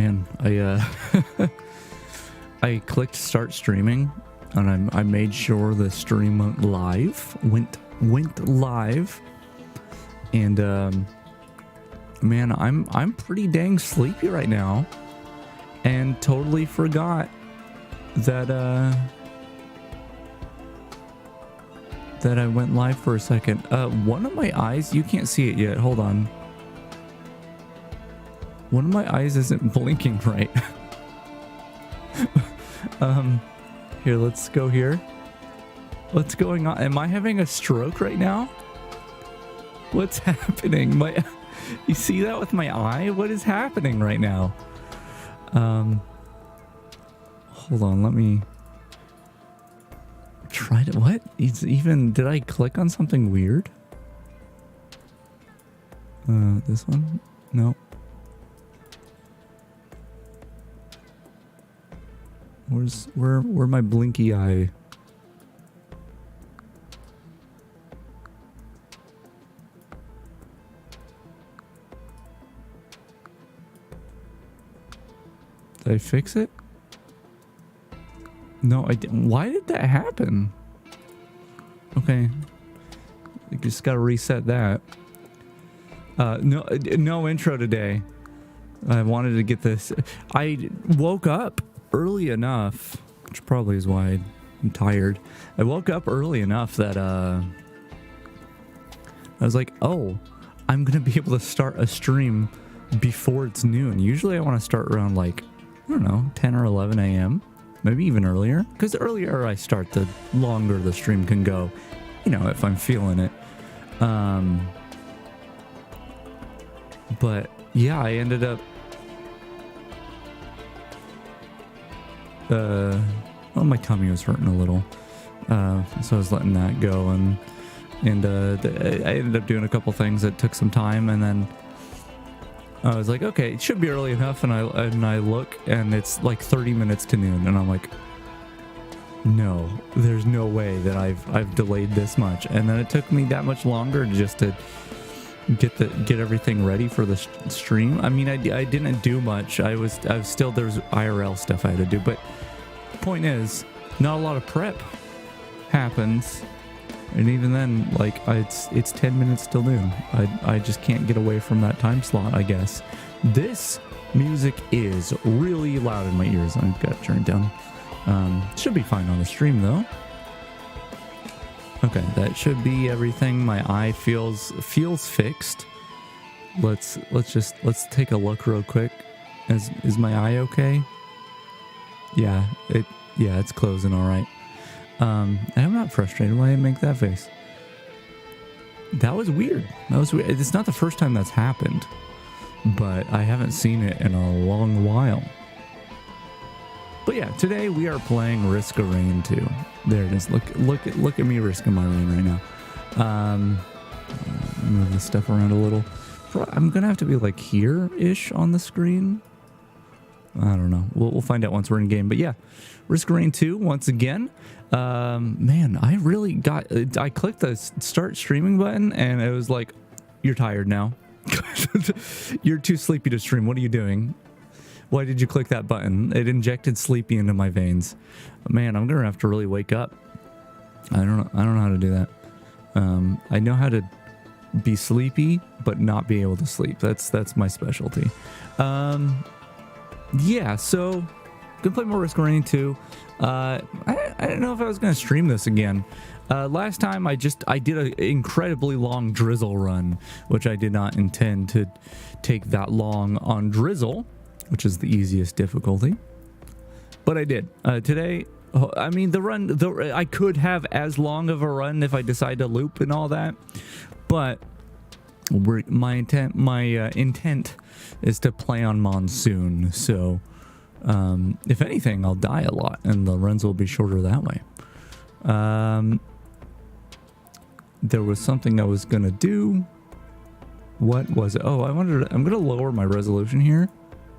Man, I clicked start streaming, and I made sure the stream went live. Went live, and man, I'm pretty dang sleepy right now, and totally forgot that that I went live for a second. One of my eyes, you can't see it yet. Hold on. One of my eyes isn't blinking right. Here, let's go here. What's going on? Am I having a stroke right now? What's happening? You see that with my eye? What is happening right now? Hold on, let me try to, what? Did I click on something weird? This one? No. Where my blinky eye? Did I fix it? No, I didn't. Why did that happen? Okay. I just gotta reset that. No intro today. I wanted to get this. I woke up early enough, which probably is why I'm tired. I woke up early enough that I was like, oh, I'm gonna be able to start a stream before it's noon. Usually I want to start around like, I don't know, 10 or 11 a.m. Maybe even earlier, because the earlier I start, the longer the stream can go, you know, if I'm feeling it. But yeah, I ended up well, my tummy was hurting a little, so I was letting that go, and I ended up doing a couple things that took some time, and then I was like, okay, it should be early enough, and I look, and it's like 30 minutes to noon, and I'm like, no, there's no way that I've delayed this much, and then it took me that much longer just to get everything ready for the stream. I mean, I didn't do much. I was still, there was IRL stuff I had to do, but the point is, not a lot of prep happens, and even then, like, it's 10 minutes till noon. I just can't get away from that time slot, I guess. This music is really loud in my ears. I've got it turned down. Should be fine on the stream though. Okay, that should be everything. My eye feels fixed. Let's take a look real quick. Is my eye okay? Yeah, it's closing all right. And I'm not frustrated. Why did I make that face? That was weird. It's not the first time that's happened, but I haven't seen it in a long while. But yeah, today we are playing Risk of Rain 2. There it is. Look at me risking my rain right now. Move this stuff around a little. I'm gonna have to be like here-ish on the screen. I don't know. We'll find out once we're in game. But yeah, Risk of Rain 2 once again. Man, I clicked the start streaming button and it was like, you're tired now. You're too sleepy to stream. What are you doing? Why did you click that button? It injected sleepy into my veins. Man, I'm gonna have to really wake up. I don't know how to do that. I know how to be sleepy but not be able to sleep. That's my specialty. Yeah, so gonna play more Risk of Rain 2. I didn't know if I was gonna stream this again. Last time I did an incredibly long drizzle run, which I did not intend to take that long on drizzle, which is the easiest difficulty, but I did. Today, I mean, I could have as long of a run if I decide to loop and all that, but my intent is to play on Monsoon, so if anything, I'll die a lot, and the runs will be shorter that way. There was something I was gonna do. What was it? Oh, I'm gonna lower my resolution here.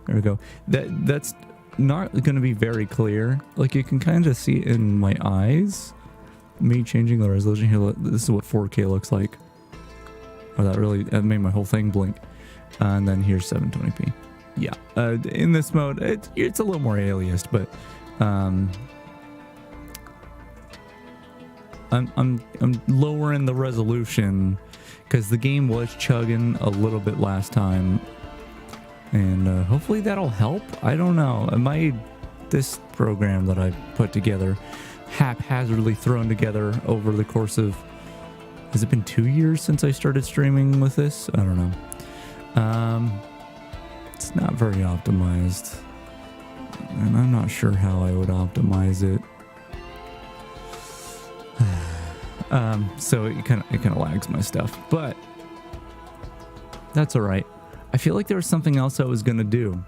There we go. That's not going to be very clear. Like, you can kind of see it in my eyes. Me changing the resolution here. This is what 4K looks like. Oh, that made my whole thing blink. And then here's 720p. yeah, in this mode, it's a little more aliased, but I'm lowering the resolution because the game was chugging a little bit last time, and hopefully that'll help. I don't know. This program that I put together, haphazardly thrown together over the course of, has it been 2 years since I started streaming with this? I don't know. It's not very optimized, and I'm not sure how I would optimize it. So it kind of lags my stuff, but that's all right. I feel like there was something else I was gonna do.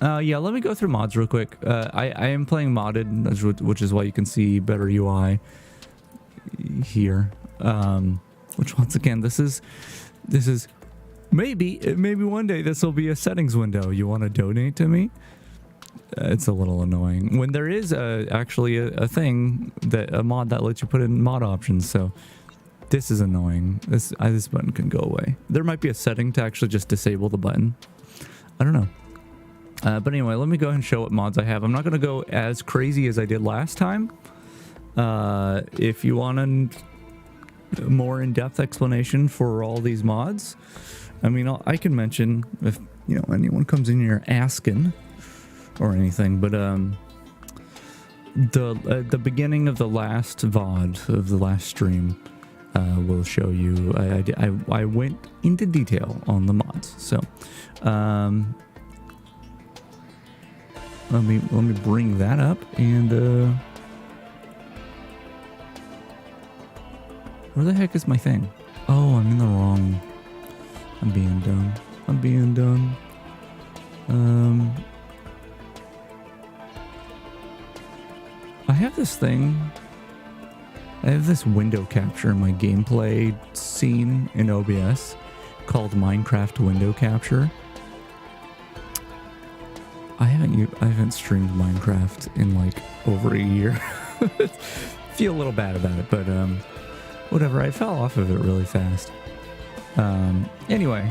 Yeah, let me go through mods real quick. I am playing modded, which is why you can see better UI here. Which once again, this is maybe one day this will be a settings window. You want to donate to me? It's a little annoying when there is actually a thing, a mod that lets you put in mod options. So this is annoying. This button can go away. There might be a setting to actually just disable the button. I don't know. But anyway, let me go ahead and show what mods I have. I'm not going to go as crazy as I did last time. If you want a more in-depth explanation for all these mods, I mean, I can mention if anyone comes in here asking or anything, but the beginning of the last VOD of the last stream will show you. I went into detail on the mods, so let me bring that up, and where the heck is my thing? Oh, I'm in the wrong. I'm being dumb. I have this thing. I have this window capture in my gameplay scene in OBS called Minecraft Window Capture. I haven't streamed Minecraft in like over a year. Feel a little bad about it, but whatever. I fell off of it really fast. Anyway,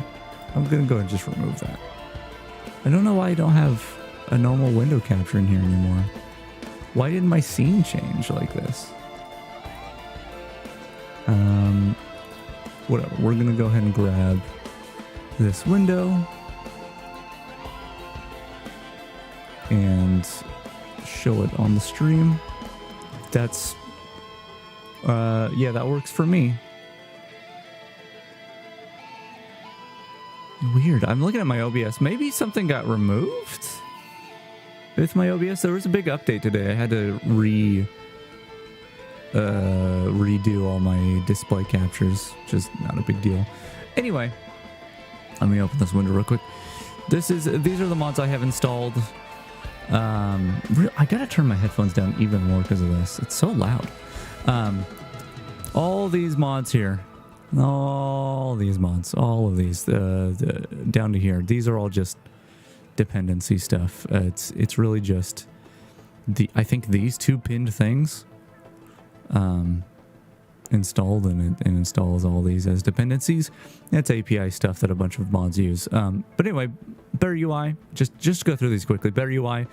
I'm gonna go and just remove that. I don't know why I don't have a normal window capture in here anymore. Why didn't my scene change like this? Whatever. We're gonna go ahead and grab this window and show it on the stream. That's yeah, that works for me. Weird. I'm looking at my OBS. Maybe something got removed with my OBS. There was a big update today. I had to redo all my display captures. Just not a big deal. Anyway, let me open this window real quick. These are the mods I have installed. I gotta turn my headphones down even more because of this. It's so loud. All these mods here, all of these down to here, these are all just dependency stuff. It's really just I think these two pinned things installed, and it installs all these as dependencies. That's API stuff that a bunch of mods use. But anyway, better UI. Just go through these quickly. Better UI.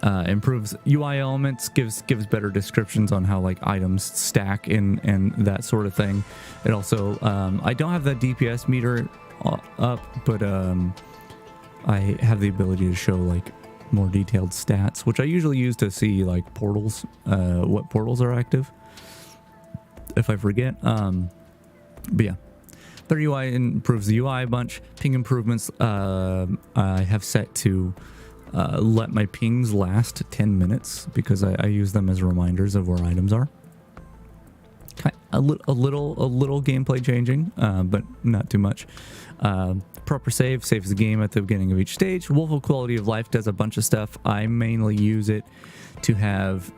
Improves UI elements, gives better descriptions on how like items stack and that sort of thing. It also I don't have that DPS meter up, but I have the ability to show like more detailed stats, which I usually use to see like portals, what portals are active if I forget. But yeah, better UI improves the UI a bunch. Ping improvements I have set to let my pings last 10 minutes because I use them as reminders of where items are. A little gameplay changing, but not too much. Proper saves the game at the beginning of each stage. Woeful quality of life does a bunch of stuff. I mainly use it to have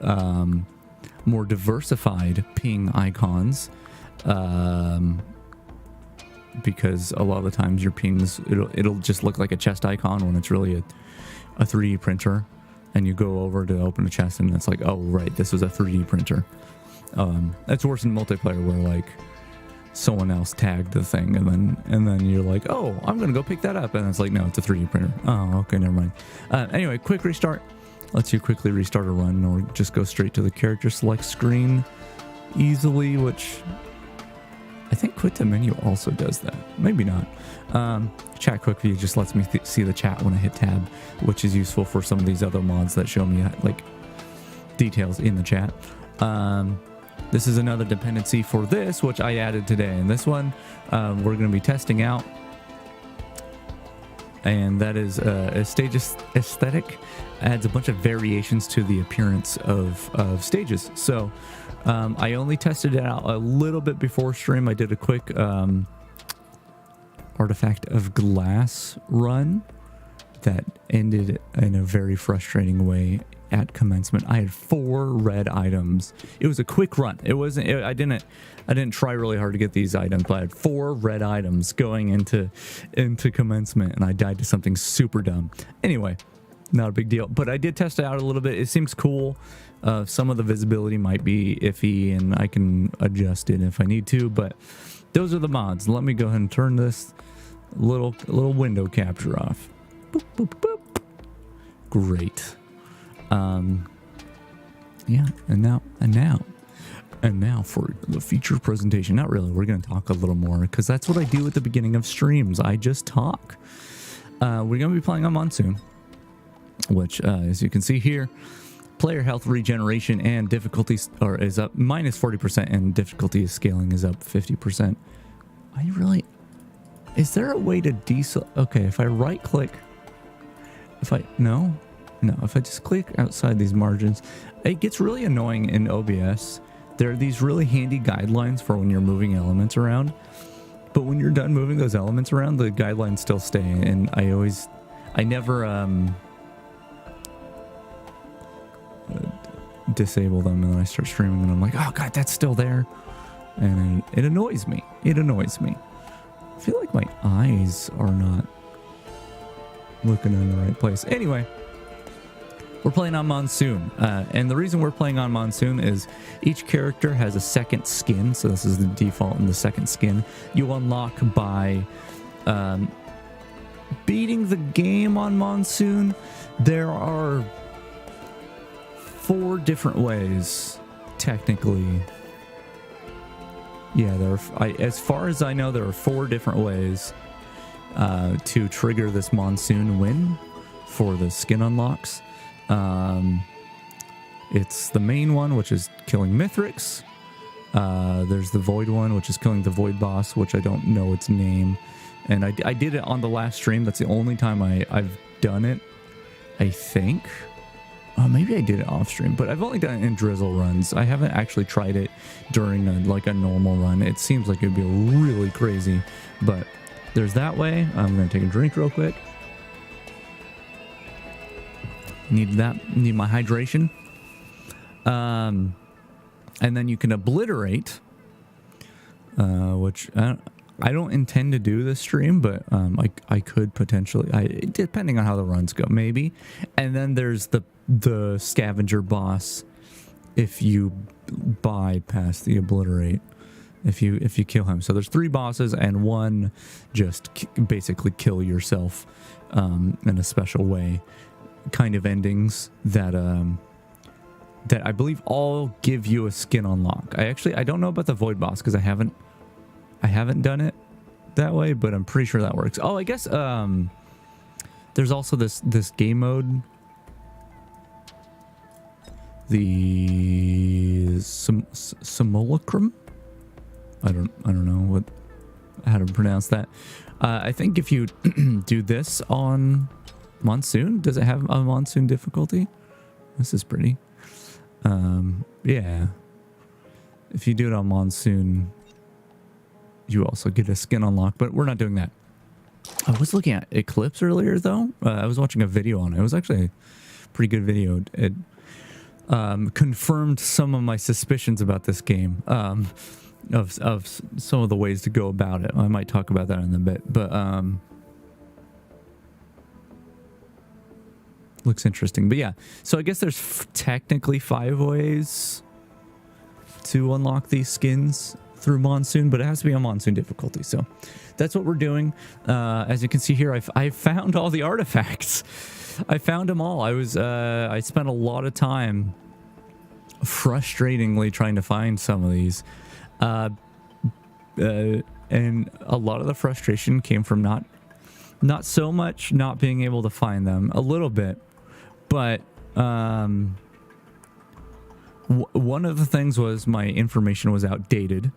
more diversified ping icons, because a lot of the times your pings, it'll just look like a chest icon when it's really a 3D printer, and you go over to open a chest and it's like, oh right, this was a 3D printer. That's worse in multiplayer where like someone else tagged the thing, and then you're like, oh, I'm gonna go pick that up, and it's like, no, it's a 3D printer. Oh, okay, never mind. Anyway, quick restart lets you quickly restart a run or just go straight to the character select screen easily, which I think quit to menu also does that. Maybe not. Chat quick view just lets me see the chat when I hit tab, which is useful for some of these other mods that show me like details in the chat. This is another dependency for this, which I added today. And this one we're going to be testing out. And that is a stage aesthetic. Adds a bunch of variations to the appearance of stages. So I only tested it out a little bit before stream. I did a quick Artifact of Glass run that ended in a very frustrating way at commencement. I had 4 red items. It was a quick run. It wasn't. I didn't try really hard to get these items, but I had 4 red items going into commencement, and I died to something super dumb. Anyway, not a big deal. But I did test it out a little bit. It seems cool. Some of the visibility might be iffy, and I can adjust it if I need to. But those are the mods. Let me go ahead and turn this little window capture off. Boop, boop, boop. Great. Yeah, and now for the feature presentation. Not really. We're going to talk a little more because that's what I do at the beginning of streams. I just talk. We're going to be playing on Monsoon, which, as you can see here, player health regeneration and difficulty is up minus 40%, and difficulty scaling is up 50%. Is there a way to okay, if I right click, if I just click outside these margins, it gets really annoying in OBS. There are these really handy guidelines for when you're moving elements around, but when you're done moving those elements around, the guidelines still stay, and I never disable them, and then I start streaming and I'm like, oh god, that's still there, and it annoys me. I feel like my eyes are not looking in the right place. Anyway, we're playing on Monsoon, and the reason we're playing on Monsoon is each character has a second skin, so this is the default and the second skin you unlock by beating the game on Monsoon. There are 4 different ways, technically. Yeah, as far as I know, there are 4 different ways to trigger this Monsoon win for the skin unlocks. It's the main one, which is killing Mithrix. There's the Void one, which is killing the Void boss, which I don't know its name. And I did it on the last stream. That's the only time I've done it, I think. Maybe I did it off stream, but I've only done it in drizzle runs. I haven't actually tried it during a normal run. It seems like it'd be really crazy, but there's that way. I'm going to take a drink real quick. Need my hydration. And then you can obliterate, which I don't intend to do this stream, but I could potentially, depending on how the runs go, maybe. And then there's the scavenger boss if you bypass the obliterate, if you kill him. So there's 3 bosses, and one just basically kill yourself in a special way kind of endings that I believe all give you a skin unlock. I don't know about the Void boss because I haven't done it that way, but I'm pretty sure that works. Oh, I guess there's also this game mode, the simulacrum. I don't know how to pronounce that. I think if you do this on Monsoon, does it have a Monsoon difficulty? This is pretty. Yeah. If you do it on Monsoon, you also get a skin unlock, but we're not doing that. I was looking at Eclipse earlier, though. I was watching a video on it. It was actually a pretty good video. It confirmed some of my suspicions about this game, of some of the ways to go about it. I might talk about that in a bit, but looks interesting. But yeah, so I guess there's technically 5 ways to unlock these skins through Monsoon, but it has to be on Monsoon difficulty. So that's what we're doing. As you can see here, I found all the artifacts. I found them all. I spent a lot of time frustratingly trying to find some of these. And a lot of the frustration came from not so much not being able to find them, a little bit, but one of the things was my information was outdated.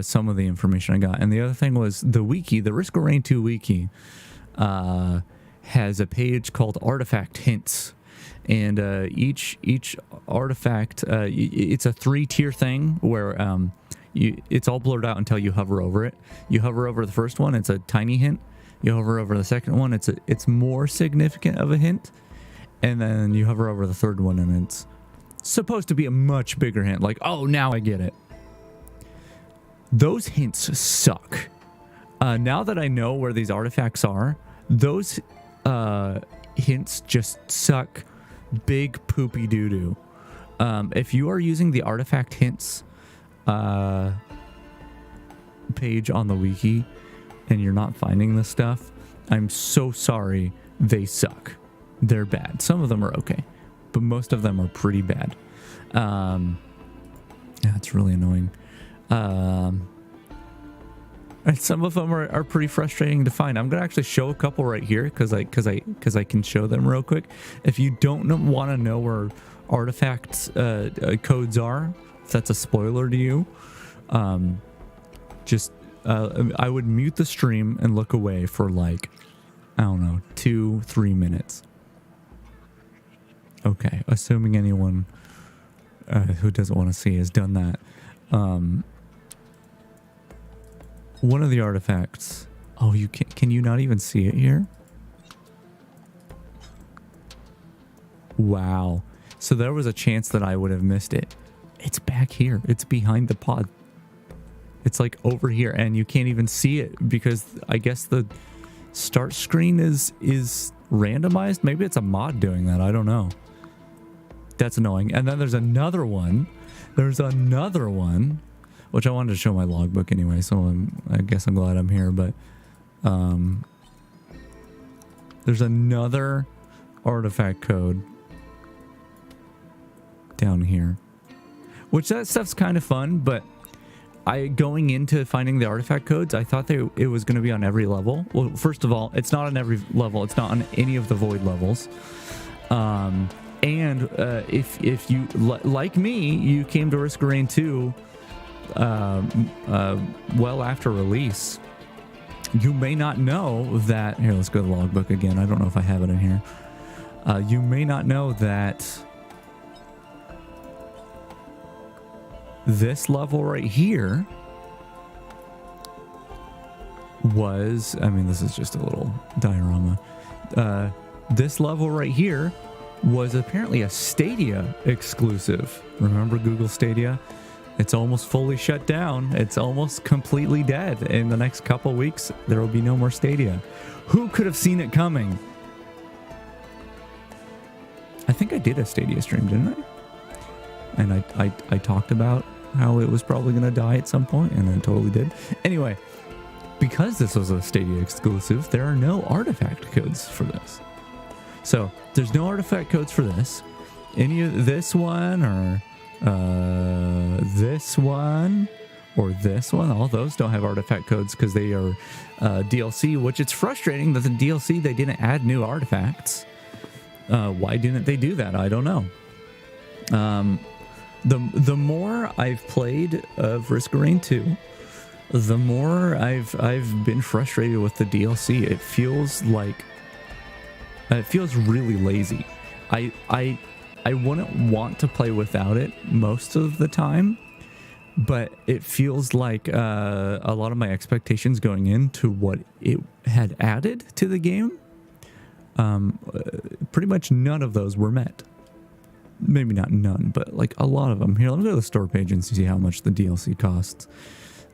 Some of the information I got, and the other thing was the wiki, the Risk of Rain 2 wiki, has a page called Artifact Hints, and each artifact, it's a 3-tier thing where it's all blurred out until you hover over it. You hover over the first one, it's a tiny hint. You hover over the second one, it's more significant of a hint, and then you hover over the third one, and it's supposed to be a much bigger hint. Like, oh, now I get it. Those hints suck. Now that I know where these artifacts are, those hints just suck big poopy doo-doo. If you are using the artifact hints page on the wiki and you're not finding this stuff, I'm so sorry. They suck. They're bad. Some of them are okay, but most of them are pretty bad. Yeah, it's really annoying. And some of them are pretty frustrating to find. I'm gonna actually show a couple right here because I can show them real quick. If you don't want to know where artifacts codes are, if that's a spoiler to you, just I would mute the stream and look away for like, I don't know, 2-3 minutes. Okay, assuming anyone who doesn't want to see has done that. One of the artifacts. Oh, you can you not even see it here? Wow. So there was a chance that I would have missed it. It's back here. It's behind the pod. It's like over here, and you can't even see it because I guess the start screen is randomized. Maybe it's a mod doing that. I don't know. That's annoying. And then there's another one. There's another one, which I wanted to show my logbook anyway, so I guess I'm glad I'm here. But there's another artifact code down here, which that stuff's kind of fun. But going into finding the artifact codes, I thought it was going to be on every level. Well, first of all, it's not on every level. It's not on any of the void levels. And if you like me, you came to Risk of Rain 2 well after release, you may not know that. Here, let's go to the logbook again. I don't know if I have it in here. You may not know that this level right here was, I mean, this is just a little diorama. This level right here was apparently a Stadia exclusive. Remember Google Stadia? It's almost fully shut down. It's almost completely dead. In the next couple weeks, there will be no more Stadia. Who could have seen it coming? I think I did a Stadia stream, didn't I? And I talked about how it was probably going to die at some point, and it totally did. Anyway, because this was a Stadia exclusive, there are no artifact codes for this. So there's no artifact codes for this. Any of this one or this one or this one, all those don't have artifact codes because they are DLC, which it's frustrating that the DLC, they didn't add new artifacts. Why didn't they do that? I don't know. The more I've played of Risk of Rain 2, the more I've been frustrated with the DLC. It feels like it feels really lazy. I wouldn't want to play without it most of the time, but it feels like a lot of my expectations going into what it had added to the game, pretty much none of those were met. Maybe not none, but like a lot of them. Here, let me go to the store page and see how much the DLC costs,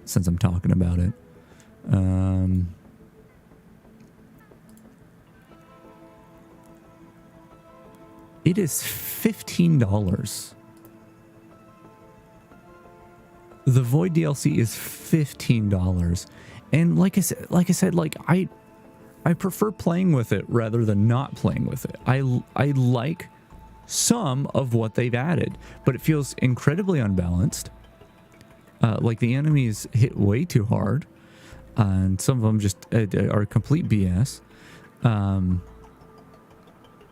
since I'm talking about it. It is $15. the Void DLC is $15, and like I said, like I prefer playing with it rather than not playing with it. I like some of what they've added, but it feels incredibly unbalanced. Like the enemies hit way too hard, and some of them just are complete BS.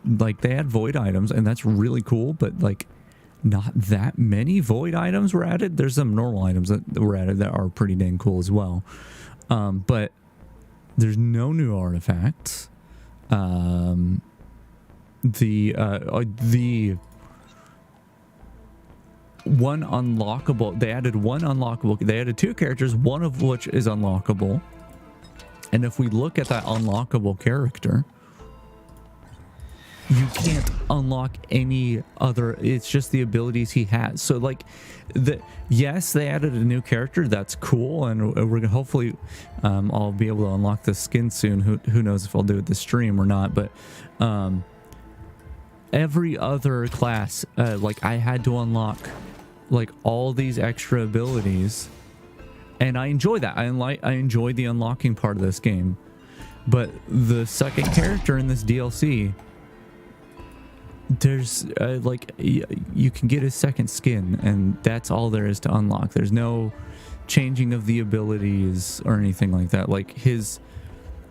Like they add void items, and that's really cool, but like not that many void items were added. There's some normal items that were added that are pretty dang cool as well. But there's no new artifacts. The one unlockable, they added one unlockable, they added 2 characters, one of which is unlockable. And if we look at that unlockable character, you can't unlock any other, it's just the abilities he has. So like yes, they added a new character, that's cool, and we're gonna hopefully I'll be able to unlock the skin soon. Who knows if I'll do it this stream or not, but every other class, like I had to unlock like all these extra abilities, and I enjoy that. I enjoy the unlocking part of this game. But the second character in this DLC, there's like you can get his second skin, and that's all there is to unlock. There's no changing of the abilities or anything like that. Like his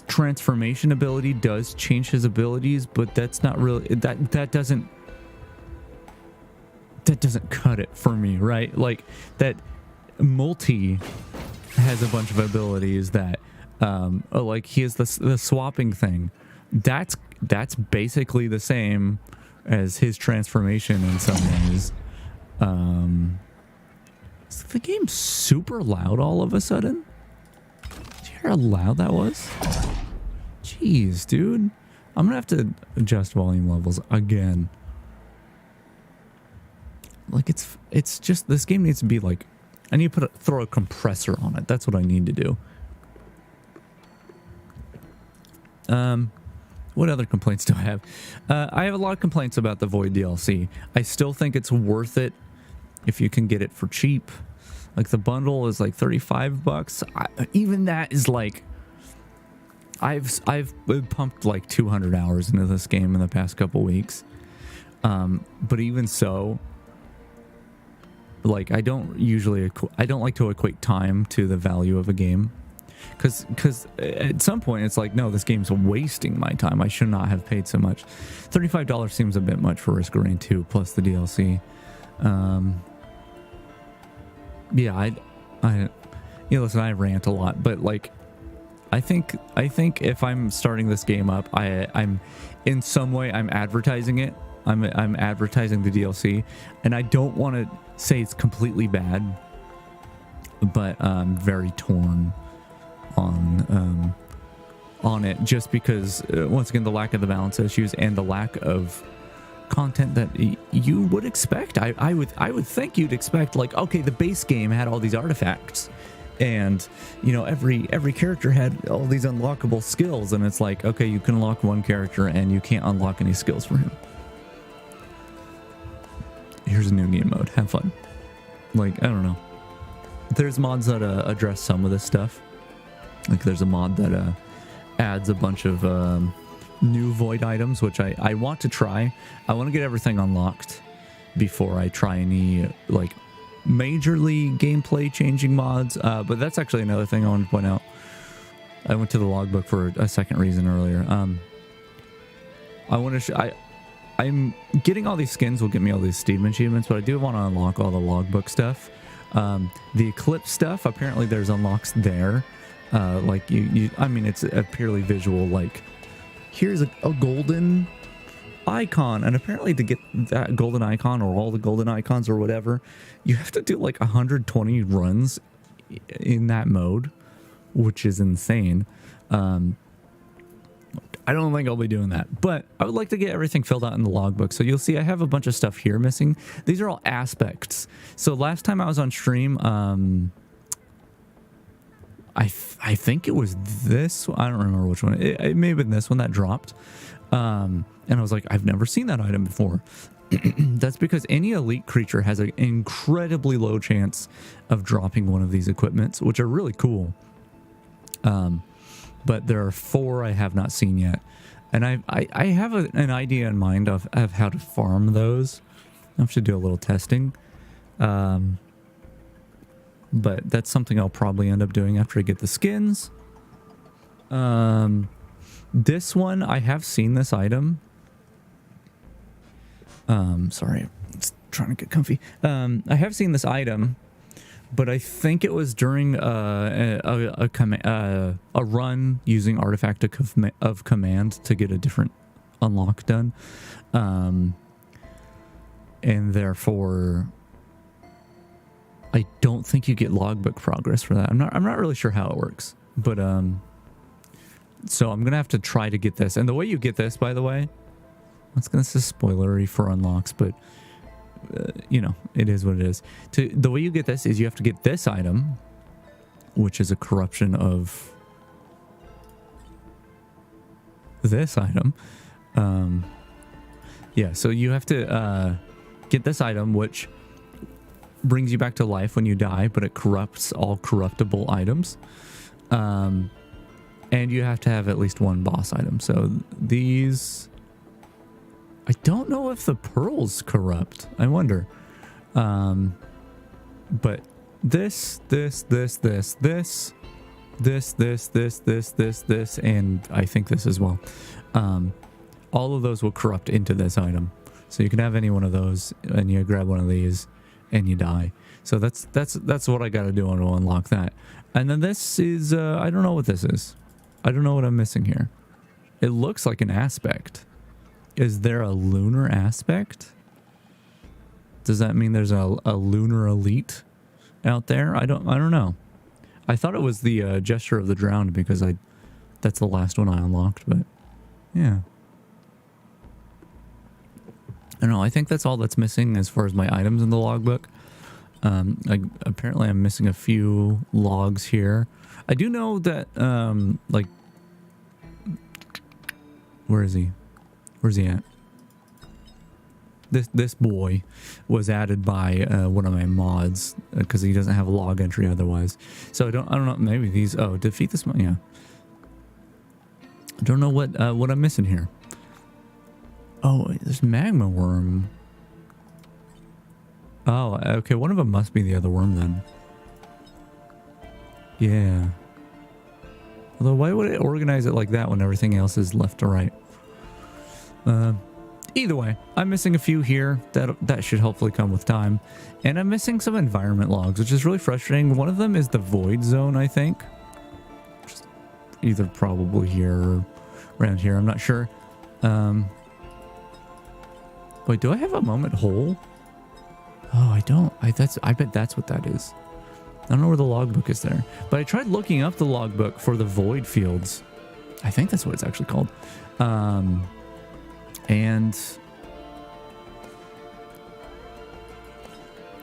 transformation ability does change his abilities, but that's not really that doesn't cut it for me, right? Like that multi has a bunch of abilities that like he has the swapping thing. That's basically the same as his transformation in some ways. Is the game super loud all of a sudden? Did you hear how loud that was? Jeez, dude. I'm gonna have to adjust volume levels again. Like it's just, this game needs to be like, I need to throw a compressor on it. That's what I need to do. What other complaints do I have? I have a lot of complaints about the Void DLC. I still think it's worth it if you can get it for cheap. Like the bundle is like $35. Even that is like, I've pumped like 200 hours into this game in the past couple weeks. But even so, like I don't like to equate time to the value of a game. Because at some point it's like, no, this game's wasting my time. I should not have paid so much. $35 seems a bit much for Risk of Rain 2 plus the DLC. Yeah, I listen, I rant a lot, but like, I think if I'm starting this game up, I'm in some way I'm advertising it. I'm advertising the DLC, and I don't want to say it's completely bad, but I'm very torn on it, just because once again the lack of the balance issues and the lack of content that you would expect. I would think you'd expect, like, okay, the base game had all these artifacts, and you know every character had all these unlockable skills, and it's like, okay, you can unlock one character and you can't unlock any skills for him. Here's a new game mode, have fun. Like, I don't know, there's mods that address some of this stuff. Like there's a mod that adds a bunch of new void items, which I want to try. I want to get everything unlocked before I try any like majorly gameplay changing mods, but that's actually another thing I want to point out. I went to the logbook for a second reason earlier. I want to I'm getting all these skins will get me all these Steam achievements, but I do want to unlock all the logbook stuff. The Eclipse stuff, apparently there's unlocks there. Like I mean, it's a purely visual, like here's a golden icon, and apparently to get that golden icon or all the golden icons or whatever, you have to do like 120 runs in that mode, which is insane. I don't think I'll be doing that, but I would like to get everything filled out in the logbook. So you'll see I have a bunch of stuff here missing. These are all aspects. So last time I was on stream, I think it was this. I don't remember which one. It may have been this one that dropped. And I was like, I've never seen that item before. That's because any elite creature has an incredibly low chance of dropping one of these equipments, which are really cool. But there are 4 I have not seen yet. And I have an idea in mind of how to farm those. I have to do a little testing. But that's something I'll probably end up doing after I get the skins. This one, I have seen this item. Sorry, it's trying to get comfy. I have seen this item, but I think it was during a run using Artifact of Command to get a different unlock done. And therefore, I don't think you get logbook progress for that. I'm not really sure how it works, but so I'm gonna have to try to get this. And the way you get this, by the way, it's gonna say spoilery for unlocks, but you know, it is what it is. The way you get this is you have to get this item, which is a corruption of this item. Yeah, so you have to get this item, which brings you back to life when you die, but it corrupts all corruptible items. And you have to have at least 1 boss item. So these, I don't know if the pearls corrupt. I wonder. But this, and I think this as well. All of those will corrupt into this item. So you can have any one of those, and you grab one of these, and you die. So that's what I got to do to unlock that. And then this is I don't know what this is. I don't know what I'm missing here. It looks like an aspect. Is there a lunar aspect? Does that mean there's a lunar elite out there? I don't know. I thought it was the gesture of the drowned because that's the last one I unlocked, but yeah. I don't know. I think that's all that's missing as far as my items in the logbook. Apparently I'm missing a few logs here. I do know that, like, where is he? Where's he at? This boy was added by one of my mods because he doesn't have a log entry otherwise. So I don't know. Maybe these. Oh, defeat this one. Yeah. I don't know what I'm missing here. Oh, there's magma worm. Oh, okay. One of them must be the other worm then. Yeah. Although, why would it organize it like that when everything else is left to right? Either way, I'm missing a few here. That should hopefully come with time. And I'm missing some environment logs, which is really frustrating. One of them is the void zone, I think. Just either probably here or around here. I'm not sure. Wait, do I have a moment hole? Oh, I don't. I bet that's what that is. I don't know where the logbook is there. But I tried looking up the logbook for the void fields. I think that's what it's actually called. And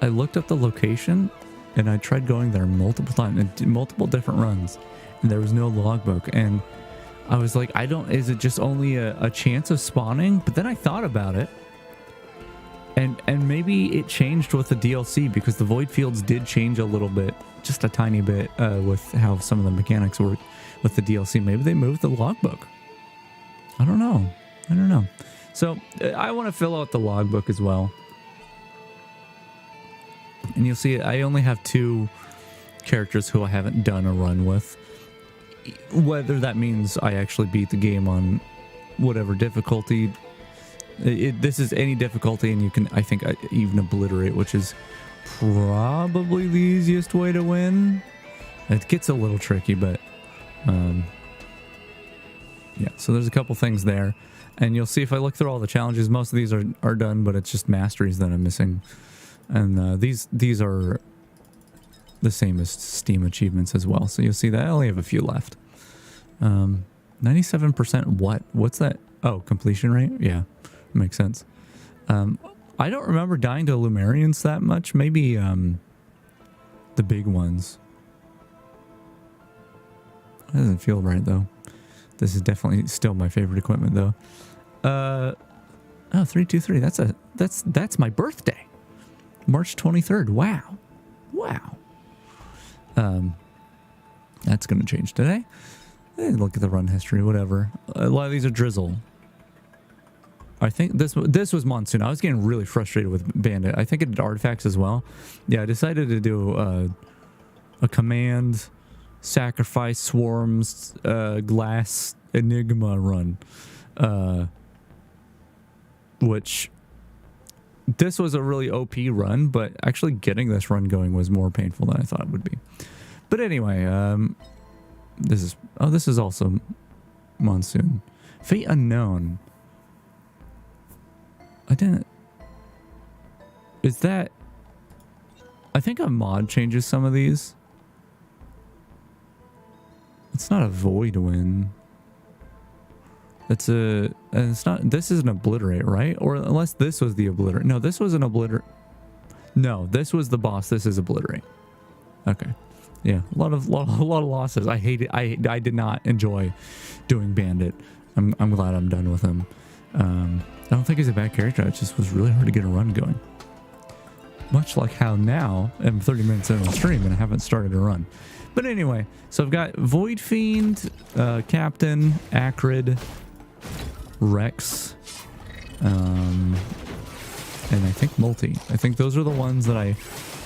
I looked up the location and I tried going there multiple times and multiple different runs, and there was no logbook. And I was like, is it just only a chance of spawning? But then I thought about it. And maybe it changed with the DLC because the void fields did change a little bit, just a tiny bit, with how some of the mechanics work with the DLC. Maybe they moved the logbook. I don't know. So I want to fill out the logbook as well. And you'll see I only have 2 characters who I haven't done a run with. Whether that means I actually beat the game on whatever difficulty. This is any difficulty, and you can, I think, even obliterate, which is probably the easiest way to win. It gets a little tricky, but yeah, so there's a couple things there. And you'll see if I look through all the challenges, most of these are done, but it's just masteries that I'm missing. And these are the same as Steam achievements as well. So you'll see that I only have a few left. 97% what? What's that? Oh, completion rate? Yeah, makes sense. I don't remember dying to Lumerians that much. Maybe the big ones. That doesn't feel right, though. This is definitely still my favorite equipment, though. Oh, 323. That's my birthday. March 23rd. Wow. Wow. That's going to change today. Look at the run history, whatever. A lot of these are drizzle. I think this was Monsoon. I was getting really frustrated with Bandit. I think it did artifacts as well. Yeah, I decided to do a command, sacrifice, swarms, glass, enigma run. Which this was a really OP run, but actually getting this run going was more painful than I thought it would be. But anyway, this is also Monsoon. Fate Unknown. Is that... I think a mod changes some of these. It's not a void win. It's not... This is an obliterate, right? Or unless this was the obliterate. No, this was an obliterate. No, this was the boss. This is obliterate. Okay. Yeah, a lot of losses. I hate it. I did not enjoy doing Bandit. I'm glad I'm done with him. I don't think he's a bad character. It just was really hard to get a run going. Much like how now I'm 30 minutes in the stream and I haven't started a run. But anyway, so I've got Void Fiend, Captain, Acrid, Rex, and I think Multi. I think those are the ones that I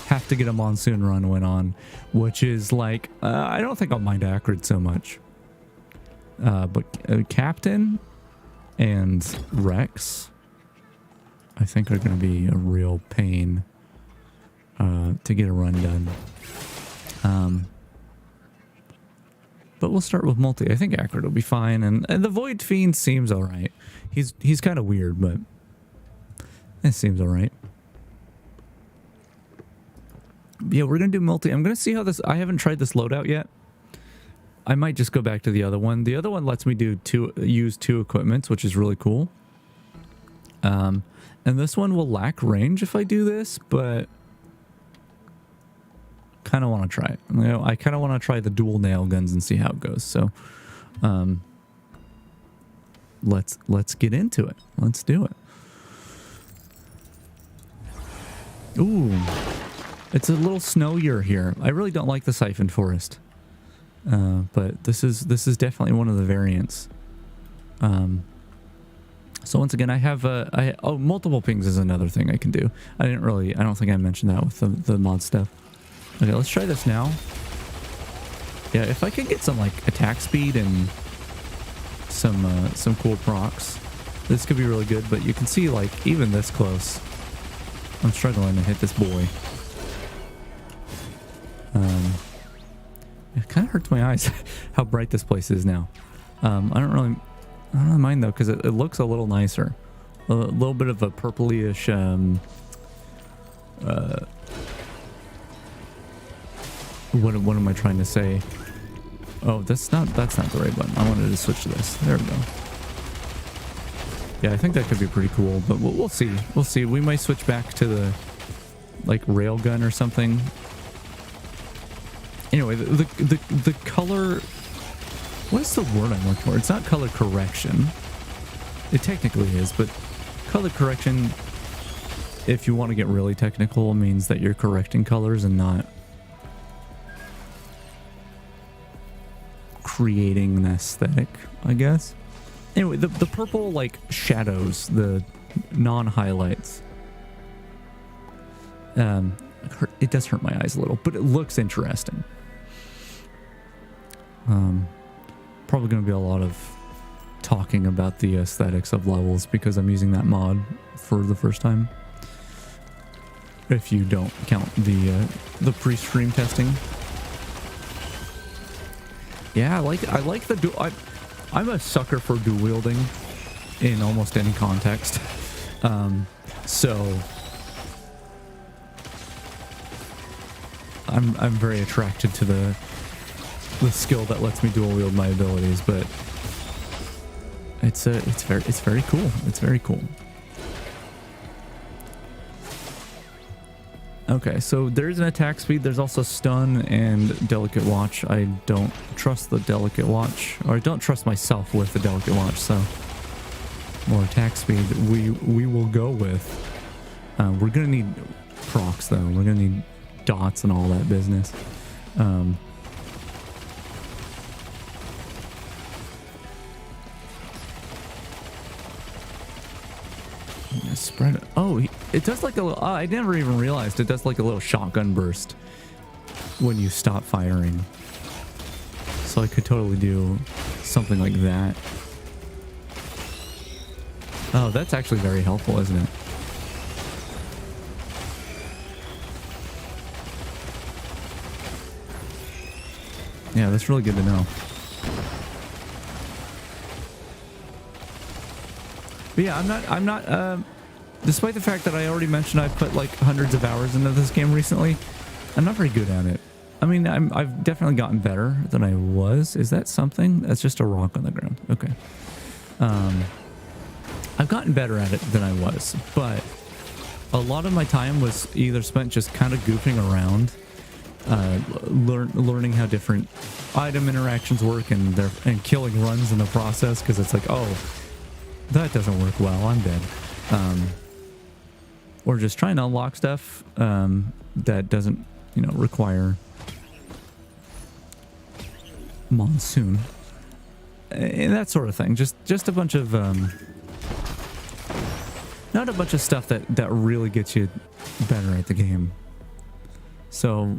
have to get a Monsoon run win on, which is like, I don't think I'll mind Acrid so much. But Captain and Rex, I think are going to be a real pain to get a run done. But we'll start with Multi. I think Acrid will be fine, and the Void Fiend seems all right. He's kind of weird, but it seems all right. Yeah, we're going to do Multi. I'm going to see how this... I haven't tried this loadout yet. I might just go back to the other one. The other one lets me use two equipments, which is really cool. And this one will lack range if I do this, but kind of want to try it. You know, I kind of want to try the dual nail guns and see how it goes. So, let's get into it. Let's do it. Ooh, it's a little snowier here. I really don't like the Siphoned Forest. But this is definitely one of the variants. So once again, I have multiple pings is another thing I can do. I don't think I mentioned that with the mod stuff. Okay, let's try this now. Yeah, if I could get some like attack speed and some cool procs, this could be really good. But you can see like even this close, I'm struggling to hit this boy. It kind of hurts my eyes how bright this place is now. I don't really mind though, because it looks a little nicer. A little bit of a purpley-ish what am I trying to say? Oh, that's not the right button. I wanted to switch to this. There we go. Yeah, I think that could be pretty cool, but we'll see. We'll see. We might switch back to the like railgun or something. Anyway, the color... What is the word I'm looking for? It's not color correction. It technically is, but color correction, if you want to get really technical, means that you're correcting colors and not creating an aesthetic, I guess. Anyway, the purple, like, shadows, the non-highlights. It does hurt my eyes a little, but it looks interesting. Probably going to be a lot of talking about the aesthetics of levels because I'm using that mod for the first time. If you don't count the pre-stream testing. Yeah, I like the dual. I'm a sucker for dual wielding in almost any context. So I'm very attracted to the skill that lets me dual wield my abilities, but it's very cool. It's very cool. Okay, so there's an attack speed. There's also stun and delicate watch. I don't trust the delicate watch, or I don't trust myself with the delicate watch, so more attack speed, we will go with. We're gonna need procs though. We're gonna need dots and all that business. Spread it. Oh, it does like a little, I never even realized it does like a little shotgun burst when you stop firing. So I could totally do something like that. Oh, that's actually very helpful, isn't it? Yeah, that's really good to know. But yeah, I'm not, despite the fact that I already mentioned I've put like hundreds of hours into this game recently, I'm not very good at it. I mean, I've definitely gotten better than I was. Is that something? That's just a rock on the ground. Okay. I've gotten better at it than I was, but a lot of my time was either spent just kind of goofing around, learning how different item interactions work and killing runs in the process, because it's like, oh, that doesn't work well, I'm dead. Or just trying to unlock stuff that doesn't, you know, require Monsoon and that sort of thing. Just a bunch of not a bunch of stuff that really gets you better at the game. So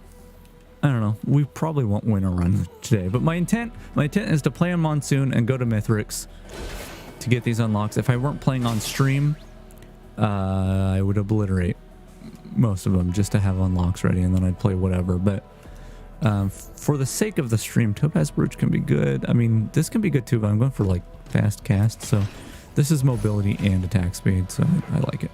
I don't know, we probably won't win a run today, but my intent is to play on Monsoon and go to Mithrix to get these unlocks. If I weren't playing on stream, I would obliterate most of them just to have unlocks ready, and then I'd play whatever. But for the sake of the stream, Topaz Brooch can be good. I mean, this can be good too, but I'm going for like fast cast, so this is mobility and attack speed, so I like it.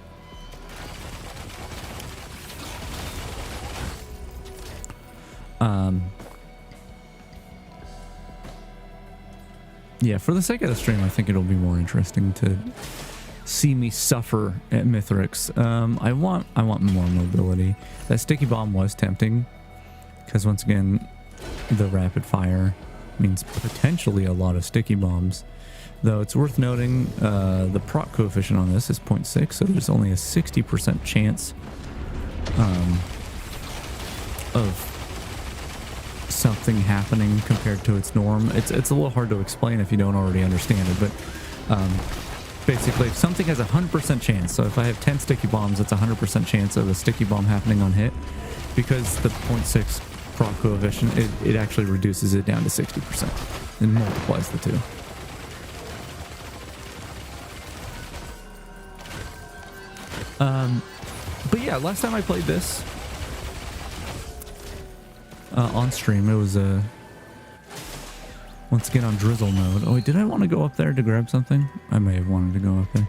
Yeah, for the sake of the stream, I think it'll be more interesting to see me suffer at Mithrix. I want more mobility. That sticky bomb was tempting, because once again, the rapid fire means potentially a lot of sticky bombs. Though it's worth noting, the proc coefficient on this is 0.6, so there's only a 60% chance of something happening compared to its norm. It's a little hard to explain if you don't already understand it, but basically if something has a 100% chance, so if I have 10 sticky bombs, it's a 100% chance of a sticky bomb happening on hit. Because the 0.6 proc coefficient, it actually reduces it down to 60% and multiplies the two. But yeah, last time I played this on stream, it was once again on drizzle mode. Oh, did I want to go up there to grab something? I may have wanted to go up there.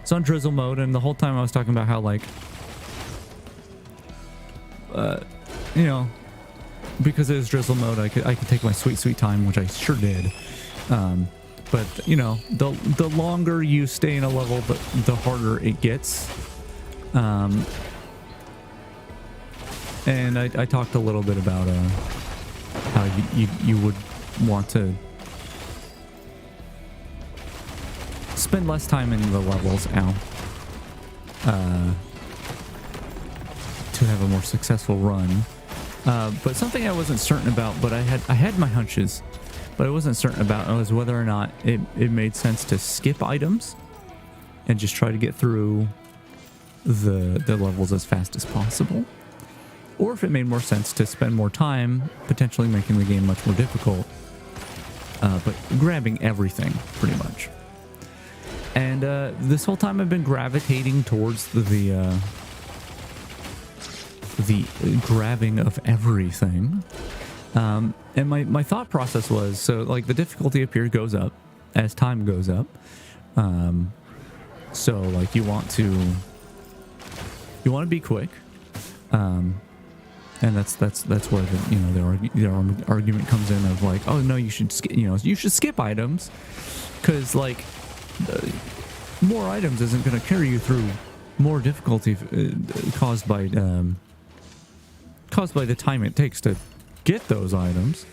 It's on drizzle mode, and the whole time I was talking about how, like, you know, because it was drizzle mode, I could take my sweet time, which I sure did. But you know, the longer you stay in a level, the harder it gets. And I talked a little bit about how you would want to spend less time in the levels to have a more successful run. But something I wasn't certain about, but I had my hunches, but I wasn't certain about was whether or not it made sense to skip items and just try to get through the levels as fast as possible, or if it made more sense to spend more time potentially making the game much more difficult, but grabbing everything pretty much. And this whole time I've been gravitating towards the grabbing of everything. And my thought process was, so like the difficulty up here goes up as time goes up. So like you want to be quick. And that's where the argument comes in of like, oh no, you should skip items, because like more items isn't going to carry you through more difficulty caused by the time it takes to get those items,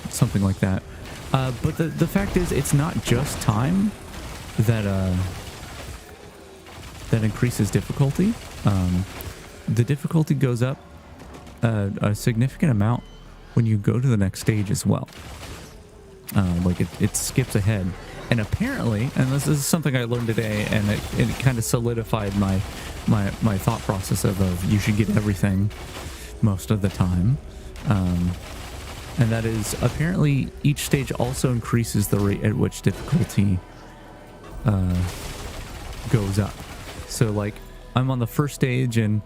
something like that. But the fact is, it's not just time. that that increases difficulty. The difficulty goes up a significant amount when you go to the next stage as well. Like it skips ahead. And apparently, and this is something I learned today, and it kind of solidified my thought process of you should get everything most of the time. And that is, apparently each stage also increases the rate at which difficulty goes up. So like I'm on the first stage and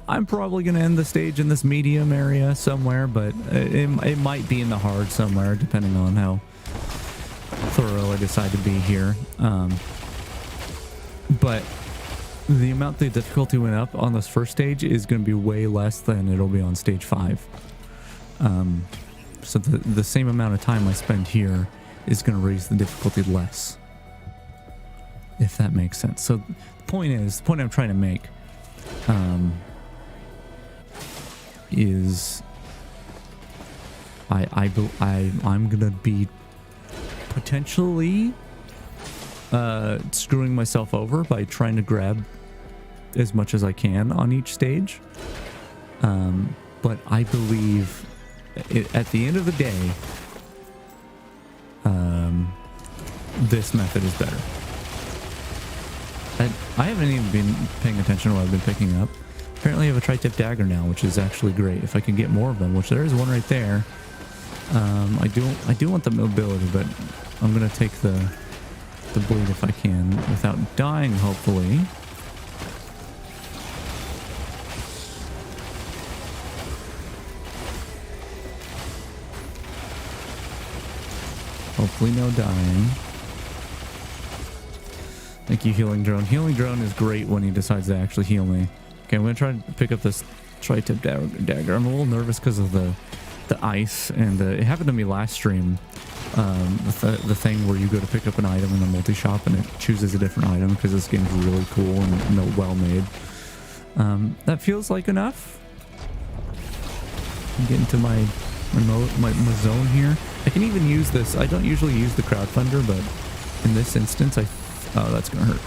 I'm probably going to end the stage in this medium area somewhere, but it might be in the hard somewhere depending on how thorough I decide to be here. But the amount the difficulty went up on this first stage is going to be way less than it'll be on stage 5. So the same amount of time I spend here is going to raise the difficulty less, if that makes sense. So the point I'm trying to make is I'm gonna be potentially screwing myself over by trying to grab as much as I can on each stage. But I believe at the end of the day, this method is better. I haven't even been paying attention to what I've been picking up. Apparently I have a tri-tip dagger now, which is actually great. If I can get more of them, which there is one right there. I do want the mobility, but I'm gonna take the bleed if I can without dying, hopefully. Hopefully no dying. Thank you, Healing Drone. Healing Drone is great when he decides to actually heal me. Okay, I'm going to try to pick up this tri-tip dagger. I'm a little nervous because of the ice, and it happened to me last stream. The thing where you go to pick up an item in the multi-shop and it chooses a different item because this game's really cool and well made. That feels like enough. I'm getting to my zone here. I can even use this. I don't usually use the crowdfunder, but in this instance, oh, that's gonna hurt.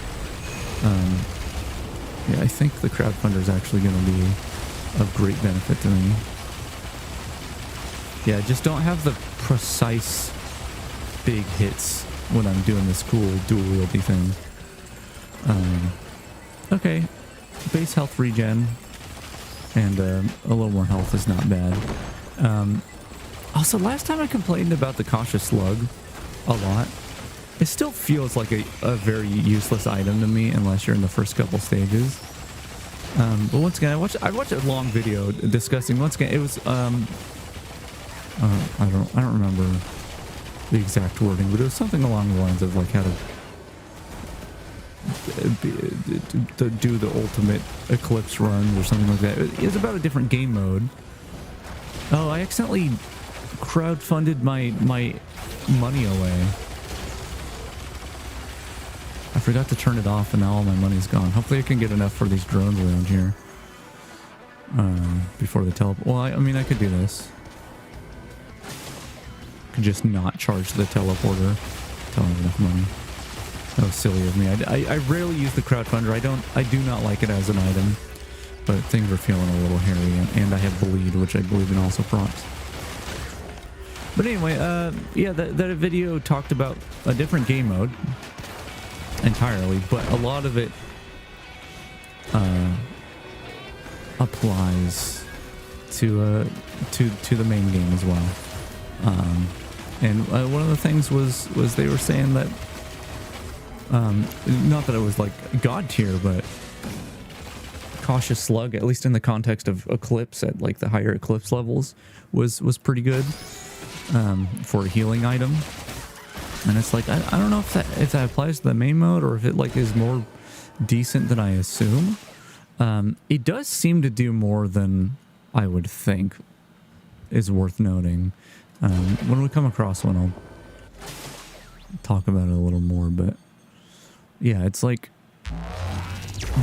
Yeah, I think the crowdfunder is actually gonna be of great benefit to me. Yeah, just don't have the precise big hits when I'm doing this cool dual wieldy thing. Okay, base health regen and a little more health is not bad. Also, last time I complained about the cautious slug a lot. It still feels like a very useless item to me unless you're in the first couple stages. But once again, I watched a long video discussing. Once again, it was I don't remember the exact wording, but it was something along the lines of like how to do the ultimate eclipse runs or something like that. It was about a different game mode. Oh, I accidentally crowdfunded my money away. I forgot to turn it off and now all my money's gone. Hopefully I can get enough for these drones around here before they teleport. Well, I mean, I could do this. Could just not charge the teleporter until I have enough money. That was silly of me. I rarely use the crowdfunder. I do not like it as an item, but things are feeling a little hairy, and I have bleed, which I believe in also prompts. But anyway, yeah, that video talked about a different game mode entirely, but a lot of it applies to the main game as well. And one of the things was they were saying that not that it was like god tier, but cautious slug, at least in the context of eclipse at like the higher eclipse levels, was pretty good for a healing item. And it's like I don't know if that applies to the main mode or if it like is more decent than I assume. It does seem to do more than I would think is worth noting. When we come across one, I'll talk about it a little more, but yeah, it's like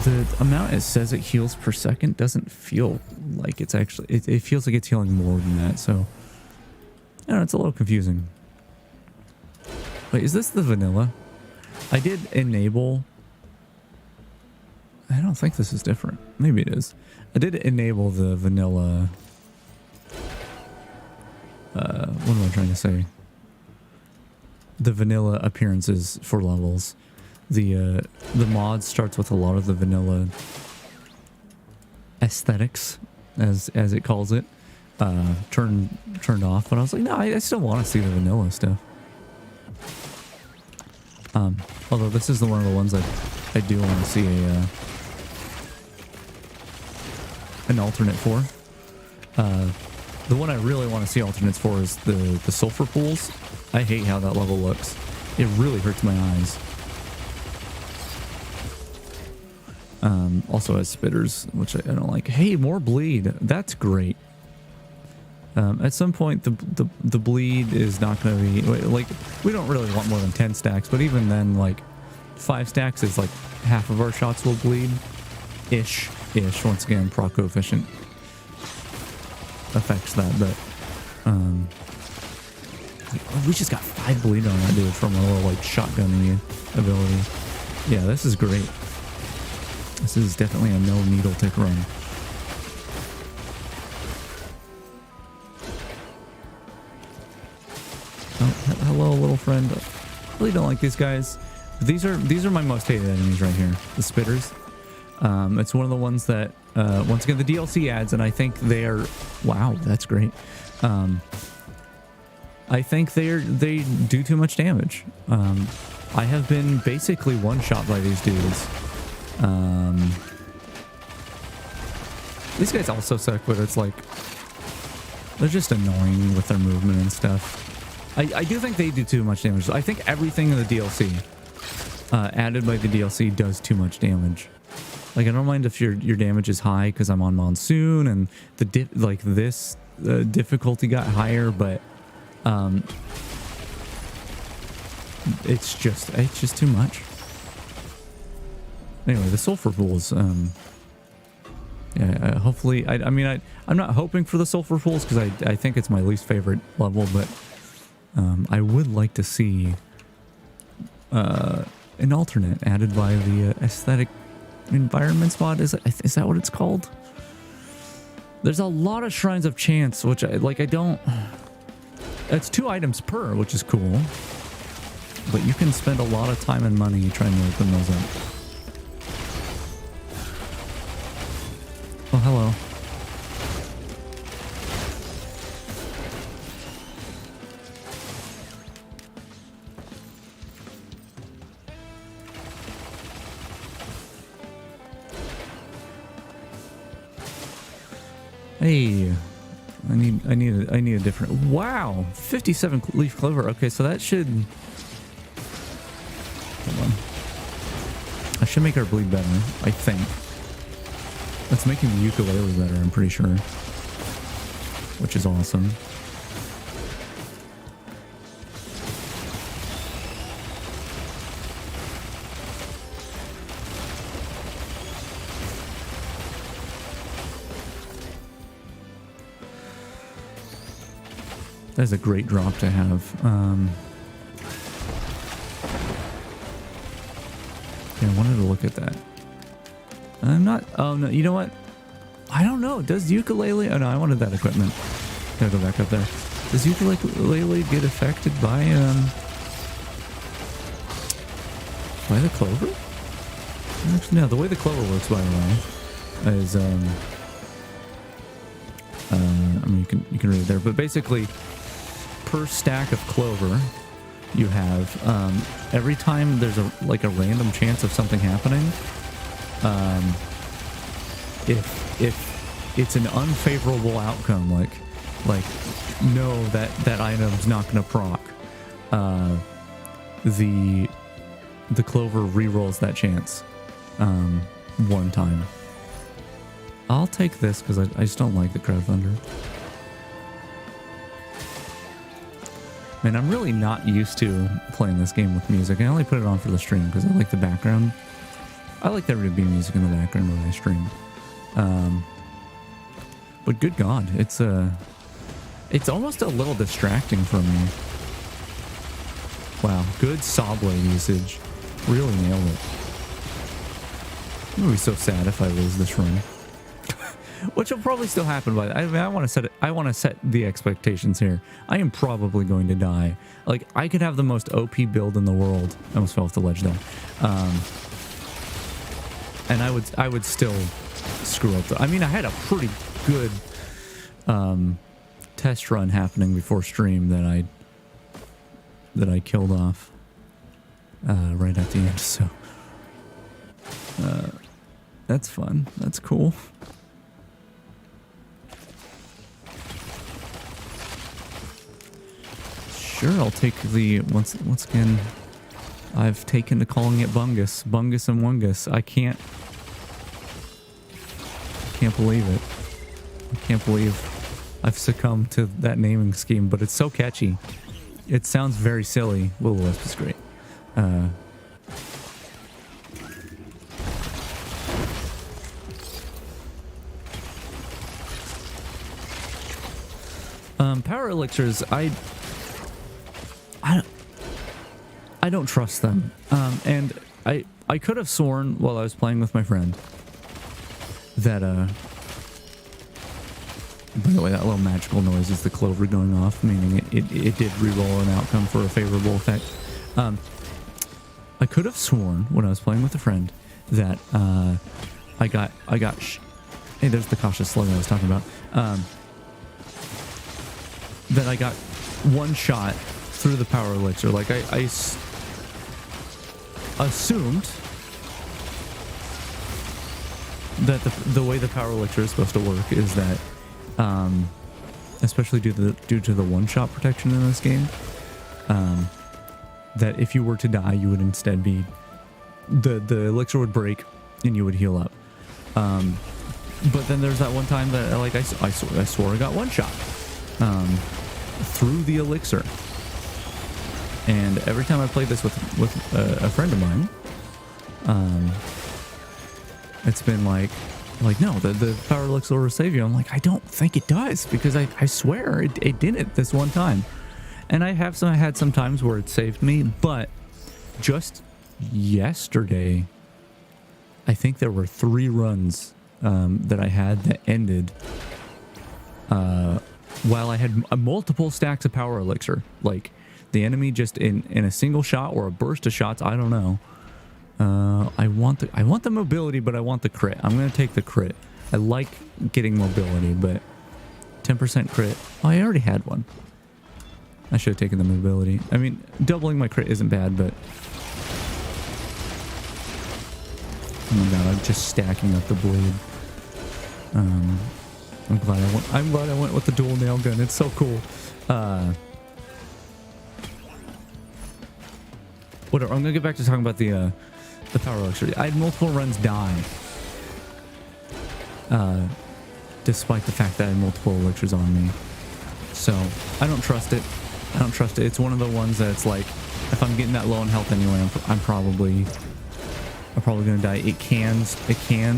the amount it says it heals per second doesn't feel like it's actually, it feels like it's healing more than that. So I don't know, it's a little confusing. Wait, is this the vanilla? I did enable. I don't think this is different. Maybe it is. I did enable the vanilla. What am I trying to say? The vanilla appearances for levels. The mod starts with a lot of the vanilla aesthetics, as it calls it, turned off. But I was like, no, I still want to see the vanilla stuff. Although this is one of the ones that I do want to see an alternate for. The one I really want to see alternates for is the sulfur pools. I hate how that level looks. It really hurts my eyes. Also has spitters, which I don't like. Hey, more bleed. That's great. At some point, the bleed is not going to be... Like, we don't really want more than 10 stacks, but even then, like, 5 stacks is like half of our shots will bleed. Ish. Once again, proc coefficient affects that, but... we just got 5 bleed on that dude from a little, like, shotgunning ability. Yeah, this is great. This is definitely a no needle tick run. Oh, hello, little friend. I really don't like these guys. These are my most hated enemies right here. The spitters. It's one of the ones that, once again, the DLC adds, and I think they are... Wow, that's great. I think they do too much damage. I have been basically one-shot by these dudes. These guys also suck, but it's like... They're just annoying with their movement and stuff. I do think they do too much damage. I think everything in the DLC, added by the DLC, does too much damage. Like, I don't mind if your damage is high because I'm on Monsoon and the difficulty got higher, but it's just too much. Anyway, the sulfur pools. Yeah, hopefully, I'm not hoping for the sulfur pools because I think it's my least favorite level, but I would like to see an alternate added by the aesthetic environments mod. Is that what it's called? There's a lot of shrines of chance, which I don't... It's 2 items per, which is cool, but you can spend a lot of time and money trying to open those up. Oh, hello. Hey, I need a different... Wow, 57 leaf clover. Okay, so that should... Hold on. I should make our bleed better, I think. That's making the ukulele better, I'm pretty sure. Which is awesome. That's a great drop to have. Yeah, I wanted to look at that. I'm not... Oh, no, you know what? I don't know. Does ukulele... Oh, no, I wanted that equipment. Gotta go back up there. Does ukulele get affected by the clover? Actually, no. The way the clover works, by the way, is... I mean, you can read it there. But basically, per stack of clover, you have... every time there's a random chance of something happening... if it's an unfavorable outcome, like no, that item's not gonna proc, the clover re-rolls that chance one time. I'll take this because I just don't like the Crowd Thunder. Man, I'm really not used to playing this game with music. I only put it on for the stream because I like the background. I like there to be music in the background when I stream. But good God, it's almost a little distracting for me. Wow, good saw blade usage. Really nailed it. I'm gonna be so sad if I lose this run. Which will probably still happen, but I mean, I want to set the expectations here. I am probably going to die. Like, I could have the most OP build in the world. I almost fell off the ledge there. And I would still screw up. I mean, I had a pretty good test run happening before stream that I killed off right at the end. So that's fun. That's cool. Sure, I'll take the once again. I've taken to calling it Bungus and Wungus. I can't believe it. I can't believe I've succumbed to that naming scheme, but it's so catchy. It sounds very silly. Will-O-Wisp is great. Power elixirs, I don't trust them. And I could have sworn while I was playing with my friend that by the way, that little magical noise is the clover going off, meaning it did reroll an outcome for a favorable effect. I could have sworn when I was playing with a friend that I got hey, there's the cautious slug I was talking about. That I got one shot through the power elixir. Like I assumed that the way the power elixir is supposed to work is that, especially due to the one-shot protection in this game, that if you were to die, you would instead be the elixir would break and you would heal up. But then there's that one time that like I swore I got one shot through the elixir. And every time I played this with a friend of mine, it's been like no, the power elixir will save you. I'm like, I don't think it does, because I swear it didn't this one time. And I had some times where it saved me, but just yesterday, I think there were 3 runs that I had that ended while I had multiple stacks of power elixir. Like, the enemy just in a single shot or a burst of shots, I don't know. I want the mobility, but I want the crit. I'm gonna take the crit. I like getting mobility, but 10% crit. Oh, I already had one. I should have taken the mobility. I mean, doubling my crit isn't bad, but oh my god, I'm just stacking up the blade. I'm glad I went with the dual nail gun. It's so cool. Whatever. I'm gonna get back to talking about the power elixir. I had multiple runs die, despite the fact that I had multiple elixirs on me. So I don't trust it. I don't trust it. It's one of the ones that it's like, if I'm getting that low in health anyway, I'm probably gonna die. It can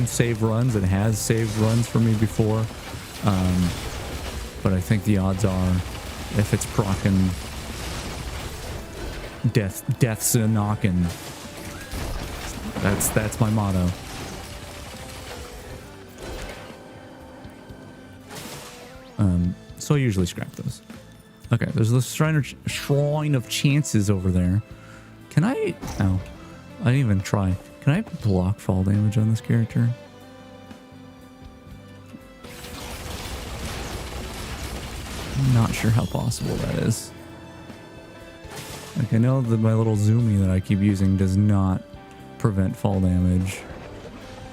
save runs. It has saved runs for me before. But I think the odds are, if it's procking, death's a knockin'. That's my motto. So I usually scrap those. Okay, there's the shrine of chances over there. Can I? Oh, I didn't even try. Can I block fall damage on this character? I'm not sure how possible that is. Like, I know that my little zoomy that I keep using does not prevent fall damage.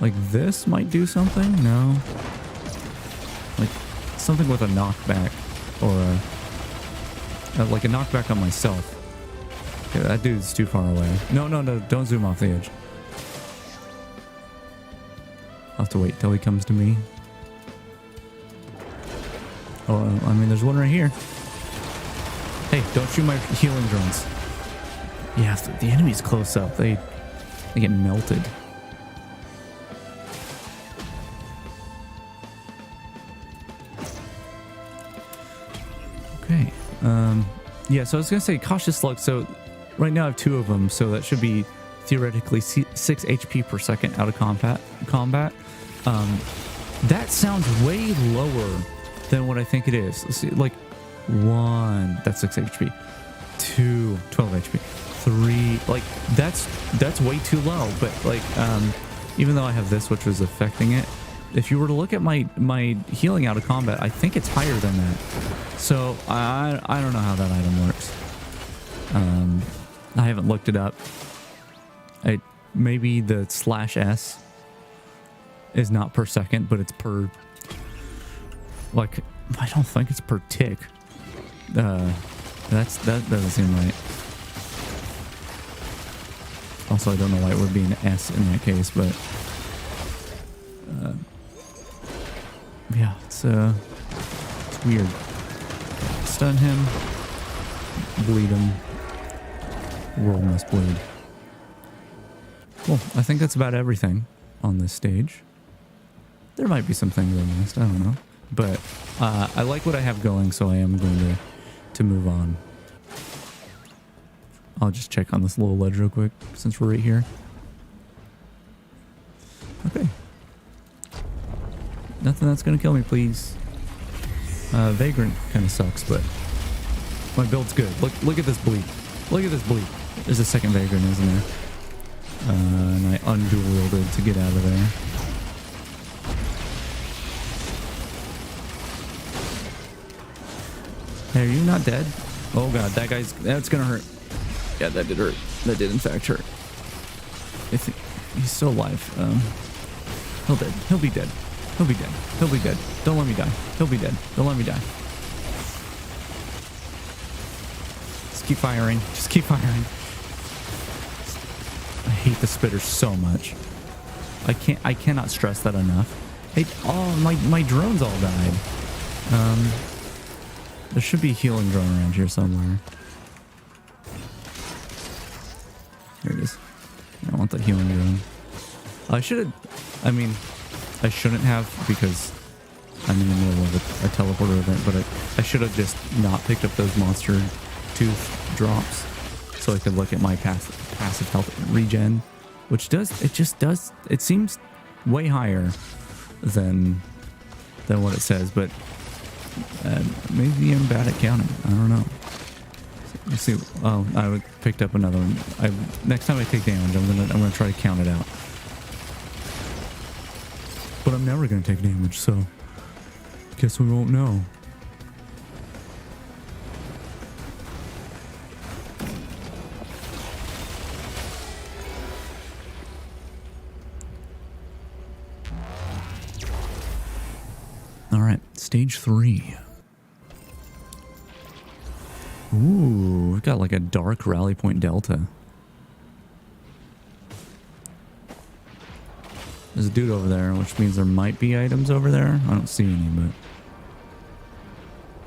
Like, this might do something? No. Like, something with a knockback. Or like a knockback on myself. Okay, that dude's too far away. No, don't zoom off the edge. I'll have to wait till he comes to me. Oh, I mean, there's one right here. Hey, don't shoot my healing drones. Yeah, if the enemy's close up, they get melted. Okay. Yeah, so I was gonna say cautious slug. So right now I have 2 of them, so that should be theoretically 6 HP per second out of combat. That sounds way lower than what I think it is. Let's see, like 1, that's 6 HP. 2, 12 HP. 3, like that's way too low. But like, even though I have this, which was affecting it, if you were to look at my healing out of combat, I think it's higher than that. So I don't know how that item works. I haven't looked it up. Maybe the /S is not per second, but it's per, like, I don't think it's per tick. That doesn't seem right. Also, I don't know why it would be an S in that case, but yeah, it's weird. Stun him, bleed him. World must bleed. Well, I think that's about everything on this stage. There might be some things I missed, I don't know. But I like what I have going, so I am going to move on. I'll just check on this little ledge real quick, since we're right here. Okay. Nothing that's going to kill me, please. Vagrant kind of sucks, but my build's good. Look at this bleed. Look at this bleed. There's a second Vagrant, isn't there? And I undual-wielded to get out of there. Hey, are you not dead? Oh god, that's gonna hurt. Yeah, that did hurt. That did in fact hurt. He's still alive. He'll be dead. He'll be dead. He'll be dead. Don't let me die. He'll be dead. Don't let me die. Just keep firing. Just keep firing. I hate the spitter so much. I cannot stress that enough. Hey, oh, my drones all died. There should be a healing drone around here somewhere. Here it is. I want the healing drone. I shouldn't have, because I'm in the middle of a teleporter event, but I should have just not picked up those monster tooth drops so I could look at my passive health regen, which it seems way higher than what it says, but maybe I'm bad at counting. I don't know. Let's see. Oh, I picked up another one. Next time I take damage, I'm gonna try to count it out. But I'm never gonna take damage, so guess we won't know. All right, stage 3. Ooh, we've got like a dark rally point delta. There's a dude over there, which means there might be items over there. I don't see any, but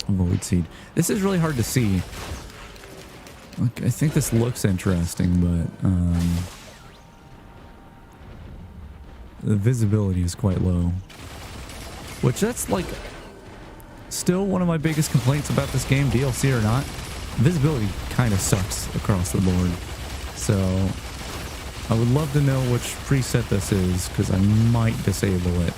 void seed. This is really hard to see. Like, I think this looks interesting, but the visibility is quite low. Which that's like still one of my biggest complaints about this game, DLC or not. Visibility kind of sucks across the board. So I would love to know which preset this is, because I might disable it.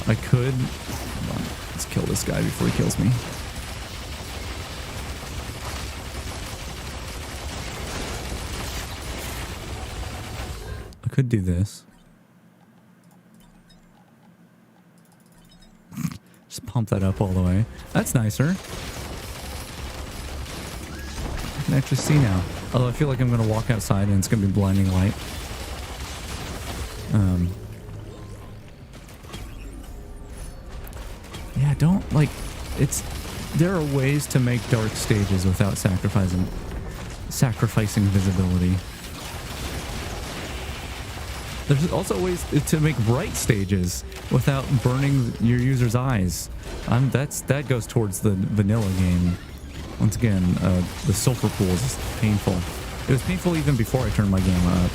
I could. Hold on, let's kill this guy before he kills me. I could do this. Just pump that up all the way. That's nicer. I can actually see now. Although I feel like I'm going to walk outside and it's going to be blinding light. Yeah, don't like there are ways to make dark stages without sacrificing visibility. There's also ways to make bright stages without burning your user's eyes. That goes towards the vanilla game. Once again, the sulfur pools is painful. It was painful even before I turned my gamma up.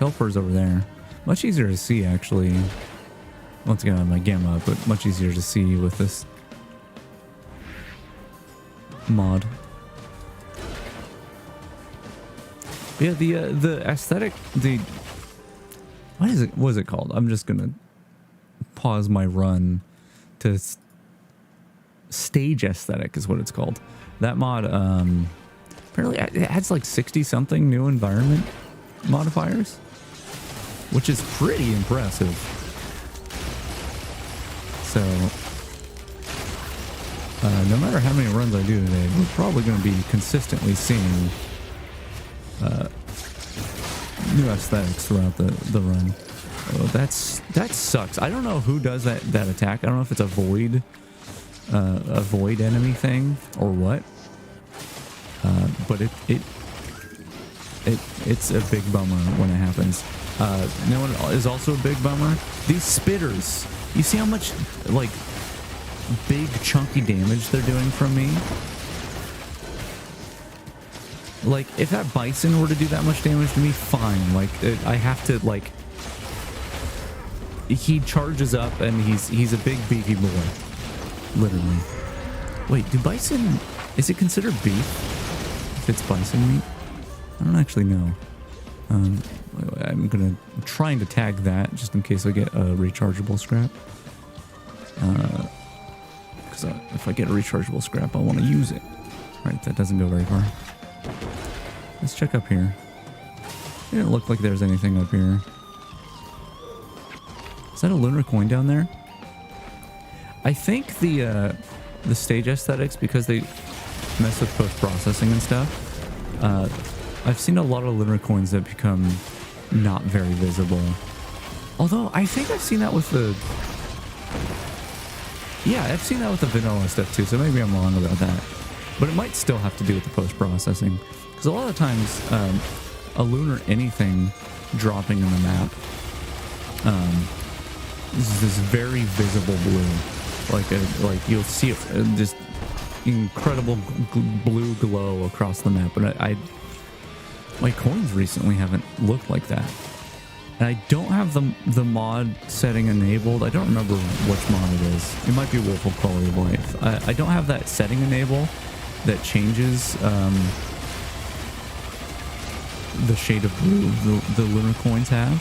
helper's over there. Much easier to see, actually. Once again, I have my gamma up, but much easier to see with this mod. Yeah, the aesthetic, what is it called? I'm just gonna pause my run to stage aesthetic is what it's called. That mod apparently it adds like 60 something new environment modifiers, which is pretty impressive. So no matter how many runs I do today, we're probably going to be consistently seeing new aesthetics throughout the run. Oh, that sucks. I don't know who does that attack. I don't know if it's a void enemy thing or what. But it's a big bummer when it happens. You know what is also a big bummer? These spitters. You see how much like big chunky damage they're doing from me? Like, if that bison were to do that much damage to me, fine. Like, I have to, like... He charges up, and he's a big beefy boy. Literally. Wait, do bison... Is it considered beef? If it's bison meat? I don't actually know. I'm trying to tag that, just in case I get a rechargeable scrap. Because if I get a rechargeable scrap, I want to use it. Right, that doesn't go very far. Let's check up here. It didn't look like there's anything up here. Is that a lunar coin down there? I think the stage aesthetics, because they mess with post-processing and stuff, I've seen a lot of lunar coins that become not very visible. Although, I think I've seen that with the... Yeah, I've seen that with the vanilla stuff too, so maybe I'm wrong about that. But it might still have to do with the post-processing. Because a lot of times, a lunar anything dropping in the map is this very visible blue. Like you'll see this incredible blue glow across the map. But my coins recently haven't looked like that. And I don't have the mod setting enabled. I don't remember which mod it is. It might be Wolf of Quality of Life. I don't have that setting enabled that changes the shade of blue the lunar coins have.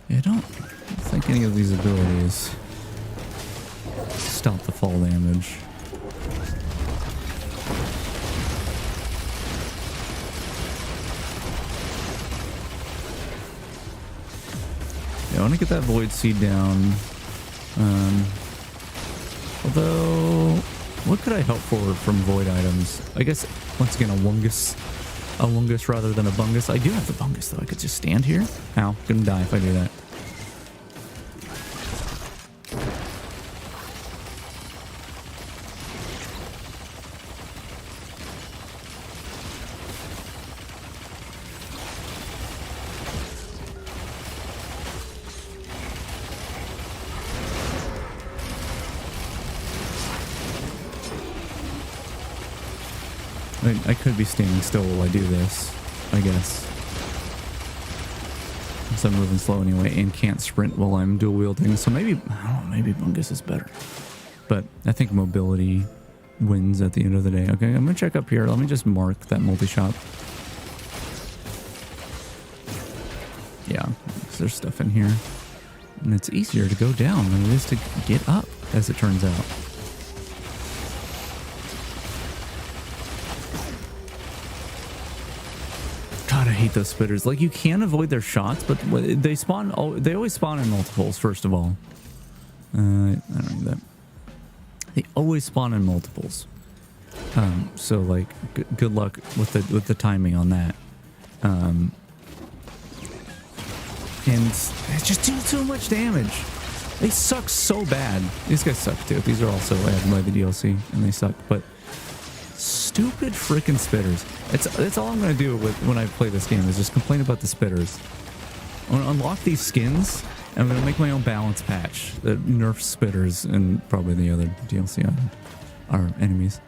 Yeah, I don't think any of these abilities stop the fall damage. I want to get that void seed down. Although, what could I help for from void items? I guess once again a wungus rather than a bungus. I do have the bungus though. I could just stand here. Ow, gonna die if I do that. I could be standing still while I do this, I guess. So I'm moving slow anyway and can't sprint while I'm dual wielding. So maybe, I don't know, maybe bungus is better. But I think mobility wins at the end of the day. Okay, I'm gonna check up here. Let me just mark that multi-shop. Yeah, there's stuff in here. And it's easier to go down than it is to get up, as it turns out. God, I hate those spitters. Like, you can avoid their shots, but they spawn. They always spawn in multiples. First of all, I don't need that. They always spawn in multiples. So like, good luck with the timing on that. And it just do so much damage. They suck so bad. These guys suck too. These are also added by the DLC, and they suck. But stupid freaking spitters. That's all I'm gonna do when I play this game is just complain about the spitters. I'm gonna unlock these skins, and I'm gonna make my own balance patch that nerfs spitters and probably the other DLC our enemies.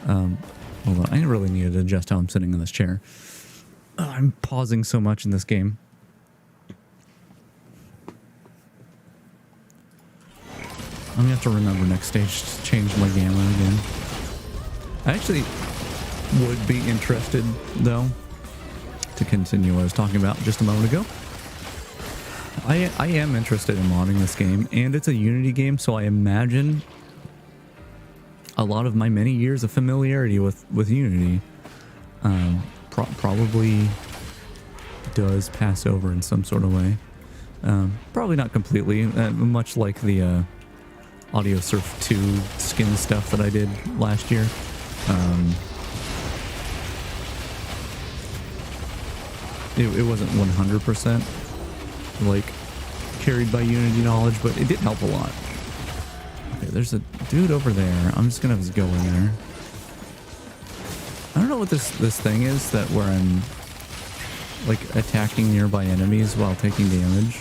Hold on, I really need to adjust how I'm sitting in this chair. I'm pausing so much in this game. I'm gonna have to remember next stage to change my gamma again. I actually would be interested, though, to continue what I was talking about just a moment ago. I am interested in modding this game, and it's a Unity game, so I imagine a lot of my many years of familiarity with Unity probably does pass over in some sort of way. Probably not completely, much like the Audio Surf 2 skin stuff that I did last year. It wasn't 100% like carried by Unity knowledge, but it did help a lot. Okay, there's a dude over there. I'm just gonna go in there. I don't know what this thing is that where I'm like attacking nearby enemies while taking damage.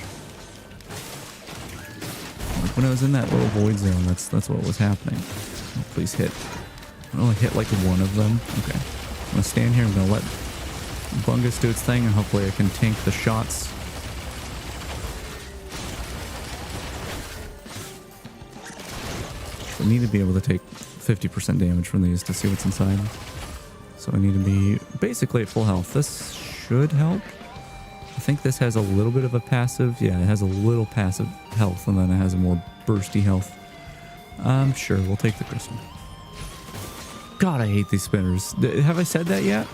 Like when I was in that little void zone, that's what was happening. Oh, please hit. I only hit like one of them. Okay. I'm gonna stand here. I'm gonna let Bungus do its thing, and hopefully I can tank the shots. I need to be able to take 50% damage from these to see what's inside. So I need to be basically at full health. This should help. I think this has a little bit of a passive. Yeah, it has a little passive health, and then it has a more bursty health. Sure, we'll take the crystal. God, I hate these spinners. Have I said that yet?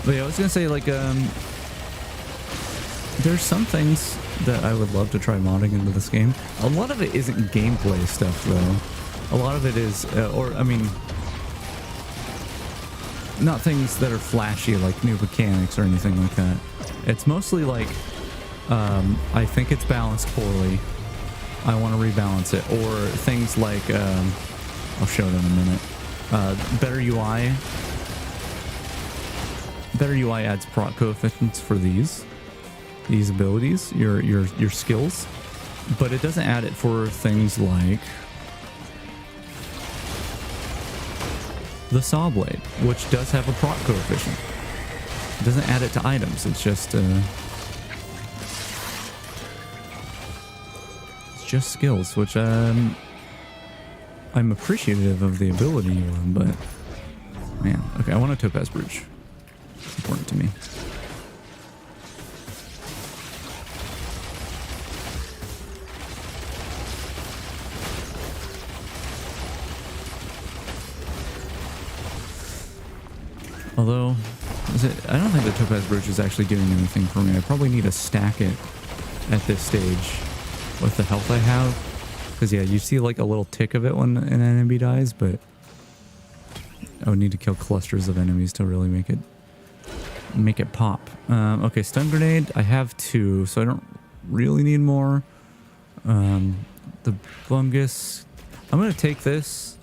But yeah, I was gonna say, like, there's some things that I would love to try modding into this game. A lot of it isn't gameplay stuff, though. A lot of it is, not things that are flashy, like new mechanics or anything like that. It's mostly like, I think it's balanced poorly. I want to rebalance it. Or things like, I'll show it in a minute. Better UI. Better UI adds proc coefficients for these abilities, your skills, but it doesn't add it for things like the saw blade, which does have a proc coefficient. It doesn't add it to items. It's just skills, which I'm appreciative of the ability of, but man, okay, I want a topaz brooch. It's important to me. Although, I don't think the topaz brooch is actually doing anything for me. I probably need to stack it at this stage with the health I have. Because yeah, you see like a little tick of it when an enemy dies, but I would need to kill clusters of enemies to really make it pop. Okay, stun grenade. I have 2, so I don't really need more. The fungus. I'm gonna take this.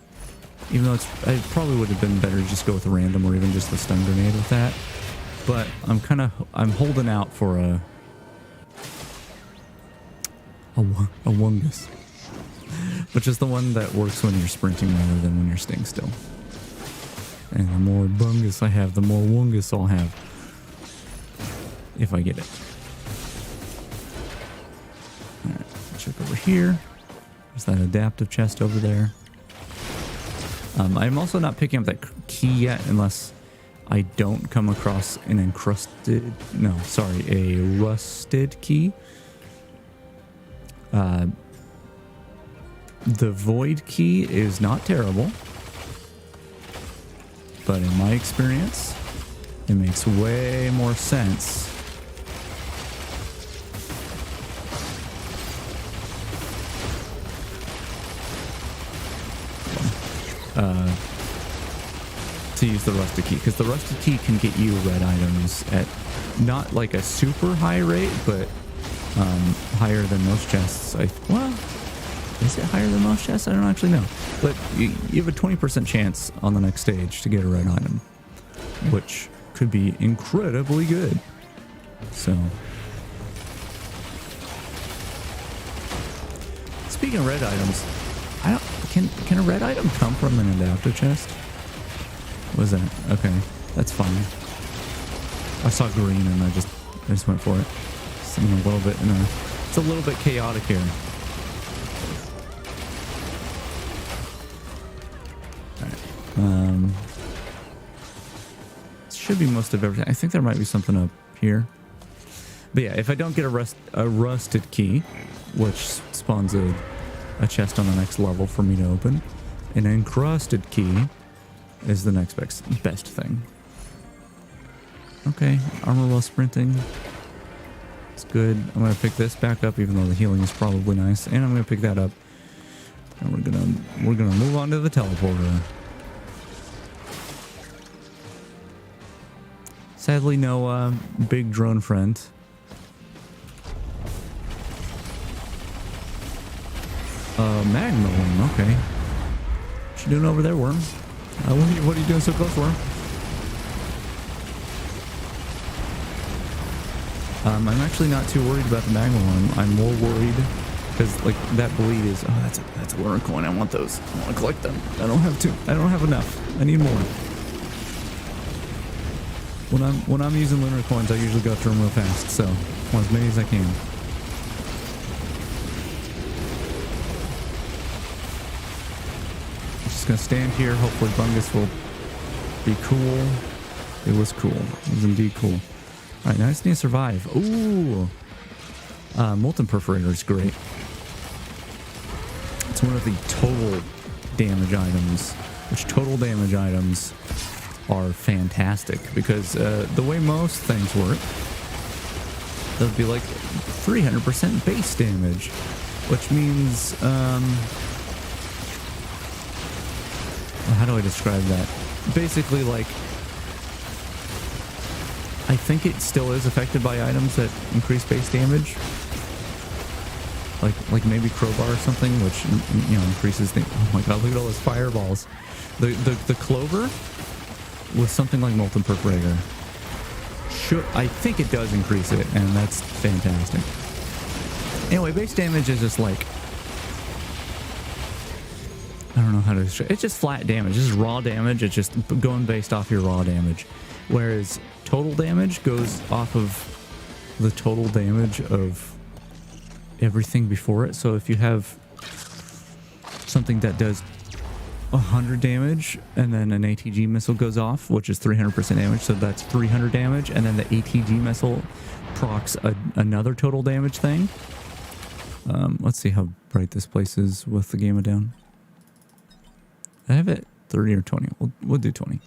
Even though I probably would have been better to just go with a random or even just the stun grenade with that. But I'm holding out for a wungus. Which is the one that works when you're sprinting rather than when you're staying still. And the more bungus I have, the more wungus I'll have. If I get it. Alright, check over here. There's that adaptive chest over there. I'm also not picking up that key yet unless I don't come across an a rusted key. The void key is not terrible, but in my experience, it makes way more sense to use the rusted key, because the rusted key can get you red items at not like a super high rate, but higher than most chests. Well, is it higher than most chests? I don't actually know, but you have a 20% chance on the next stage to get a red item, which could be incredibly good. So, speaking of red items, I don't, can a red item come from an adapter chest? What is that? Okay, that's fine. I saw green and I just went for it. It's a little bit chaotic here. Alright. Should be most of everything. I think there might be something up here. But yeah, if I don't get a rusted key, which spawns a chest on the next level for me to open, an encrusted key is the next best thing. Okay, armor while sprinting. It's good. I'm gonna pick this back up, even though the healing is probably nice, and I'm gonna pick that up. And we're gonna move on to the teleporter. Sadly, no big drone friend. Magma worm. Okay. What you doing over there, worm? What are you doing so close, worm? I'm actually not too worried about the magma worm. I'm more worried because like that bleed is. Oh, that's a lunar coin. I want those. I want to collect them. I don't have enough. I need more. When I'm using lunar coins, I usually go through them real fast. So I want as many as I can. Just gonna stand here. Hopefully Bungus will be cool. It was cool. It was indeed cool. All right, now I just need to survive. Ooh, molten perforator is great. It's one of the total damage items, which total damage items are fantastic because the way most things work, they'll be like 300% base damage, which means how do I describe that? Basically, like, I think it still is affected by items that increase base damage, like maybe crowbar or something, which increases the. Oh my god! Look at all those fireballs. The clover with something like molten perforator. I think it does increase it, and that's fantastic. Anyway, base damage is just like, I don't know how to describe it. It's just flat damage. This is raw damage. It's just going based off your raw damage. Whereas total damage goes off of the total damage of everything before it. So if you have something that does 100 damage and then an ATG missile goes off, which is 300% damage, so that's 300 damage, and then the ATG missile procs another total damage thing. Let's see how bright this place is with the gamma down. I have it 30 or 20. We'll do 20.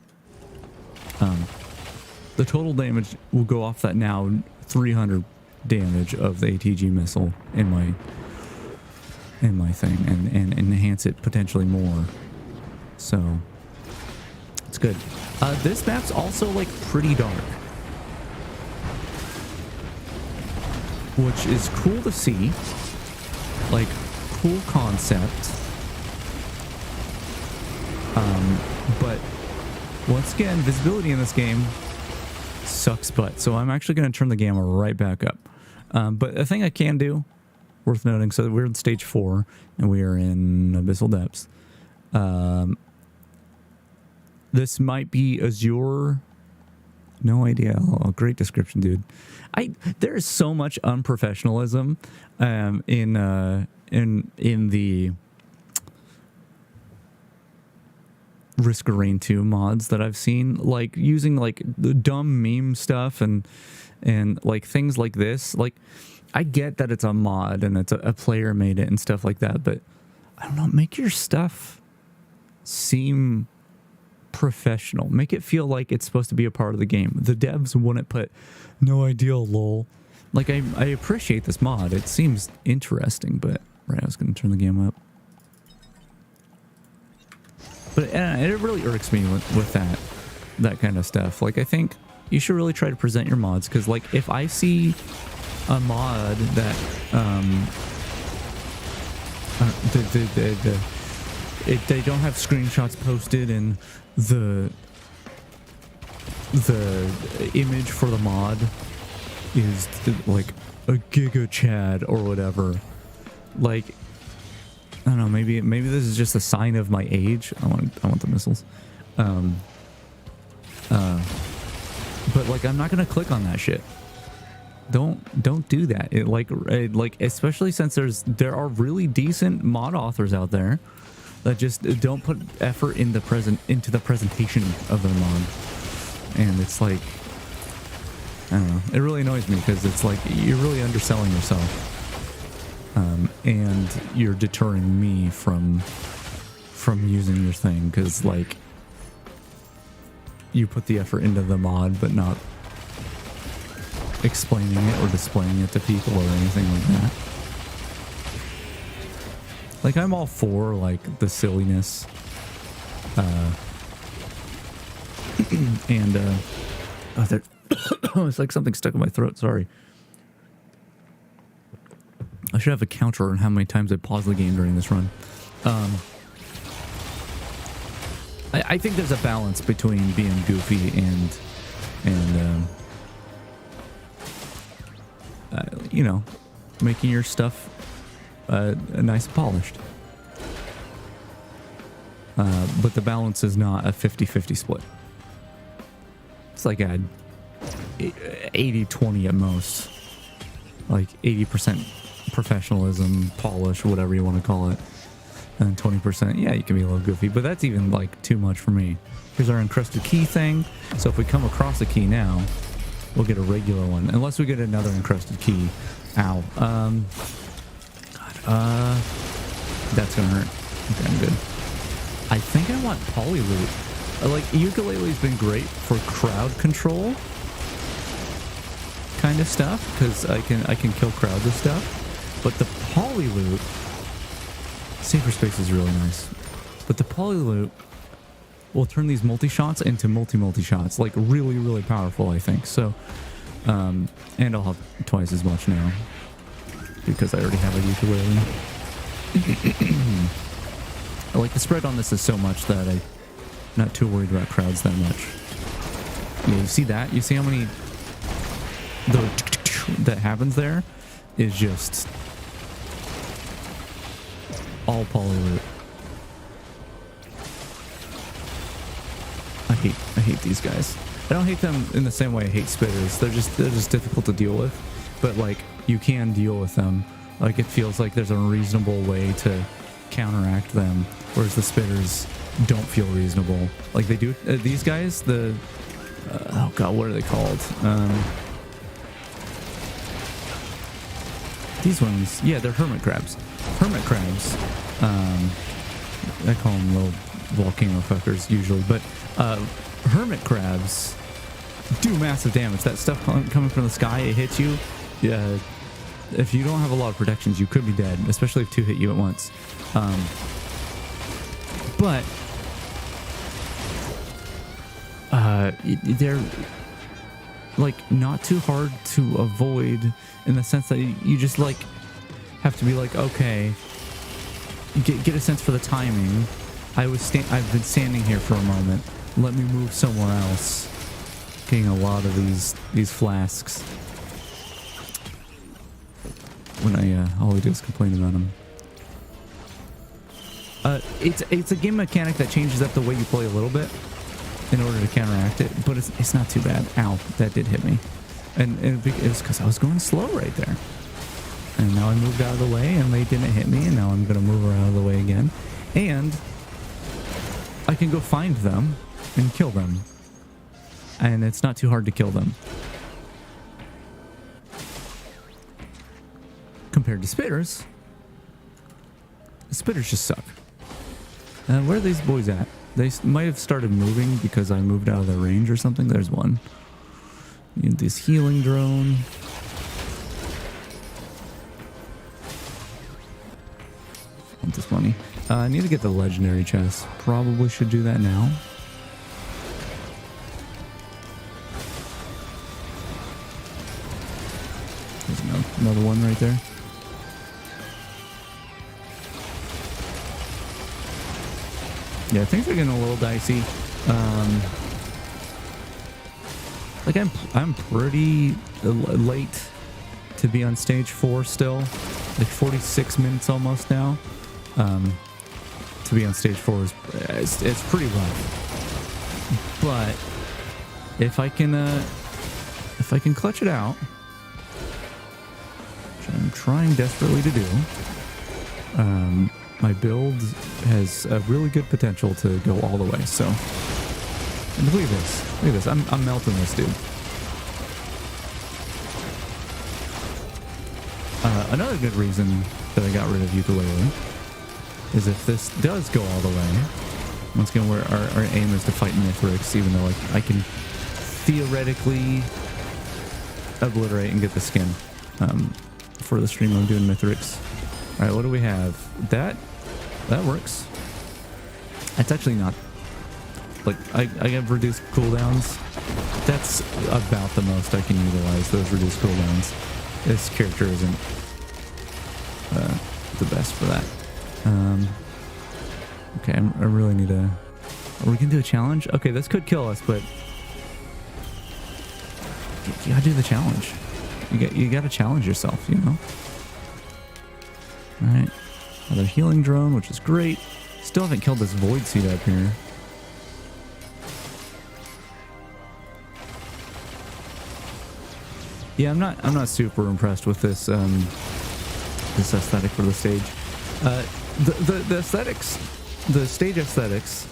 The total damage will go off that now 300 damage of the ATG missile in my thing and enhance it potentially more. So it's good. This map's also like pretty dark, which is cool to see. Like, cool concept. But once again, visibility in this game sucks butt. So I'm actually going to turn the gamma right back up. But a thing I can do, worth noting, so we're in stage 4 and we are in abyssal depths. This might be Azure. No idea. Oh, great description, dude. There is so much unprofessionalism in the Risk of Rain 2 mods that I've seen, like using like the dumb meme stuff and like things like this. Like, I get that it's a mod and it's a player made it and stuff like that, but I don't know, make your stuff seem professional. Make it feel like it's supposed to be a part of the game. The devs wouldn't put no idea, lol. Like, I appreciate this mod. It seems interesting, but right, I was going to turn the game up. But it really irks me with that kind of stuff. Like, I think you should really try to present your mods, because like if I see a mod that they don't have screenshots posted and the the image for the mod is like a Giga Chad or whatever. Like, I don't know, maybe this is just a sign of my age. I want the missiles. But like, I'm not gonna click on that shit. Don't do that. It like especially since there are really decent mod authors out there that just don't put effort into the presentation of their mod. And it's like, I don't know, it really annoys me because it's like you're really underselling yourself. And you're deterring me from using your thing because like you put the effort into the mod but not explaining it or displaying it to people or anything like that. Like, I'm all for like the silliness and it's like something stuck in my throat, sorry. I should have a counter on how many times I pause the game during this run. I think there's a balance between being goofy and you know, making your stuff nice and polished. But the balance is not a 50-50 split. It's like a 80-20 at most. Like 80% professionalism, polish, whatever you want to call it. And 20%, yeah, you can be a little goofy, but that's even like too much for me. Here's our encrusted key thing. So if we come across a key now, we'll get a regular one. Unless we get another encrusted key. Ow. God. That's gonna hurt. Okay, I'm good. I think I want poly loot. Like, ukulele's been great for crowd control kind of stuff, because I can kill crowds with stuff. But the poly loot, safer space is really nice. But the poly loot will turn these multi-shots into multi-shots. Like, really, really powerful, I think. So, and I'll have twice as much now because I already have a ukulele. Like, the spread on this is so much that I'm not too worried about crowds that much. Yeah, you see that? You see how many that happens there is just all poly loot. I hate these guys. I don't hate them in the same way I hate spitters. They're just difficult to deal with. But like, you can deal with them. Like, it feels like there's a reasonable way to counteract them, whereas the spitters don't feel reasonable. Like, they do. These guys, oh god, what are they called? These ones, yeah, they're hermit crabs. Hermit crabs. I call them little volcano fuckers usually, but hermit crabs do massive damage. That stuff coming from the sky, it hits you. Yeah, if you don't have a lot of protections, you could be dead, especially if two hit you at once. But they're like not too hard to avoid in the sense that you just like have to be like, okay, get a sense for the timing. I've been standing here for a moment. Let me move somewhere else. Getting a lot of these flasks. When all we do is complain about them. It's a game mechanic that changes up the way you play a little bit in order to counteract it, but it's not too bad. Ow, that did hit me. And it was because I was going slow right there. And now I moved out of the way and they didn't hit me, and now I'm going to move out of the way again. And I can go find them and kill them. And it's not too hard to kill them. Compared to spitters. Spitters just suck. Where are these boys at? They might have started moving because I moved out of their range or something. There's one. Need this healing drone. Want this money. I need to get the legendary chest. Probably should do that now. There's another one right there. Yeah, things are getting a little dicey. Like I'm pretty late to be on stage 4 still. Like 46 minutes almost now. To be on stage 4 is it's pretty rough. But if I can clutch it out, which I'm trying desperately to do, my build has a really good potential to go all the way. So, and look at this, I'm melting this dude. Another good reason that I got rid of ukulele is if this does go all the way. Once again, our aim is to fight Mithrix, even though I can theoretically obliterate and get the skin. For the stream, I'm doing Mithrix. All right, what do we have? That works. That's actually not like I have reduced cooldowns. That's about the most I can utilize those reduced cooldowns. This character isn't the best for that. Okay, I really need to. Are we gonna do a challenge? Okay, this could kill us, but you gotta do the challenge. You gotta challenge yourself, you know. All right, another healing drone, which is great. Still haven't killed this void seed up here. Yeah, I'm not super impressed with this this aesthetic for the stage. The aesthetics, the stage aesthetics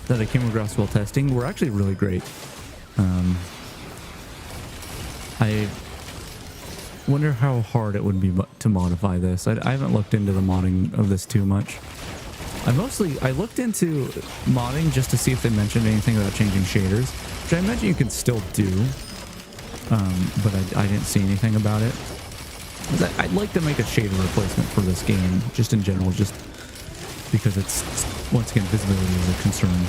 that I came across while testing were actually really great. I wonder how hard it would be to modify this. I haven't looked into the modding of this too much. I looked into modding just to see if they mentioned anything about changing shaders, which I imagine you can still do, but I didn't see anything about it. I'd like to make a shader replacement for this game, just in general, just because it's once again, visibility is a concern.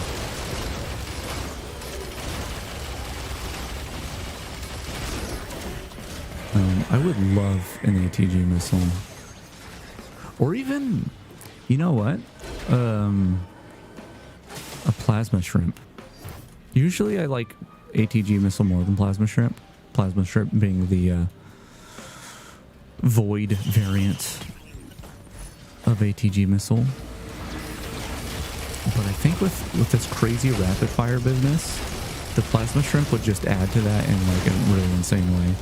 I would love an ATG missile, or even, you know what, a plasma shrimp. Usually I like ATG missile more than plasma shrimp. Plasma shrimp being the void variant of ATG missile. But I think with this crazy rapid fire business, the plasma shrimp would just add to that in like a really insane way.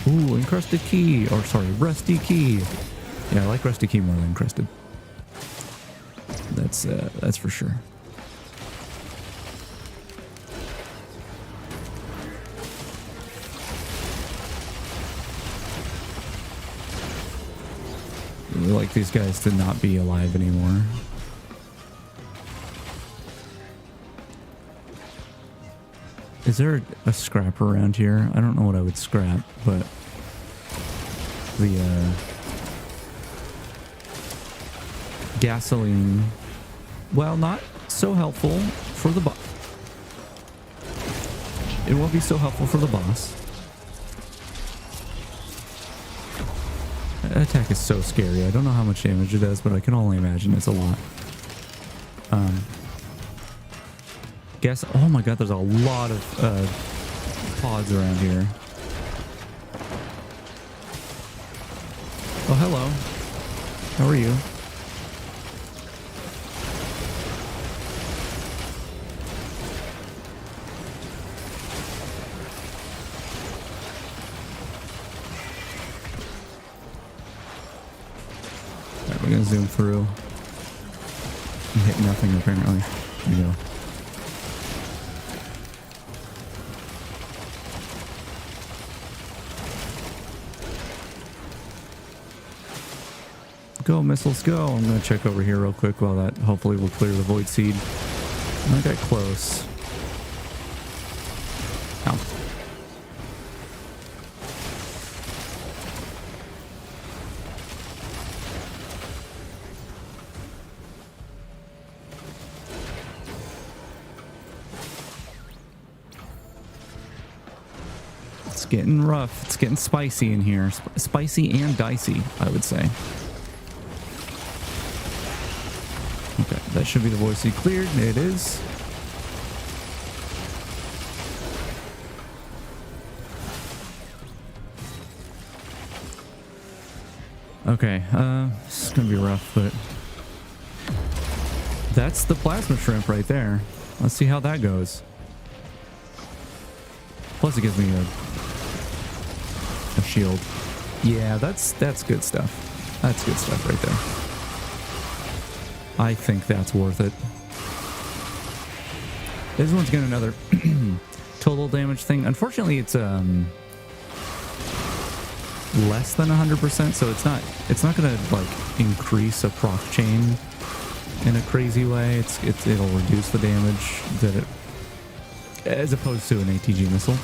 Ooh, encrusted key, or sorry, rusty key. Yeah, I like rusty key more than encrusted. That's for sure. We like these guys to not be alive anymore. Is there a scrap around here? I don't know what I would scrap, but the gasoline, well, not so helpful for the boss. It won't be so helpful for the boss. That attack is so scary. I don't know how much damage it does, but I can only imagine it's a lot. Oh my god, there's a lot of pods around here. Oh, hello. How are you? Alright, we're gonna zoom through. And hit nothing apparently. There you go. Go, missiles, go. I'm going to check over here real quick while that hopefully will clear the void seed. I got close. Ow. It's getting rough. It's getting spicy in here. Spicy and dicey, I would say. That should be the voice he cleared. It is. Okay, this is gonna be rough, but that's the plasma shrimp right there. Let's see how that goes. Plus it gives me a shield. Yeah, that's good stuff. That's good stuff right there. I think that's worth it. This one's getting another total damage thing. Unfortunately, it's less than 100%, so it's not gonna like increase a proc chain in a crazy way. It'll reduce the damage that it, as opposed to an ATG missile.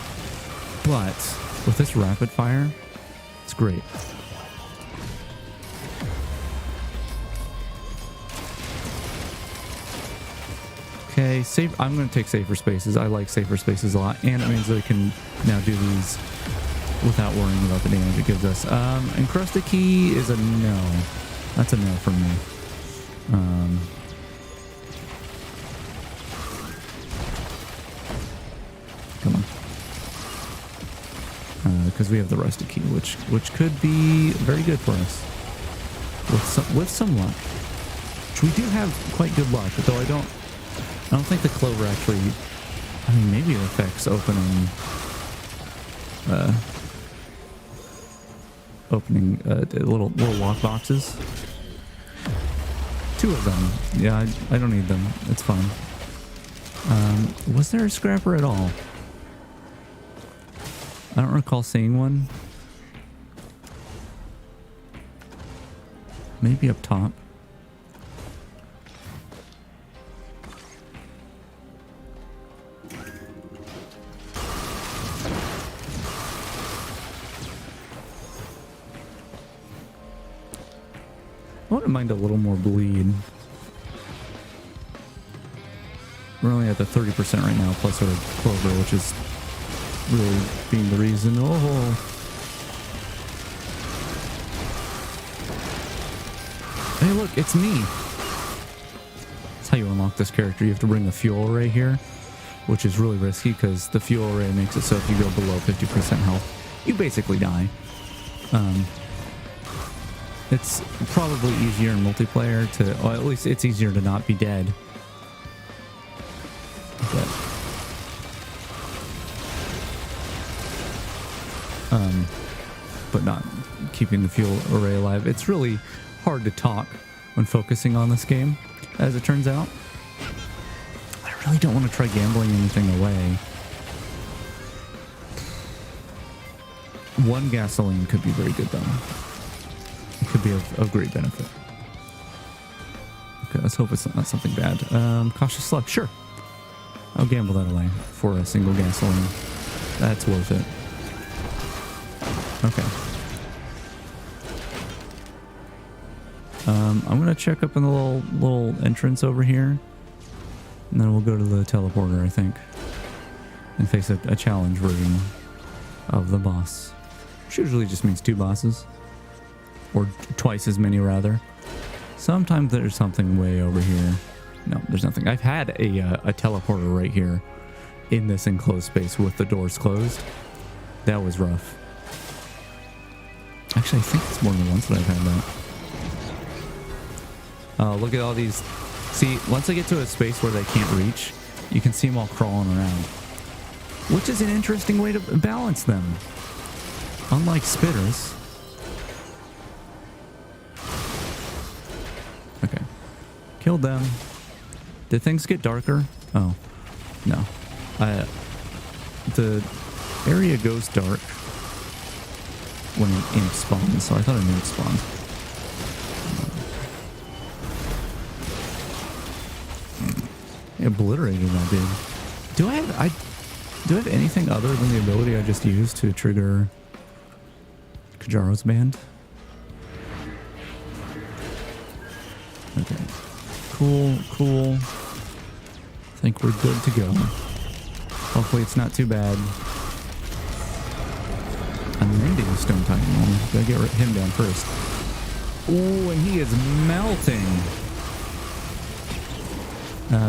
But with this rapid fire, it's great. Okay, I'm going to take safer spaces. I like safer spaces a lot, and it means that I can now do these without worrying about the damage it gives us. Encrusted key is a no. That's a no from me. Come on. Because we have the rusted key, which could be very good for us with some luck. Which we do have quite good luck, though I don't think the clover actually. I mean, maybe it affects opening little lock boxes. 2 of them. Yeah, I don't need them. It's fine. Was there a scrapper at all? I don't recall seeing one. Maybe up top. I wouldn't mind a little more bleed. We're only at the 30% right now, plus our clover, which is really being the reason. Oh, hey, look, it's me. That's how you unlock this character. You have to bring the fuel array here, which is really risky because the fuel array makes it so if you go below 50% health, you basically die. It's probably easier in multiplayer to, or at least it's easier to not be dead. But not keeping the fuel array alive. It's really hard to talk when focusing on this game, as it turns out. I really don't want to try gambling anything away. 1 gasoline could be very good, though. It could be of great benefit. Okay, let's hope it's not something bad. Cautious slug, sure. I'll gamble that away for a single gasoline. That's worth it. Okay. I'm gonna check up in the little entrance over here, and then we'll go to the teleporter, I think, and face a challenge version of the boss, which usually just means 2 bosses, or twice as many rather. Sometimes there's something way over here. No, there's nothing. I've had a teleporter right here in this enclosed space with the doors closed. That was rough. Actually, I think it's more than once that I've had that. Look at all these. See, once I get to a space where they can't reach, you can see them all crawling around. Which is an interesting way to balance them. Unlike spitters. Okay. Killed them. Did things get darker? Oh. No. The area goes dark when an imp spawns, so I thought an imp spawned. It obliterated that dude. Do I have anything other than the ability I just used to trigger Kajaro's band? Okay. Cool. I think we're good to go. Hopefully it's not too bad. I'm landing a Stone Titan. Gotta get him down first. Oh, and he is melting.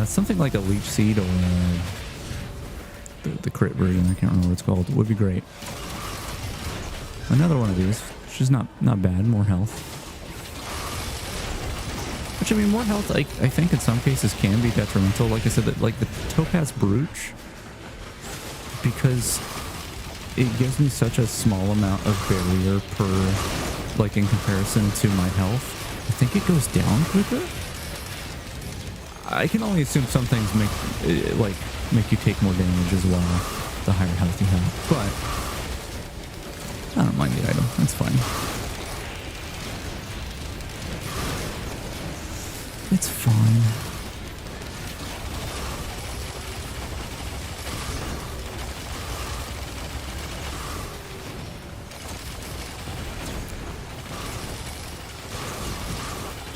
Something like a leech seed or the crit version, I can't remember what it's called, would be great. Another one of these, which is not bad, more health. Which, I mean, more health, I think in some cases can be detrimental. Like I said, that like the Topaz Brooch, because it gives me such a small amount of barrier per, like in comparison to my health. I think it goes down quicker. I can only assume some things make you take more damage as well, the higher health you have. But I don't mind the item. That's fine. It's fine.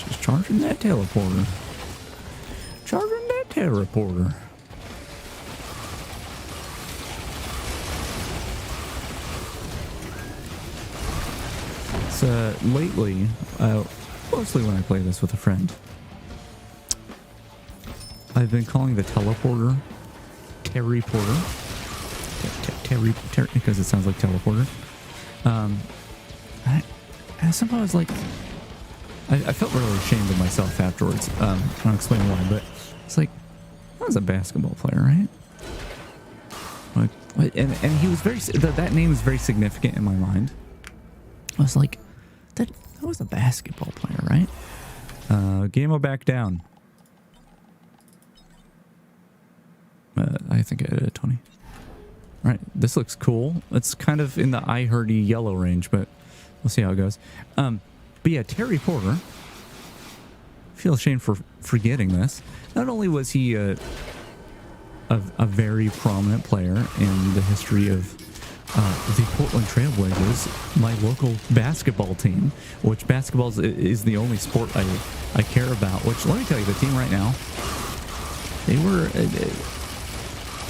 Just charging that teleporter. Charging that teleporter. So lately, mostly when I play this with a friend, I've been calling the teleporter Terry Porter. Terry, because it sounds like teleporter. I somehow was like, I felt really ashamed of myself afterwards. I'll explain why, but it's like, I was a basketball player, right? Like, and he was very, that name is very significant in my mind. I was like, that was a basketball player, right? Game back down. I think I did a 20. All right, this looks cool. It's kind of in the I-hearty yellow range, but we'll see how it goes. But yeah, Terry Porter. I feel ashamed for forgetting this. Not only was he a very prominent player in the history of the Portland Trailblazers, my local basketball team, which basketball is the only sport I care about. Which, let me tell you, the team right now, they were.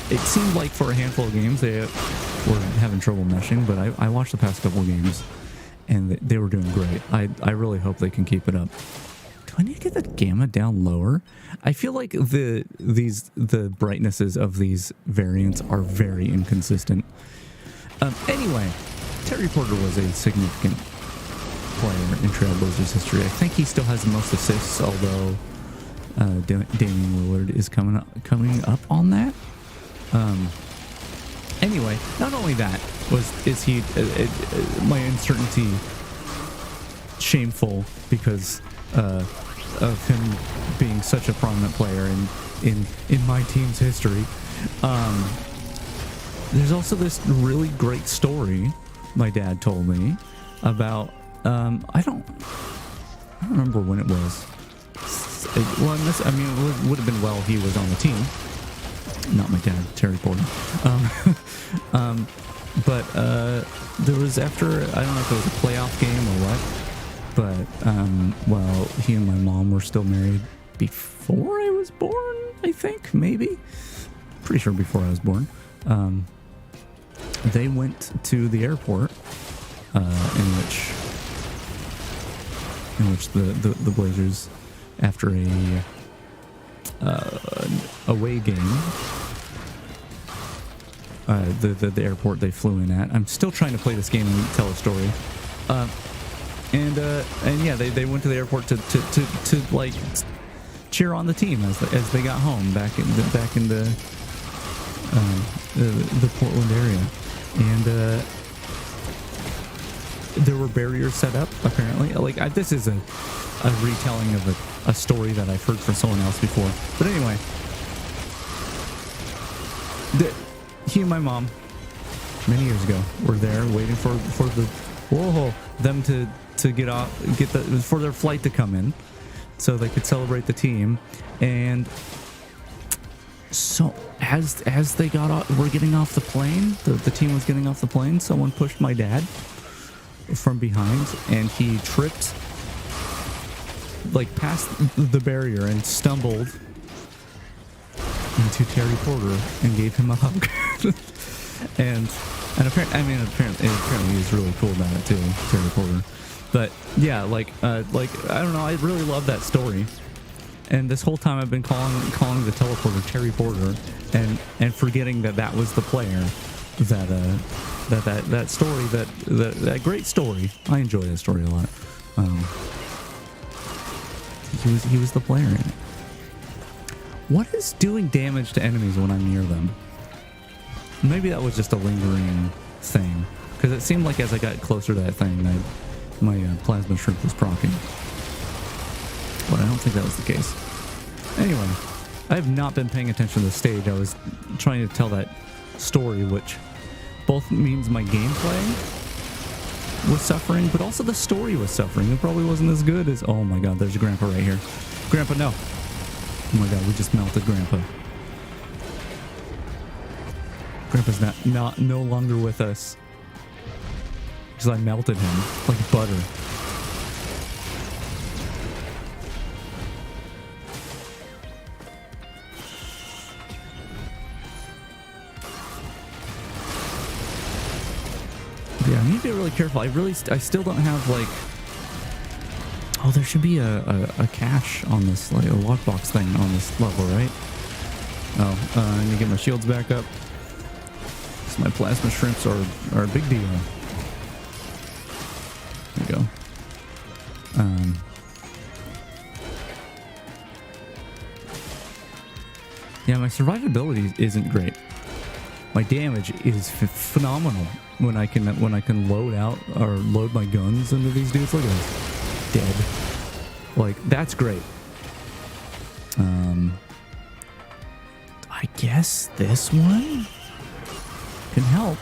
It seemed like for a handful of games they were having trouble meshing, but I watched the past couple of games and they were doing great. I really hope they can keep it up. Do I need to get the gamma down lower? I feel like the brightnesses of these variants are very inconsistent. Anyway, Terry Porter was a significant player in Trailblazers history. I think he still has the most assists, although Damian Lillard is coming up on that. Anyway, not only that is he my uncertainty shameful because of him being such a prominent player in my team's history. There's also this really great story my dad told me about I don't remember when it was. Well, it would have been while he was on the team. Not my dad, Terry Porter. But there was after, I don't know if it was a playoff game or what, but well, he and my mom were still married before I was born, I think, maybe. Pretty sure before I was born. They went to the airport in which the Blazers, after a away game, the airport they flew in at. I'm still trying to play this game and tell a story. And yeah, they went to the airport to like cheer on the team as they got home back in the Portland area, and there were barriers set up apparently. Like this is a retelling of a story that I've heard from someone else before. But anyway, he and my mom many years ago were there waiting for them to get off, for their flight to come in so they could celebrate the team. And so as they were getting off the plane, the team was getting off the plane, someone pushed my dad from behind and he tripped like past the barrier and stumbled into Terry Porter and gave him a hug. and apparently he was really cool about it too, Terry Porter. But yeah, like I don't know, I really love that story. And this whole time I've been calling the teleporter Terry Porter, and forgetting that was the player. That story, that great story. I enjoy that story a lot. He was the player in it. What is doing damage to enemies when I'm near them? Maybe that was just a lingering thing, because it seemed like as I got closer to that thing, my plasma shrimp was proccing. But I don't think that was the case. Anyway, I have not been paying attention to the stage. I was trying to tell that story, which both means my gameplay was suffering, but also the story was suffering. It probably wasn't as good as... Oh my god, there's a Grandpa right here. Grandpa, no. Oh my god, we just melted Grandpa. Grandpa's no longer with us. Because I melted him like butter. Yeah, I need to be really careful. I still don't have like... Oh, there should be a cache on this, like a lockbox thing on this level, right? Oh, I need to get my shields back up. So my plasma shrimps are a big deal. There we go. Yeah, my survivability isn't great. My damage is phenomenal when I can load out or load my guns into these dudes. Look at this, dead. Like that's great. I guess this one can help.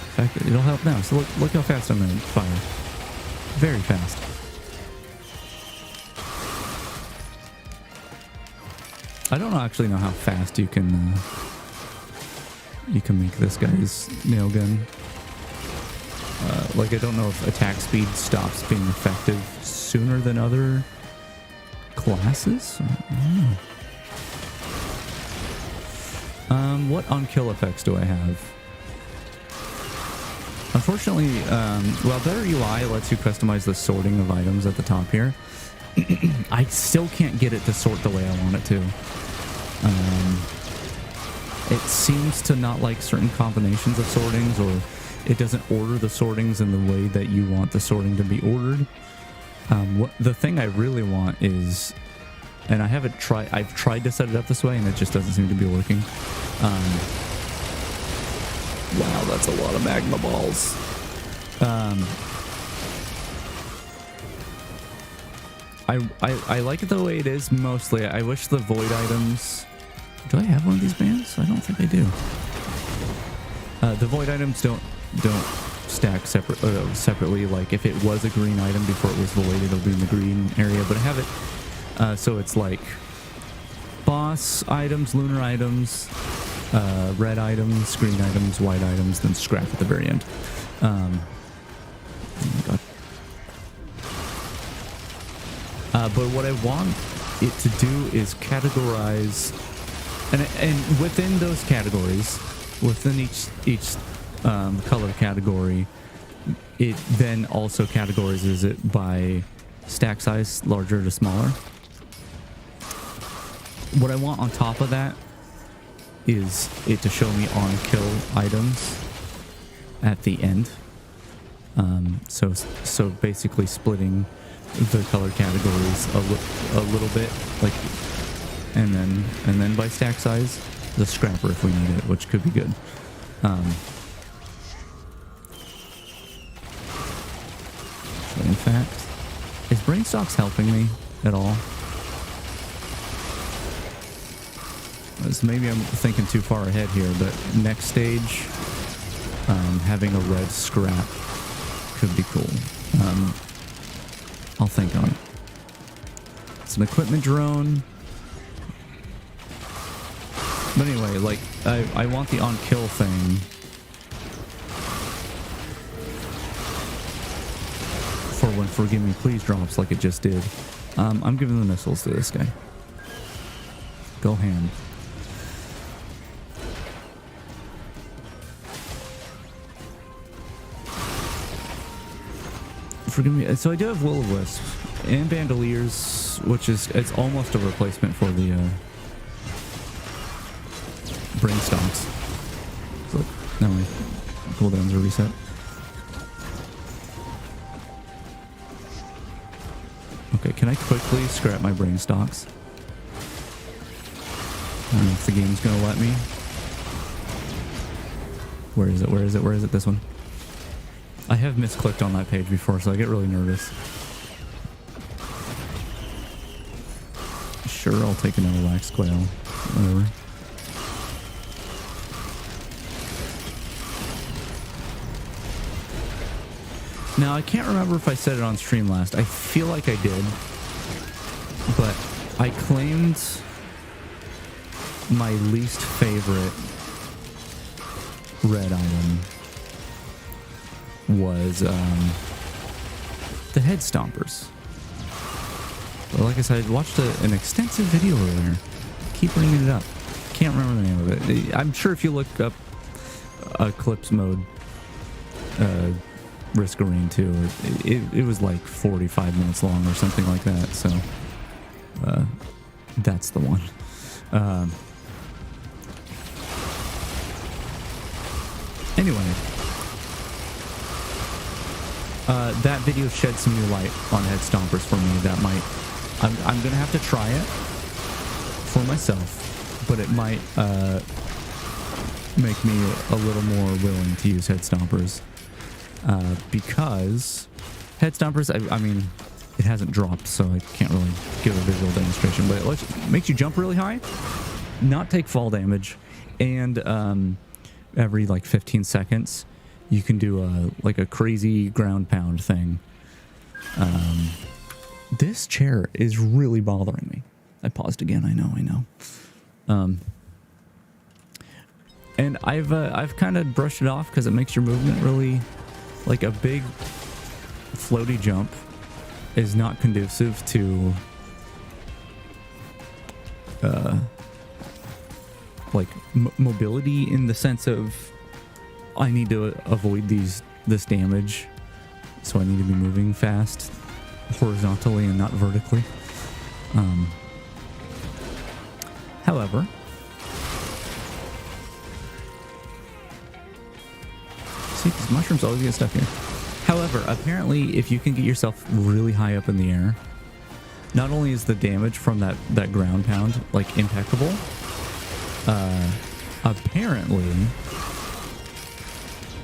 In fact, it'll help now. So look how fast I'm gonna fire. Very fast. I don't actually know how fast you can make this guy's nail gun. Like I don't know if attack speed stops being effective sooner than other classes. I don't know. What on-kill effects do I have? Unfortunately, well, Better UI lets you customize the sorting of items at the top here. I still can't get it to sort the way I want it to. It seems to not like certain combinations of sortings, or it doesn't order the sortings in the way that you want the sorting to be ordered. The thing I really want is, and I've tried to set it up this way and it just doesn't seem to be working. Wow, that's a lot of magma balls. I like it the way it is mostly. I wish the void items... Do I have one of these bands? I don't think I do. The void items don't stack separately. Like if it was a green item before it was void, it'll be in the green area. But I have it so it's like boss items, lunar items, red items, green items, white items, then scrap at the very end. Oh my god. But what I want it to do is categorize, and within those categories, within each color category, it then also categorizes it by stack size, larger to smaller. What I want on top of that is it to show me on kill items at the end. So basically splitting the color categories a little bit, like, and then by stack size, the scrapper if we need it, which could be good. But in fact, is Brainstocks helping me at all? So maybe I'm thinking too far ahead here, but next stage, having a red scrap could be cool. I'll think on it. It's an equipment drone. But anyway, like, I want the on-kill thing. For when Forgive Me Please drops like it just did. I'm giving the missiles to this guy. Go ham. Forgive me. So I do have Will-O-Wisp. And bandoliers, which is, it's almost a replacement for the brain stomps. So look, now my cooldowns are reset. Okay, can I quickly scrap my brain stocks? I don't know if the game's gonna let me. Where is it? Where is it? Where is it? This one. I have misclicked on that page before, so I get really nervous. Sure, I'll take another wax quail. Whatever. Now, I can't remember if I said it on stream last. I feel like I did. But I claimed my least favorite red item was the head stompers. But like I said, I watched an extensive video earlier. Keep bringing it up. Can't remember the name of it. I'm sure if you look up Eclipse mode, Risk Arena 2, it was like 45 minutes long or something like that. So that's the one. Anyway, that video shed some new light on head stompers for me. That might, I'm gonna have to try it for myself, but it might make me a little more willing to use head stompers, because head stompers, I mean, it hasn't dropped, so I can't really give a visual demonstration, but it makes you jump really high, not take fall damage, and every like 15 seconds you can do like a crazy ground pound thing. This chair is really bothering me. I paused again. I know. And I've kind of brushed it off because it makes your movement really, like a big floaty jump is not conducive to like mobility, in the sense of I need to avoid this damage, so I need to be moving fast horizontally and not vertically. However, see, these mushrooms always get stuck here. However, apparently if you can get yourself really high up in the air, not only is the damage from that ground pound like impeccable, apparently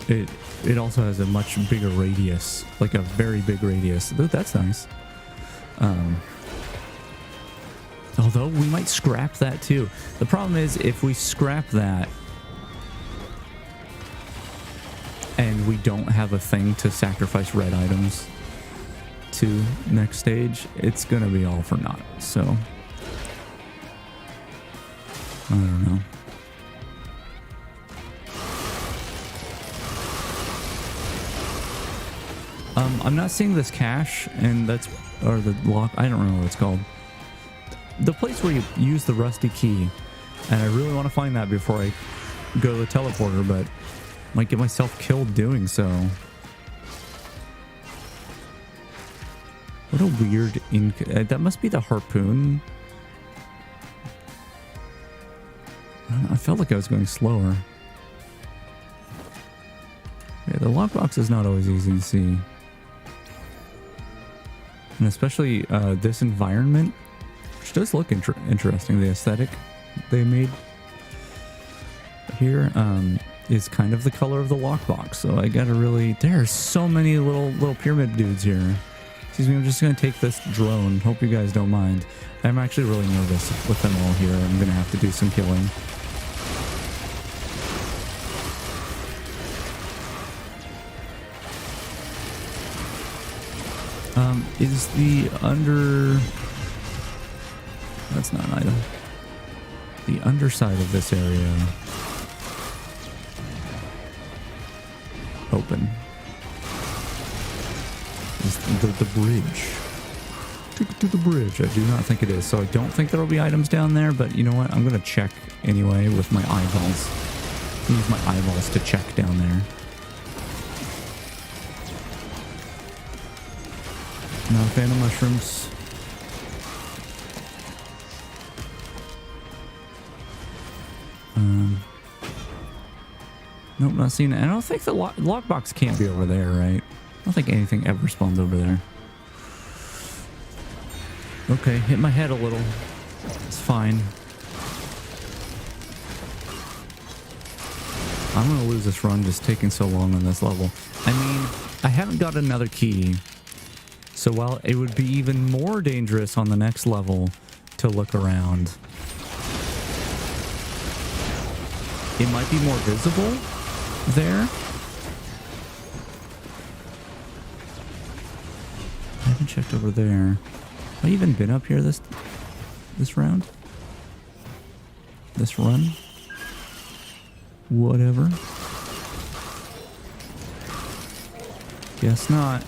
it also has a much bigger radius, like a very big radius. That's nice. Although we might scrap that too. The problem is if we scrap that and we don't have a thing to sacrifice red items to next stage, it's gonna be all for naught. So I don't know. I'm not seeing this cache, and that's, or the lock, I don't know what it's called. The place where you use the rusty key, and I really want to find that before I go to the teleporter, but might get myself killed doing so. What a weird that must be the harpoon. I felt like I was going slower. Yeah, the lockbox is not always easy to see. And especially this environment, which does look interesting. The aesthetic they made here is kind of the color of the lockbox. So I gotta really, there are so many little pyramid dudes here. Excuse me, I'm just gonna take this drone. Hope you guys don't mind. I'm actually really nervous with them all here. I'm gonna have to do some killing. Is the that's not an item. The underside of this area open. Is the bridge. Take it to the bridge. I do not think it is. So I don't think there will be items down there, but you know what? I'm going to check anyway with my eyeballs. Use my eyeballs to check down there. Not a fan of mushrooms. Nope, not seeing it. I don't think the lockbox can't be over there, right? I don't think anything ever spawns over there. Okay, hit my head a little. It's fine. I'm gonna lose this run just taking so long on this level. I mean, I haven't got another key. So while it would be even more dangerous on the next level to look around, it might be more visible there. I haven't checked over there. Have I even been up here this round? This run? Whatever. Guess not.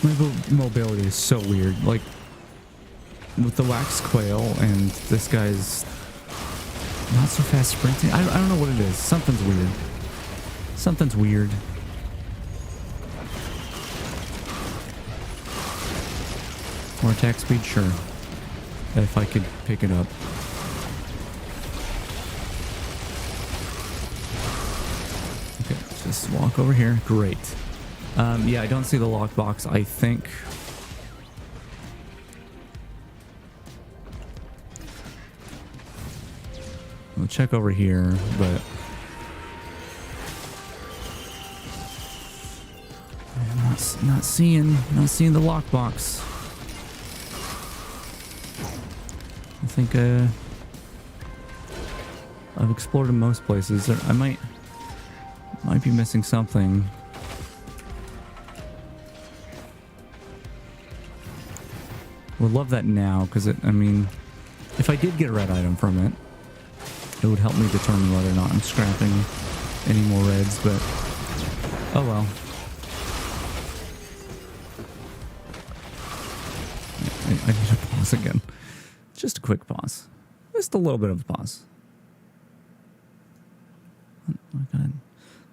My mobility is so weird. Like, with the wax quail and this guy's not so fast sprinting. I don't know what it is. Something's weird. Something's weird. More attack speed? Sure. If I could pick it up. Okay, just walk over here. Great. Yeah, I don't see the lockbox, I think. We'll check over here, but I'm not seeing the lockbox. I think I've explored in most places. I might be missing something. Would love that now, because I mean, if I did get a red item from it, it would help me determine whether or not I'm scrapping any more reds, but oh well. I need to pause again. Just a quick pause. Just a little bit of a pause. I gotta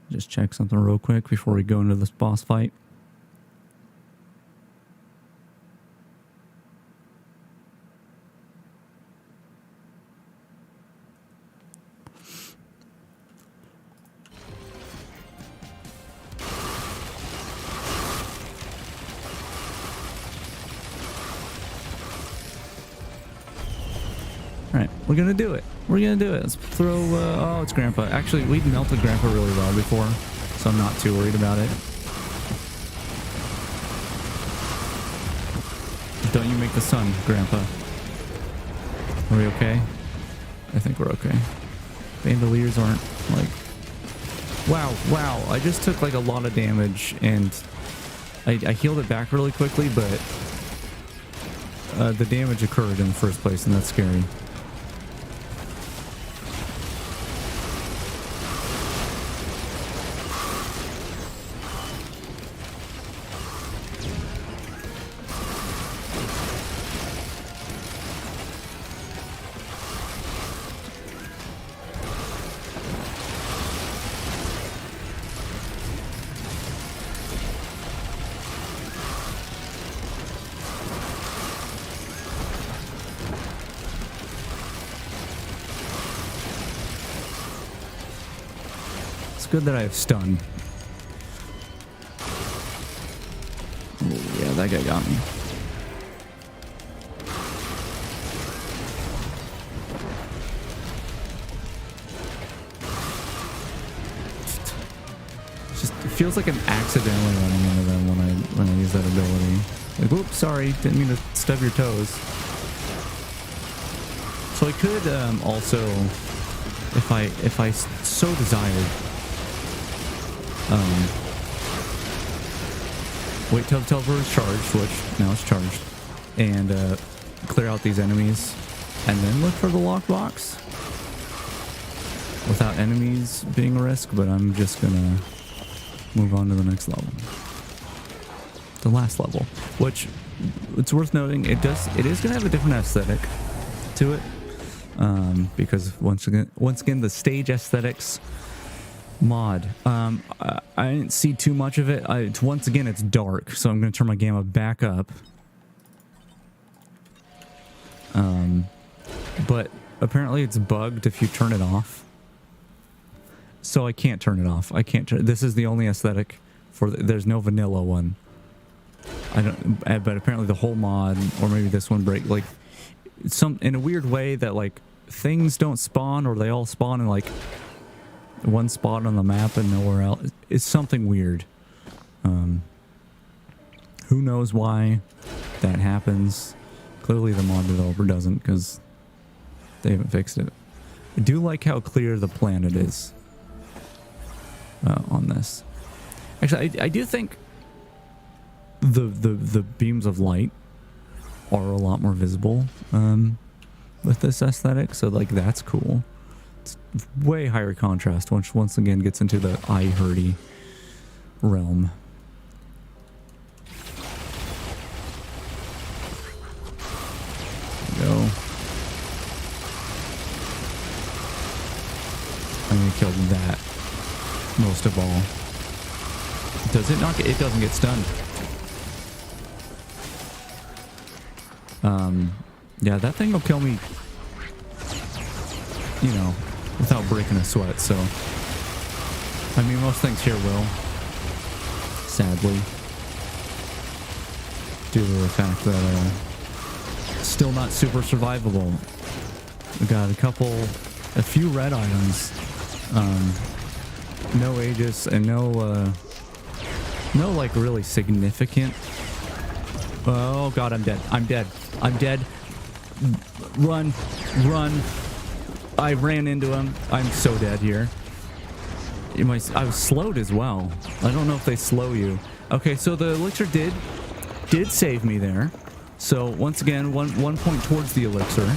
just check something real quick before we go into this boss fight. Alright, we're gonna do it. We're gonna do it. Let's throw, oh, it's Grandpa. Actually, we melted Grandpa really well before, so I'm not too worried about it. Don't you make the sun, Grandpa. Are we okay? I think we're okay. Bandoliers aren't, like... Wow, I just took, like, a lot of damage, and I healed it back really quickly, but the damage occurred in the first place, and that's scary. Good that I have stun. Oh, yeah, that guy got me. It feels like I'm accidentally running into them when I use that ability. Like, whoops, sorry, didn't mean to stub your toes. So I could also, if I so desired, wait till the teleporter is charged, which now it's charged, and clear out these enemies, and then look for the lockbox without enemies being a risk. But I'm just gonna move on to the next level, the last level, which it's worth noting it is gonna have a different aesthetic to it, because once again the stage aesthetics mod, I didn't see too much of it. Once again it's dark, so I'm gonna turn my gamma back up. But apparently it's bugged if you turn it off, so I can't turn it off. I can't turn. This is the only aesthetic for there's no vanilla one. I don't, but apparently the whole mod, or maybe this one break, like some in a weird way that like things don't spawn, or they all spawn in like one spot on the map and nowhere else. It's something weird. Who knows why that happens? Clearly the mod developer doesn't, because they haven't fixed it. I do like how clear the planet is on this. Actually, I do think the beams of light are a lot more visible with this aesthetic, so like that's cool. It's way higher contrast, which once again gets into the eye-hurty realm. There we go. I'm gonna kill that most of all. Does it not get, it doesn't get stunned. Yeah, that thing will kill me, you know, without breaking a sweat, so. I mean, most things here will, sadly. Due to the fact that, still not super survivable. We got a few red items, no Aegis, and no like really significant. Oh god, I'm dead. I'm dead. I'm dead. Run. Run. I ran into him. I'm so dead here. I was slowed as well. I don't know if they slow you. Okay, so the elixir did save me there. So once again, one point towards the elixir.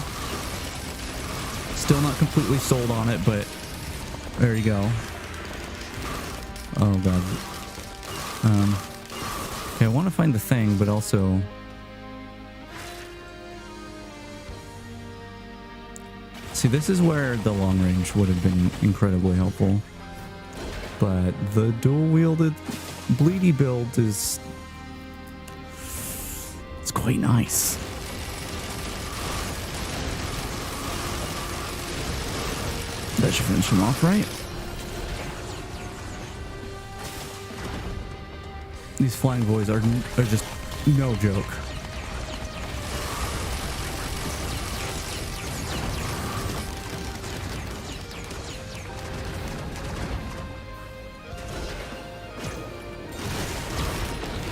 Still not completely sold on it, but there you go. Oh god. Okay, I want to find the thing, but also see, this is where the long range would have been incredibly helpful, but the dual wielded bleedy build is it's quite nice. That should finish him off, right? These flying voids are just no joke.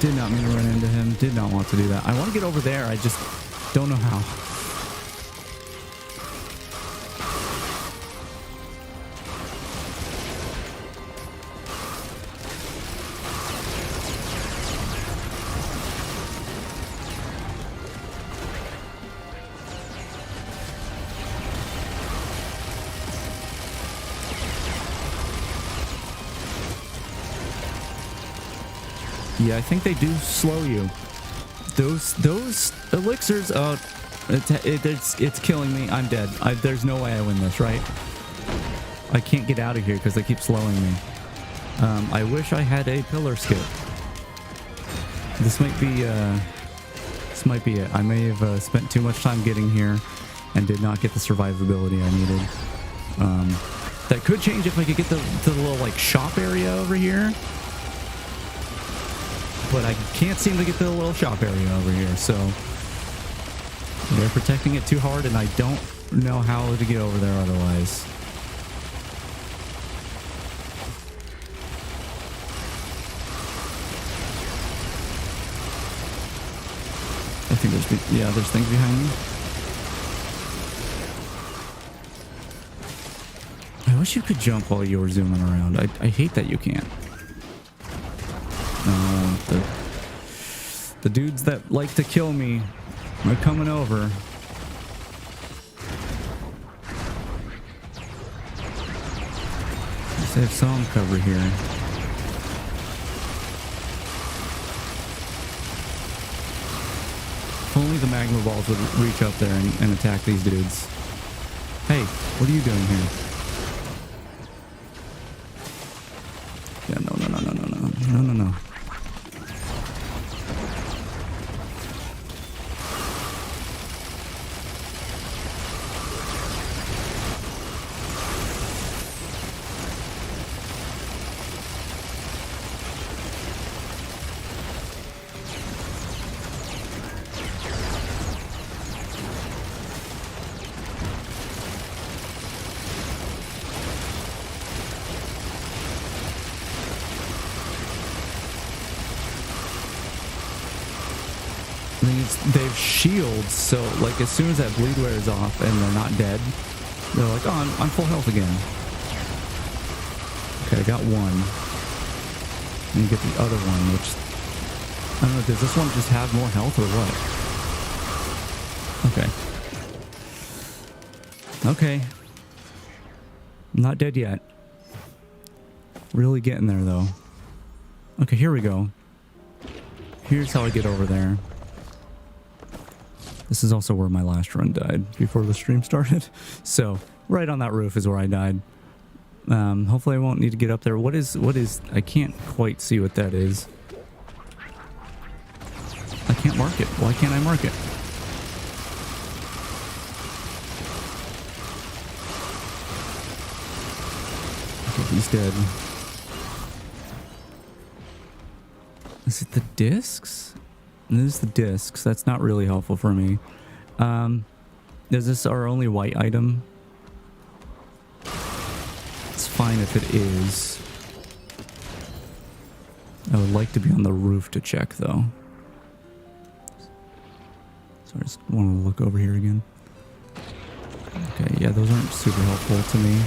Did not mean to run into him. Did not want to do that. I want to get over there. I just don't know how. Yeah, I think they do slow you. Those elixirs, it's killing me. I'm dead. There's no way I win this, right? I can't get out of here because they keep slowing me. I wish I had a pillar skip. This might be it. I may have spent too much time getting here and did not get the survivability I needed. That could change if I could get the little like shop area over here. But I can't seem to get to the little shop area over here, so they're protecting it too hard, and I don't know how to get over there otherwise. I think there's things behind me. I wish you could jump while you were zooming around. I hate that you can't. The dudes that like to kill me are coming over. Let's have some cover here. If only the magma balls would reach up there and attack these dudes. Hey, what are you doing here? Yeah, no. They have shields, so like as soon as that bleed wears off and they're not dead, they're like, oh, I'm full health again. Okay, I got one. And you get the other one, which I don't know, does this one just have more health or what? Okay. I'm not dead yet. Really getting there though. Okay, here we go. Here's how I get over there. This is also where my last run died before the stream started. So right on that roof is where I died. Hopefully I won't need to get up there. What is, I can't quite see what that is. I can't mark it. Why can't I mark it? Okay, he's dead. Is it the discs? This is the discs. That's not really helpful for me. Is this our only white item? It's fine if it is. I would like to be on the roof to check though. So I just want to look over here again. Okay, yeah, those aren't super helpful to me.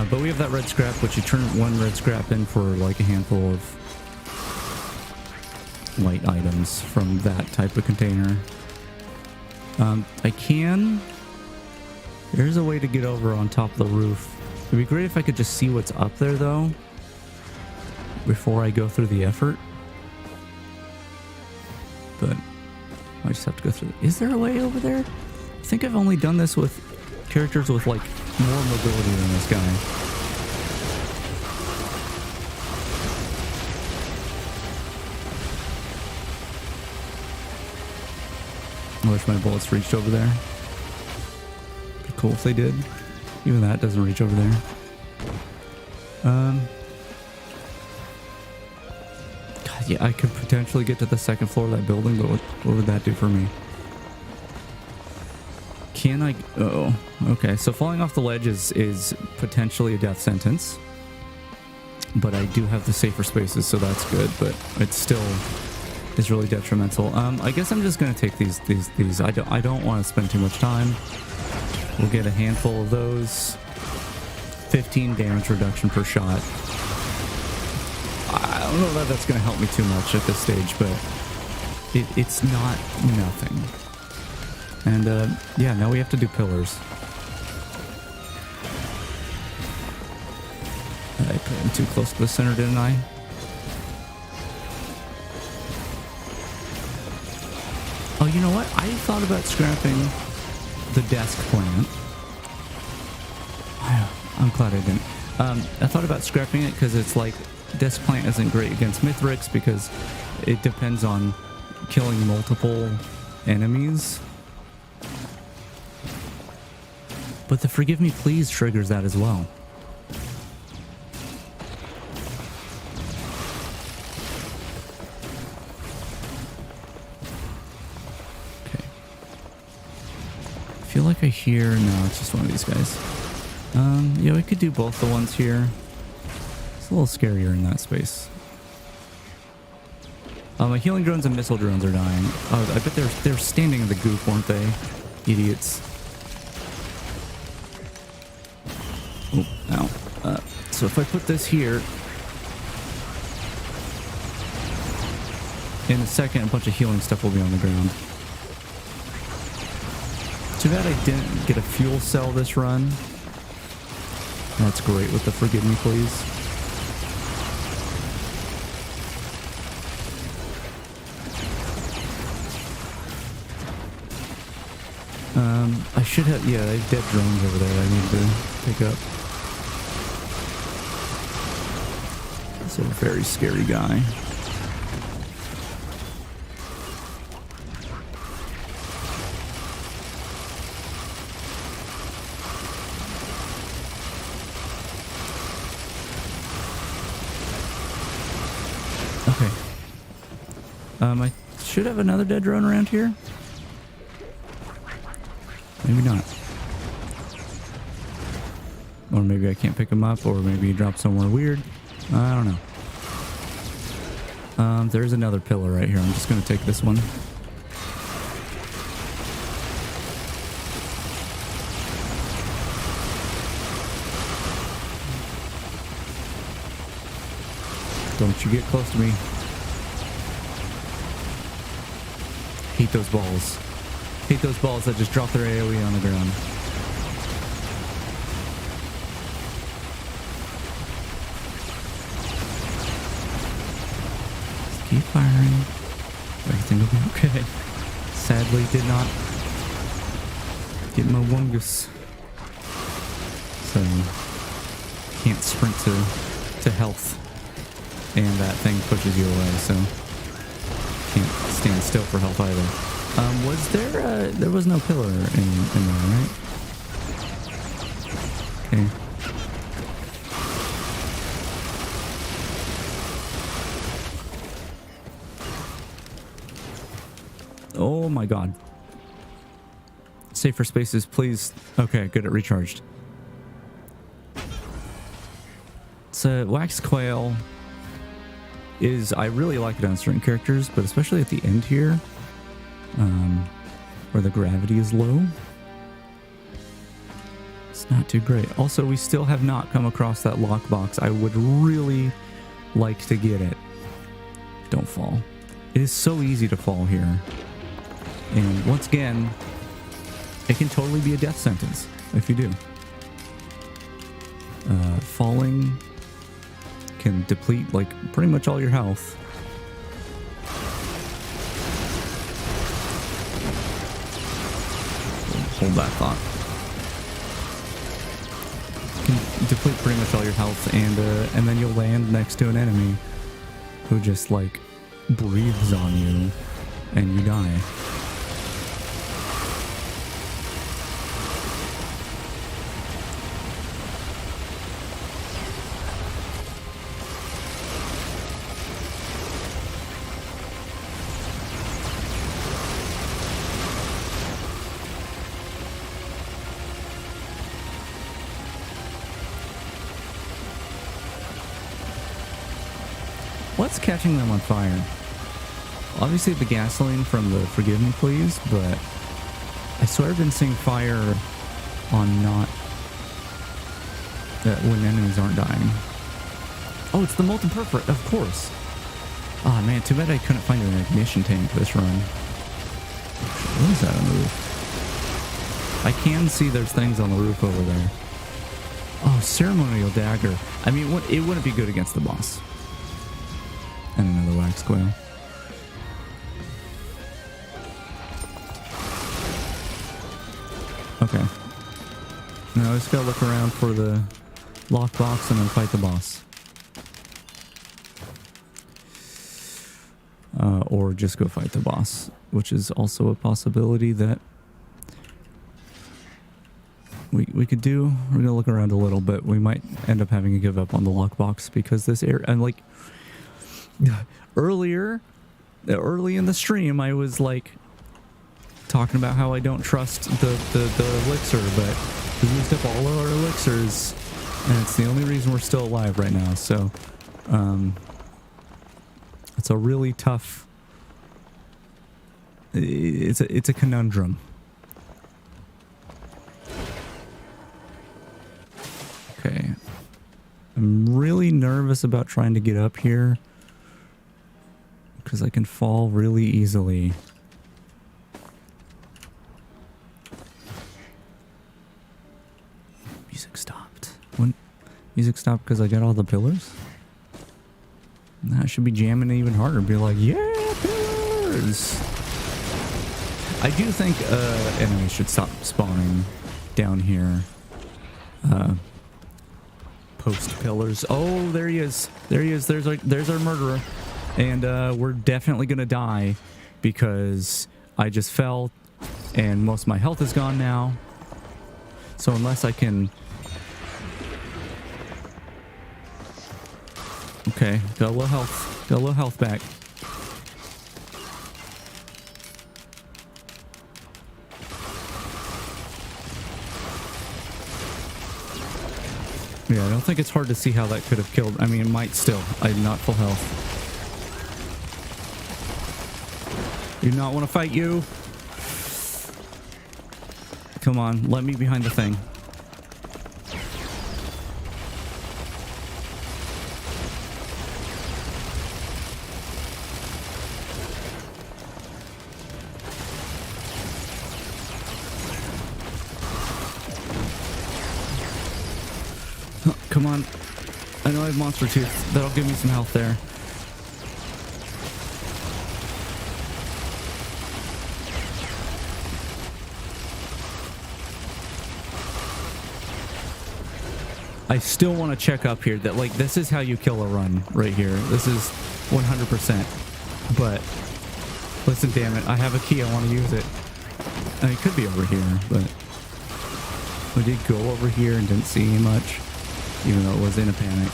But we have that red scrap, which you turn one red scrap in for like a handful of light items from that type of container. There's a way to get over on top of the roof. It'd be great if I could just see what's up there though before I go through the effort. But I just have to go through. Is there a way over there? I think I've only done this with characters with like more mobility than this guy. I wish my bullets reached over there. Be cool if they did. Even that doesn't reach over there. God, yeah, I could potentially get to the second floor of that building, but what would that do for me? Can I? Oh, okay. So falling off the ledge is potentially a death sentence, but I do have the safer spaces, so that's good. But it still is really detrimental. I guess I'm just gonna take these. I don't want to spend too much time. We'll get a handful of those. 15 damage reduction per shot. I don't know that that's gonna help me too much at this stage, but it's not nothing. And yeah, now we have to do pillars. I put him too close to the center, didn't I? Oh, you know what? I thought about scrapping the desk plant. I'm glad I didn't. I thought about scrapping it because it's like desk plant isn't great against Mithrix because it depends on killing multiple enemies. But the Forgive Me Please triggers that as well. Okay. I feel like I hear... No, it's just one of these guys. Yeah, we could do both the ones here. It's a little scarier in that space. My healing drones and missile drones are dying. Oh, I bet they're standing in the goop, weren't they? Idiots. Oh, ow. So if I put this here, in a second, a bunch of healing stuff will be on the ground. Too bad I didn't get a fuel cell this run. That's great with the Forgive Me Please. I should have, yeah, they have dead drones over there I need to pick up. It's a very scary guy. Okay. I should have another dead drone around here. Maybe not. Or maybe I can't pick him up, or maybe he dropped somewhere weird. I don't know. There's another pillar right here. I'm just gonna take this one. Don't you get close to me. Hate those balls. Hate those balls that just drop their AoE on the ground. Just keep firing. Everything will be okay. Sadly, did not get my wungus. So, can't sprint to health. And that thing pushes you away, so can't stand still for health either. Was there was no pillar in there, right? Okay. Oh my god. Safer spaces, please. Okay, good, it recharged. It's a wax quail. I really like it on certain characters, but especially at the end here, where the gravity is low, it's not too great. Also, we still have not come across that lockbox. I would really like to get it. Don't fall. It is so easy to fall here. And once again, it can totally be a death sentence if you do. Falling can deplete like pretty much all your health. Hold that thought. Can deplete pretty much all your health, and then you'll land next to an enemy who just like breathes on you and you die. What's catching them on fire? Obviously the gasoline from the Forgive Me Please, but I swear I've been seeing fire on not when enemies aren't dying. Oh, it's the molten perforate, of course. Oh man, too bad I couldn't find an ignition tank this run. What is that on the roof? I can see there's things on the roof over there. Oh, ceremonial dagger. I mean, it wouldn't be good against the boss. And another wax quail. Okay. Now I just gotta look around for the lockbox and then fight the boss. Or just go fight the boss, which is also a possibility that we could do. We're gonna look around a little bit. We might end up having to give up on the lockbox because this area, and like early in the stream, I was like talking about how I don't trust the elixir, but we used up all of our elixirs, and it's the only reason we're still alive right now. So, it's a really tough. It's a conundrum. Okay, I'm really nervous about trying to get up here because I can fall really easily. Music stopped. When music stopped because I got all the pillars? Now I should be jamming even harder. Be like, yeah, pillars! I do think enemies should stop spawning down here. Post pillars. Oh, there he is. There he is. There's our murderer. And we're definitely gonna die because I just fell and most of my health is gone now. So unless I can... Okay, got a little health. Got a little health back. Yeah, I don't think it's hard to see how that could have killed. I mean, it might still. I'm not full health. Do not want to fight you. Come on, let me behind the thing. Oh, come on. I know I have monster tooth. That'll give me some health there. I still want to check up here that, like, this is how you kill a run right here. This is 100%. But, listen, damn it. I have a key. I want to use it. I mean, it could be over here, but we did go over here and didn't see much, even though it was in a panic.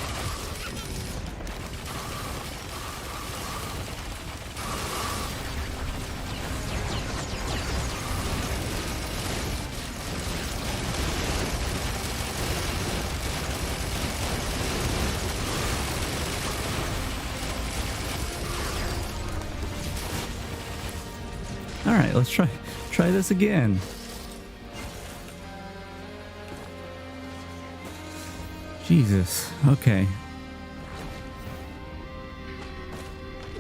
All right, let's try this again. Jesus. Okay.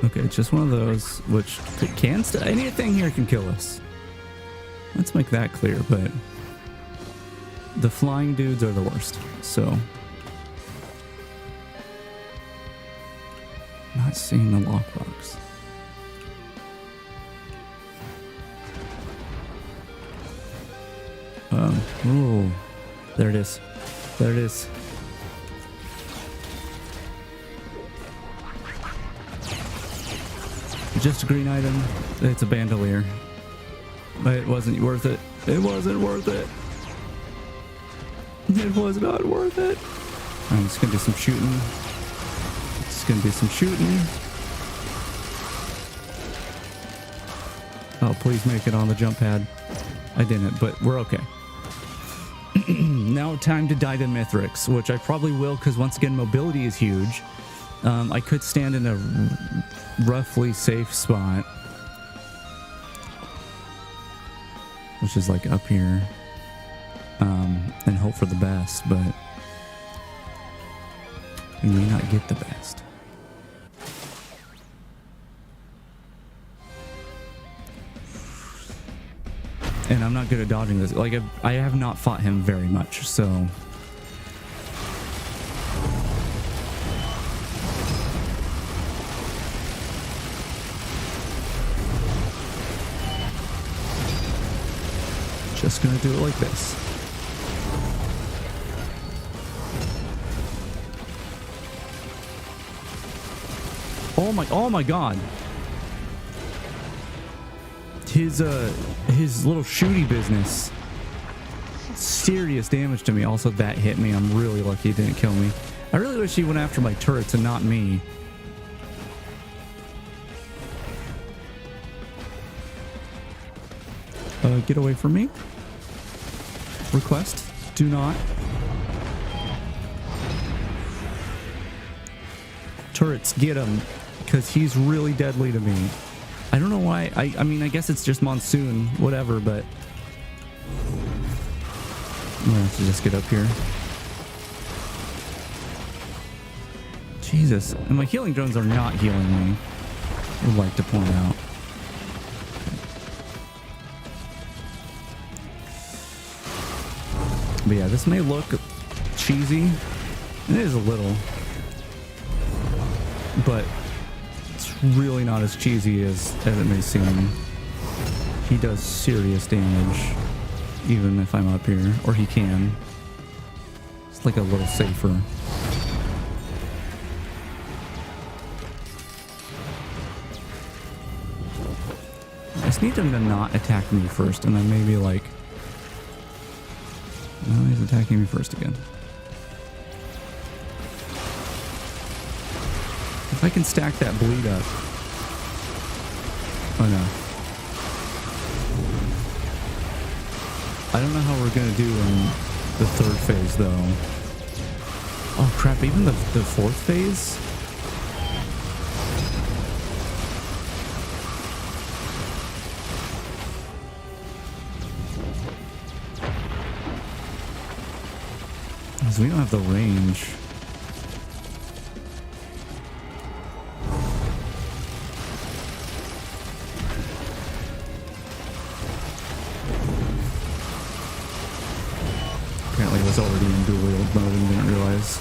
Okay, it's just one of those which can anything here can kill us. Let's make that clear, but the flying dudes are the worst. So not seeing the lockbox. Ooh, there it is. There it is. Just a green item. It's a bandolier. But it wasn't worth it. It wasn't worth it. It was not worth it. I'm just gonna do some shooting. Just gonna do some shooting. Oh, please make it on the jump pad. I didn't, but we're okay. Now time to die to Mithrix, which I probably will because once again mobility is huge. I could stand in a roughly safe spot, which is like up here, and hope for the best, but we may not get the best. And I'm not good at dodging this. Like, I have not fought him very much, so... Just gonna do it like this. Oh my god. His little shooty business. Serious damage to me. Also, that hit me. I'm really lucky it didn't kill me. I really wish he went after my turrets and not me. Get away from me. Request. Do not. Turrets, get him. Because he's really deadly to me. I don't know why. I mean, I guess it's just Monsoon. Whatever, but... I'm gonna have to just get up here. Jesus. And my healing drones are not healing me. I would like to point out. But yeah, this may look cheesy. It is a little. But it's really not as cheesy as it may seem. He does serious damage, even if I'm up here, or he can. It's like a little safer. I just need him to not attack me first, and then maybe like... No, he's attacking me first again. If I can stack that bleed up. Oh no. I don't know how we're gonna do in the third phase though. Oh crap, even the fourth phase? Because we don't have the range. Apparently I was already in dual wield mode and didn't realize.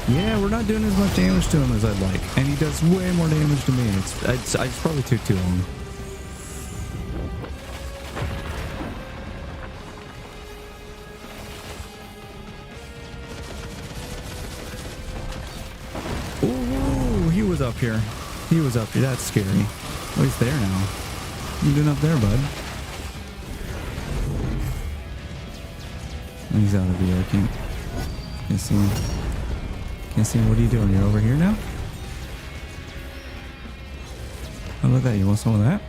Yeah, we're not doing as much damage to him as I'd like. And he does way more damage to me. I just probably took too long. Ooh, he was up here. He was up here. That's scary. Oh, he's there now. What are you doing up there, bud? He's out of view. I can't see him. Can't see him. What are you doing? You're over here now? How about that? You want some of that?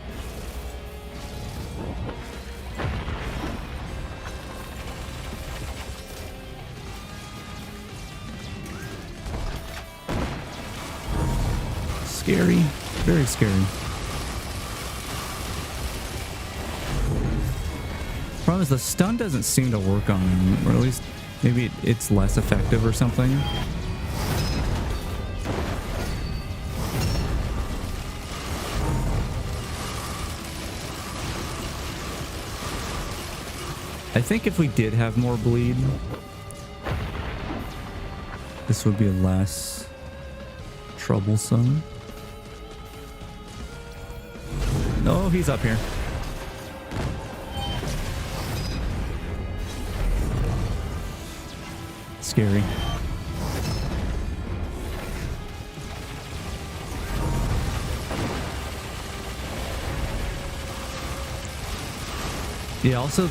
Scary. Very scary. Problem is the stun doesn't seem to work on him, or at least maybe it's less effective or something. I think if we did have more bleed, this would be less troublesome. No, he's up here. Scary. Yeah, also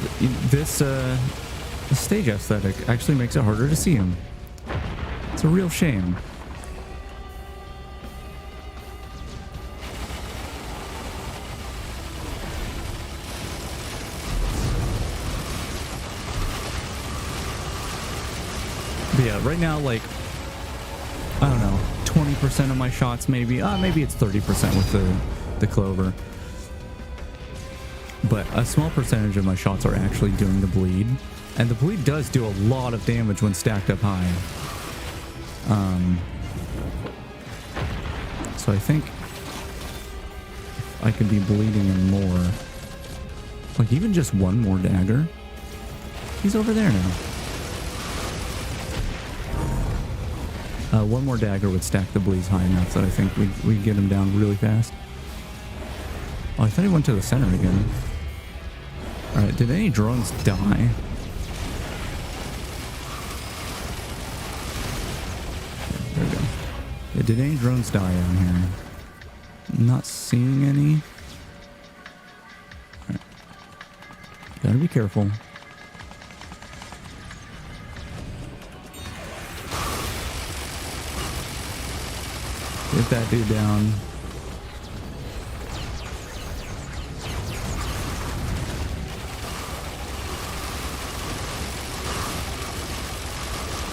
this stage aesthetic actually makes it harder to see him. It's a real shame. But yeah, right now, like, I don't know, 20% of my shots maybe. Maybe it's 30% with the clover. But a small percentage of my shots are actually doing the bleed. And the bleed does do a lot of damage when stacked up high. So I think I could be bleeding him more. Like even just one more dagger. He's over there now. One more dagger would stack the bleeds high enough that I think we'd get him down really fast. Oh, I thought he went to the center again. Alright, did any drones die? There we go. Yeah, did any drones die on here? I'm not seeing any. Alright. Gotta be careful. Get that dude down.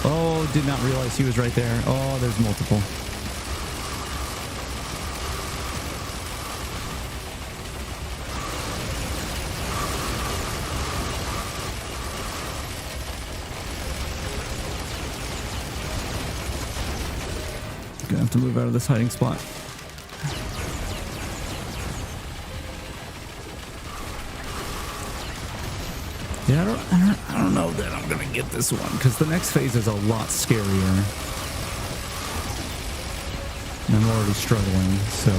Oh, did not realize he was right there. Oh, there's multiple. Gonna have to move out of this hiding spot. Yeah, I don't know that I'm gonna get this one because the next phase is a lot scarier. And I'm already struggling, so...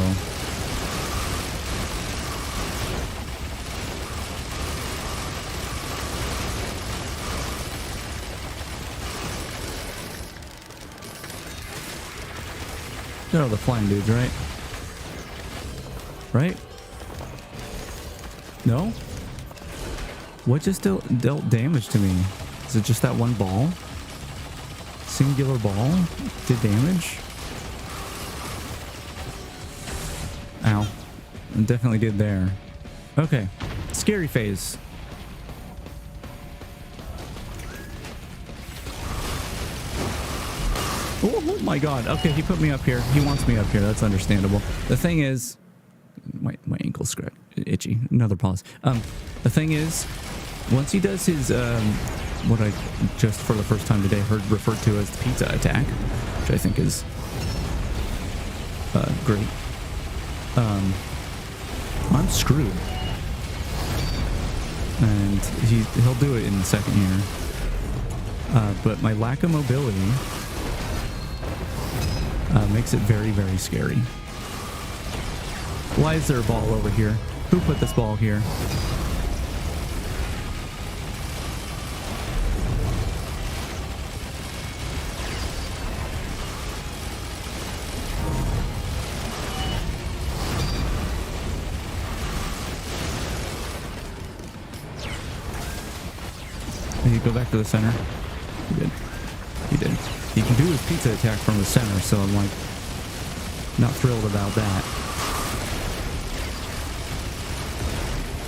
They're all the flying dudes, right? Right? No? What just dealt damage to me? Is it just that one ball? Singular ball? Did damage? Ow. It definitely did there. Okay. Scary phase. Oh my god. Okay, he put me up here. He wants me up here. That's understandable. The thing is... My ankle's scratched. Itchy. Another pause. The thing is, once he does his... what I just for the first time today heard referred to as the pizza attack, which I think is... great. I'm screwed. And he'll do it in the second year. But my lack of mobility... makes it very, very scary. Why is there a ball over here? Who put this ball here? Did he go back to the center? He did. He did. He can do his pizza attack from the center, so I'm like not thrilled about that.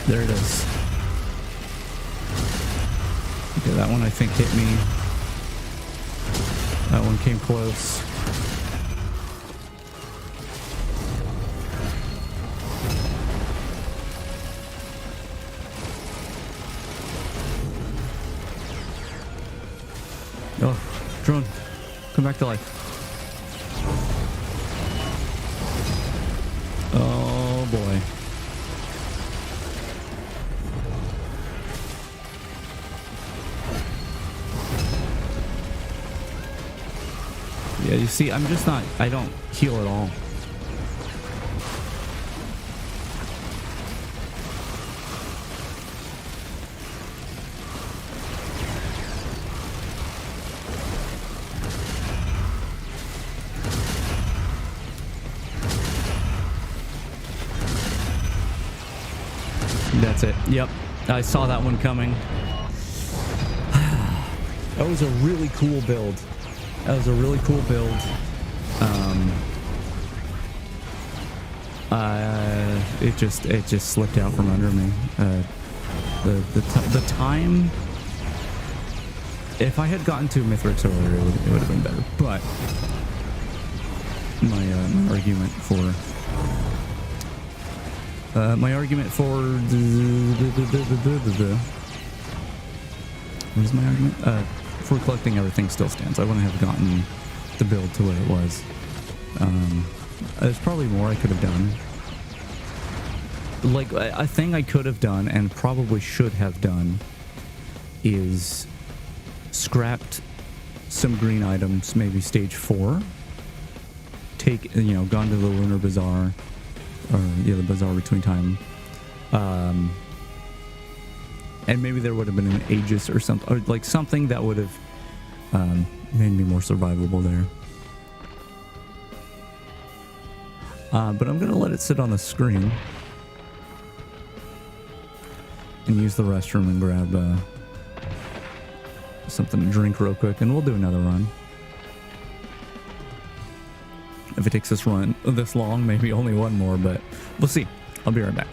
There it is. Okay, that one I think hit me. That one came close. Oh, drone. Come back to life. Oh boy. Yeah, you see, I'm just not, I don't heal at all. That's it. Yep. I saw that one coming. That was a really cool build. That was a really cool build. It just slipped out from under me. The time. If I had gotten to Mithrix earlier, it would have been better. But my argument for. What is my argument? For collecting everything still stands. I wouldn't have gotten the build to where it was. There's probably more I could have done. Like, a thing I could have done and probably should have done is scrapped some green items, maybe stage 4. Gone to the Lunar Bazaar. Or, yeah, the Bazaar Between Time. And maybe there would have been an Aegis or something. Or, like, something that would have made me more survivable there. But I'm going to let it sit on the screen. And use the restroom and grab something to drink real quick. And we'll do another run. If it takes this long, maybe only one more, but we'll see. I'll be right back.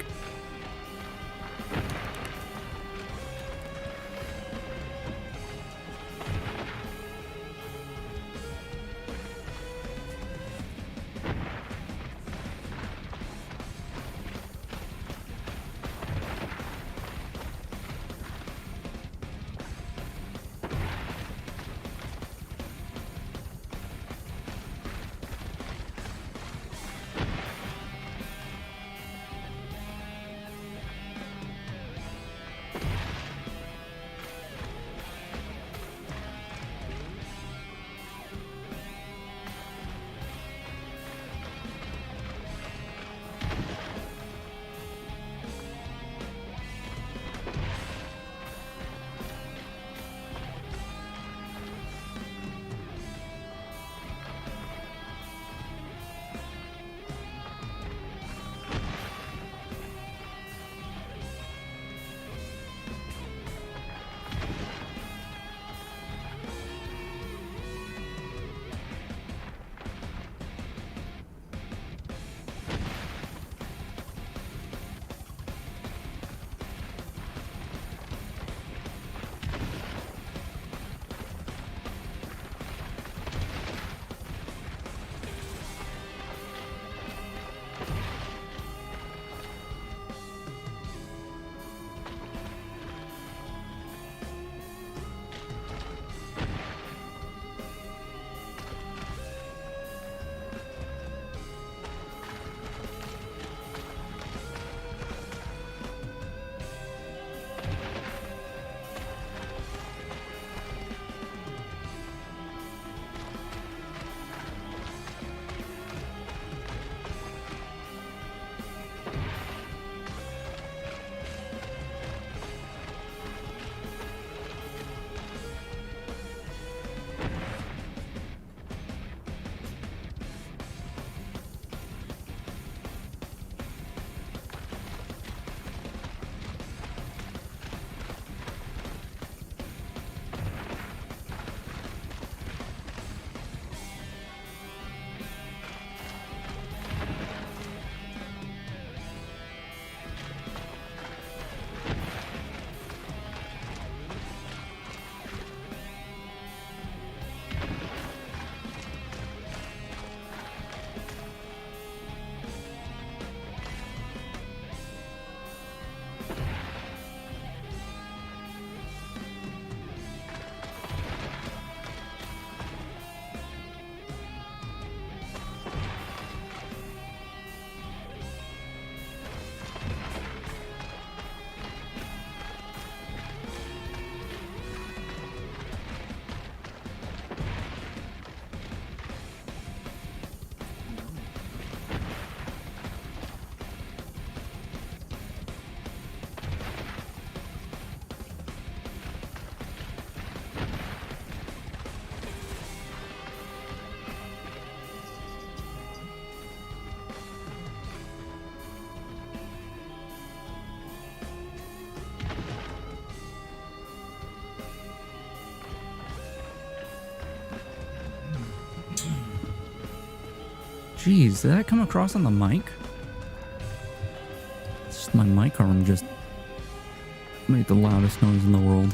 Jeez, did that come across on the mic? It's just my mic arm just made the loudest noise in the world.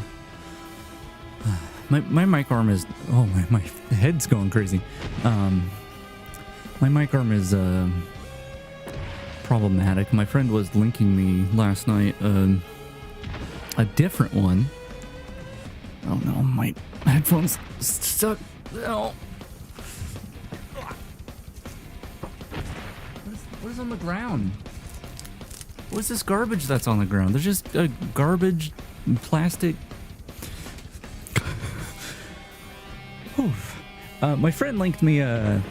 My mic arm is... Oh, my head's going crazy. My mic arm is problematic. My friend was linking me last night a different one. Oh no, my headphones stuck. Oh. What is on the ground? What's this garbage that's on the ground? There's just a garbage plastic. My friend linked me a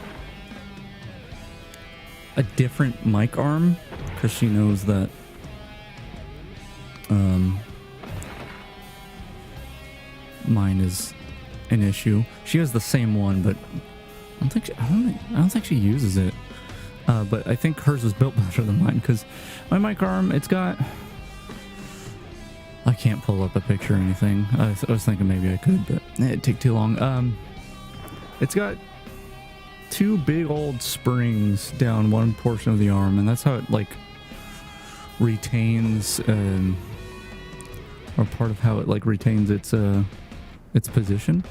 different mic arm because she knows that mine is an issue. She has the same one, but I don't think she uses it. But I think hers was built better than mine because my mic arm, it's got... I can't pull up a picture or anything. I was thinking maybe I could, but it'd take too long. It's got two big old springs down one portion of the arm, and that's how it like retains, or part of how it like retains its position.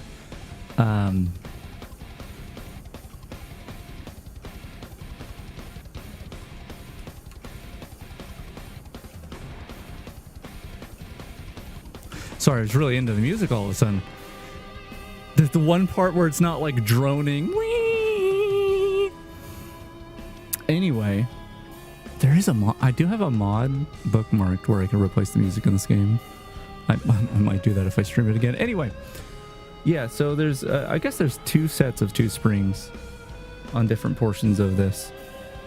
Sorry, I was really into the music all of a sudden. There's the one part where it's not like droning. Whee! Anyway, there is a mod. I do have a mod bookmarked where I can replace the music in this game. I might do that if I stream it again. Anyway, yeah, so there's, I guess there's two sets of two springs on different portions of this.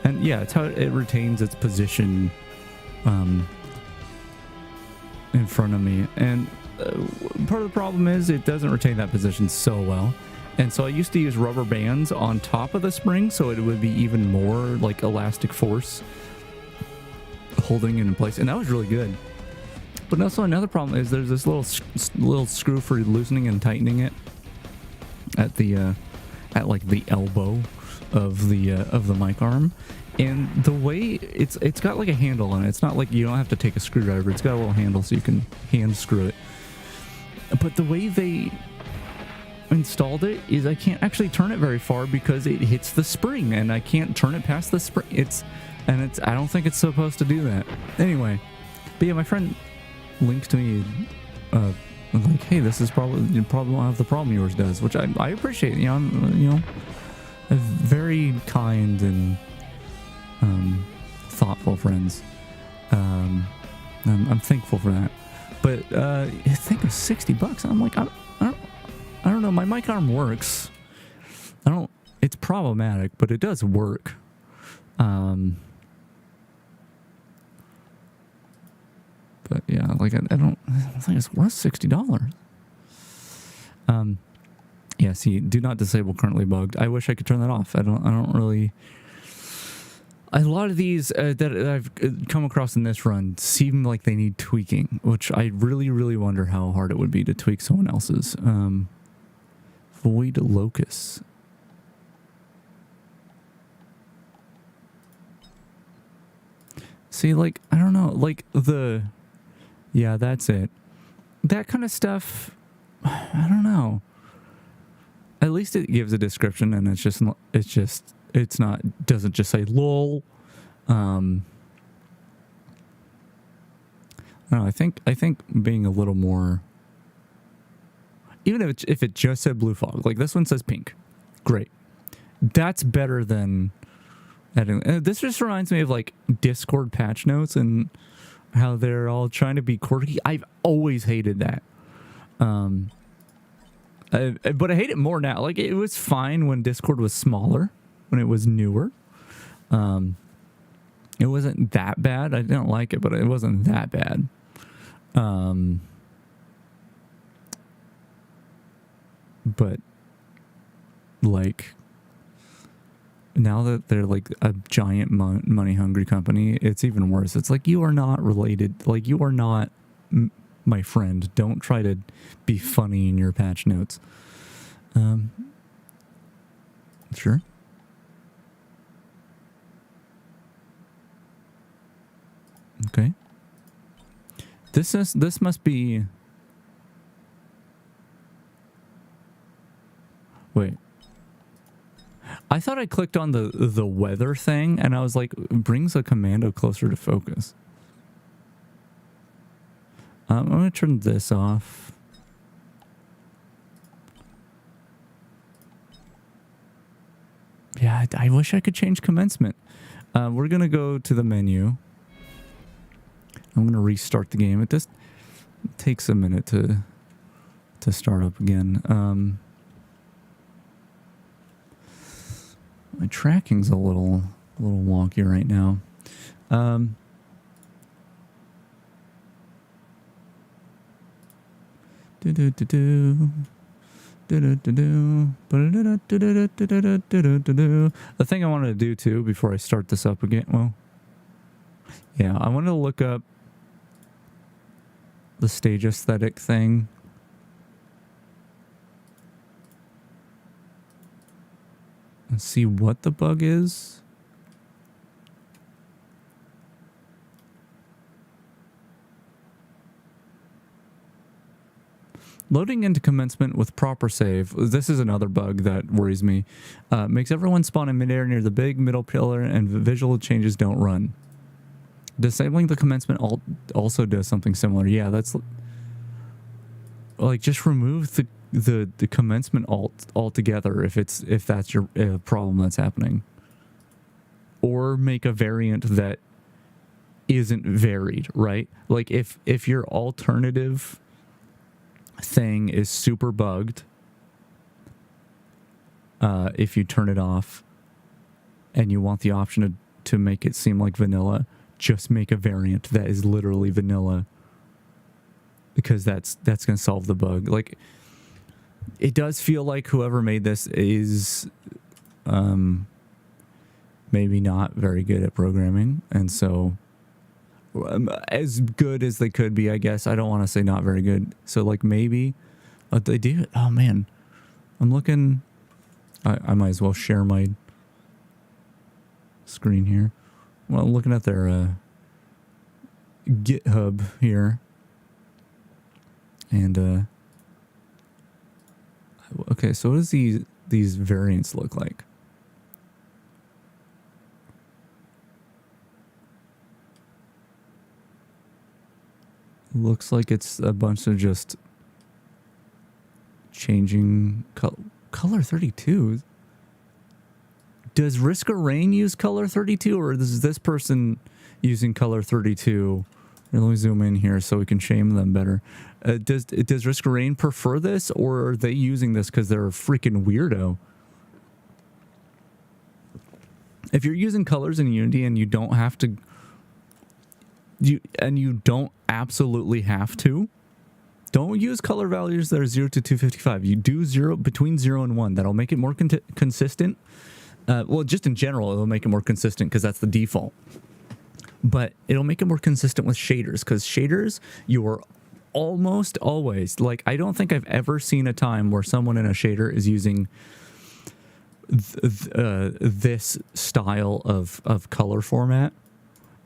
And yeah, it's how it retains its position in front of me. And part of the problem is it doesn't retain that position so well. And so I used to use rubber bands on top of the spring so it would be even more like elastic force holding it in place. And that was really good. But also another problem is there's this little screw for loosening and tightening it at the at like the elbow of the mic arm. And the way it's got like a handle on it. It's not like you don't have to take a screwdriver. It's got a little handle so you can hand screw it. But the way they installed it is I can't actually turn it very far because it hits the spring and I can't turn it past the spring. I don't think it's supposed to do that. Anyway, but yeah, my friend linked to me like, hey, this is probably you probably won't have the problem yours does, which I appreciate. You know, I'm very kind and thoughtful friends. I'm thankful for that. But I think it was $60. I'm like, I don't know. My mic arm works. It's problematic, but it does work. But yeah, like I don't think it's worth $60. Yeah. See, do not disable currently bugged. I wish I could turn that off. I don't really. A lot of these that I've come across in this run seem like they need tweaking, which I really, really wonder how hard it would be to tweak someone else's. Void locus. See, like, I don't know, like yeah, that's it. That kind of stuff, I don't know. At least it gives a description and it's not doesn't just say lol. I don't know, I think being a little more, even if it just said blue fog, like this one says pink, great. That's better than adding. This just reminds me of like Discord patch notes and how they're all trying to be quirky. I've always hated that. But I hate it more now. Like it was fine when Discord was smaller, when it was newer. It wasn't that bad. I didn't like it, but it wasn't that bad. But like now that they're like a giant money hungry company, it's even worse. It's like, you are not related. Like, you are not my friend. Don't try to be funny in your patch notes. Sure. Okay. This must be... Wait. I thought I clicked on the weather thing and I was like, brings a commando closer to focus. I'm going to turn this off. Yeah, I wish I could change commencement. We're going to go to the menu. I'm going to restart the game. It just takes a minute to start up again. My tracking's a little wonky right now. The thing I wanted to do too before I start this up again, well, yeah, I wanted to look up the stage aesthetic thing. And see what the bug is. Loading into commencement with proper save. This is another bug that worries me. Makes everyone spawn in midair near the big middle pillar and visual changes don't run. Disabling the commencement also does something similar. Yeah, that's like just remove the commencement alt altogether if that's your problem that's happening. Or make a variant that isn't varied, right? Like if your alternative thing is super bugged, if you turn it off and you want the option to make it seem like vanilla, just make a variant that is literally vanilla, because that's going to solve the bug. Like, it does feel like whoever made this is maybe not very good at programming, and so as good as they could be, I guess. I don't want to say not very good. So like maybe they do. Oh man, I'm looking. I might as well share my screen here. Well, I'm looking at their GitHub here, and okay. So what does these variants look like? Looks like it's a bunch of just changing color 32. Does Risk of Rain use color 32, or is this person using color 32? Let me zoom in here so we can shame them better. Does Risk of Rain prefer this, or are they using this because they're a freaking weirdo? If you're using colors in Unity and you don't have to, you don't absolutely have to, don't use color values that are 0 to 255. You do between 0 and 1. That'll make it more consistent. Well, just in general, it'll make it more consistent because that's the default. But it'll make it more consistent with shaders, because shaders, you are almost always, like, I don't think I've ever seen a time where someone in a shader is using this style of color format.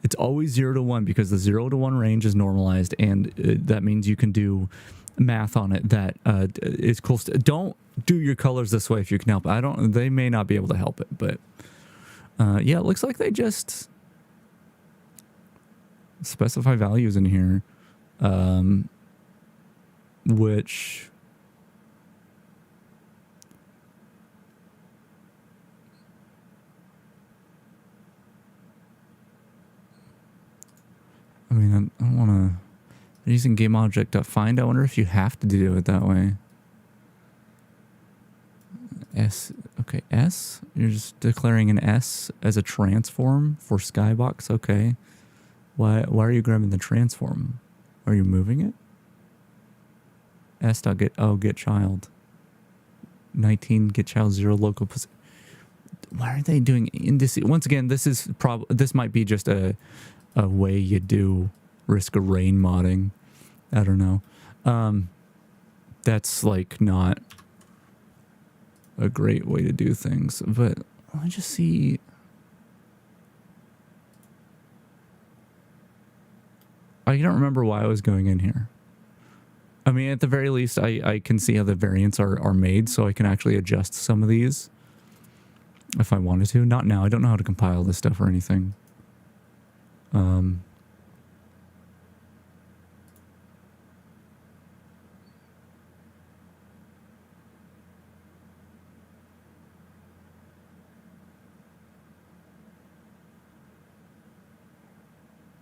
It's always 0 to 1, because the 0 to 1 range is normalized, and that means you can do math on it that is cool. Don't do your colors this way if you can help it. They may not be able to help it, but yeah, it looks like they just specify values in here, which I mean, I don't want to. They're using GameObject.find. I wonder if you have to do it that way. S. Okay, S. You're just declaring an S as a transform for Skybox. Okay. Why are you grabbing the transform? Are you moving it? S. Get child. 19 get child 0 local position. Why are they doing indices? Once again, this might be just a way you do Risk of Rain modding. I don't know. That's like not a great way to do things, but let me just see. I don't remember why I was going in here. I mean, at the very least, I can see how the variants are made, so I can actually adjust some of these if I wanted to. Not now. I don't know how to compile this stuff or anything.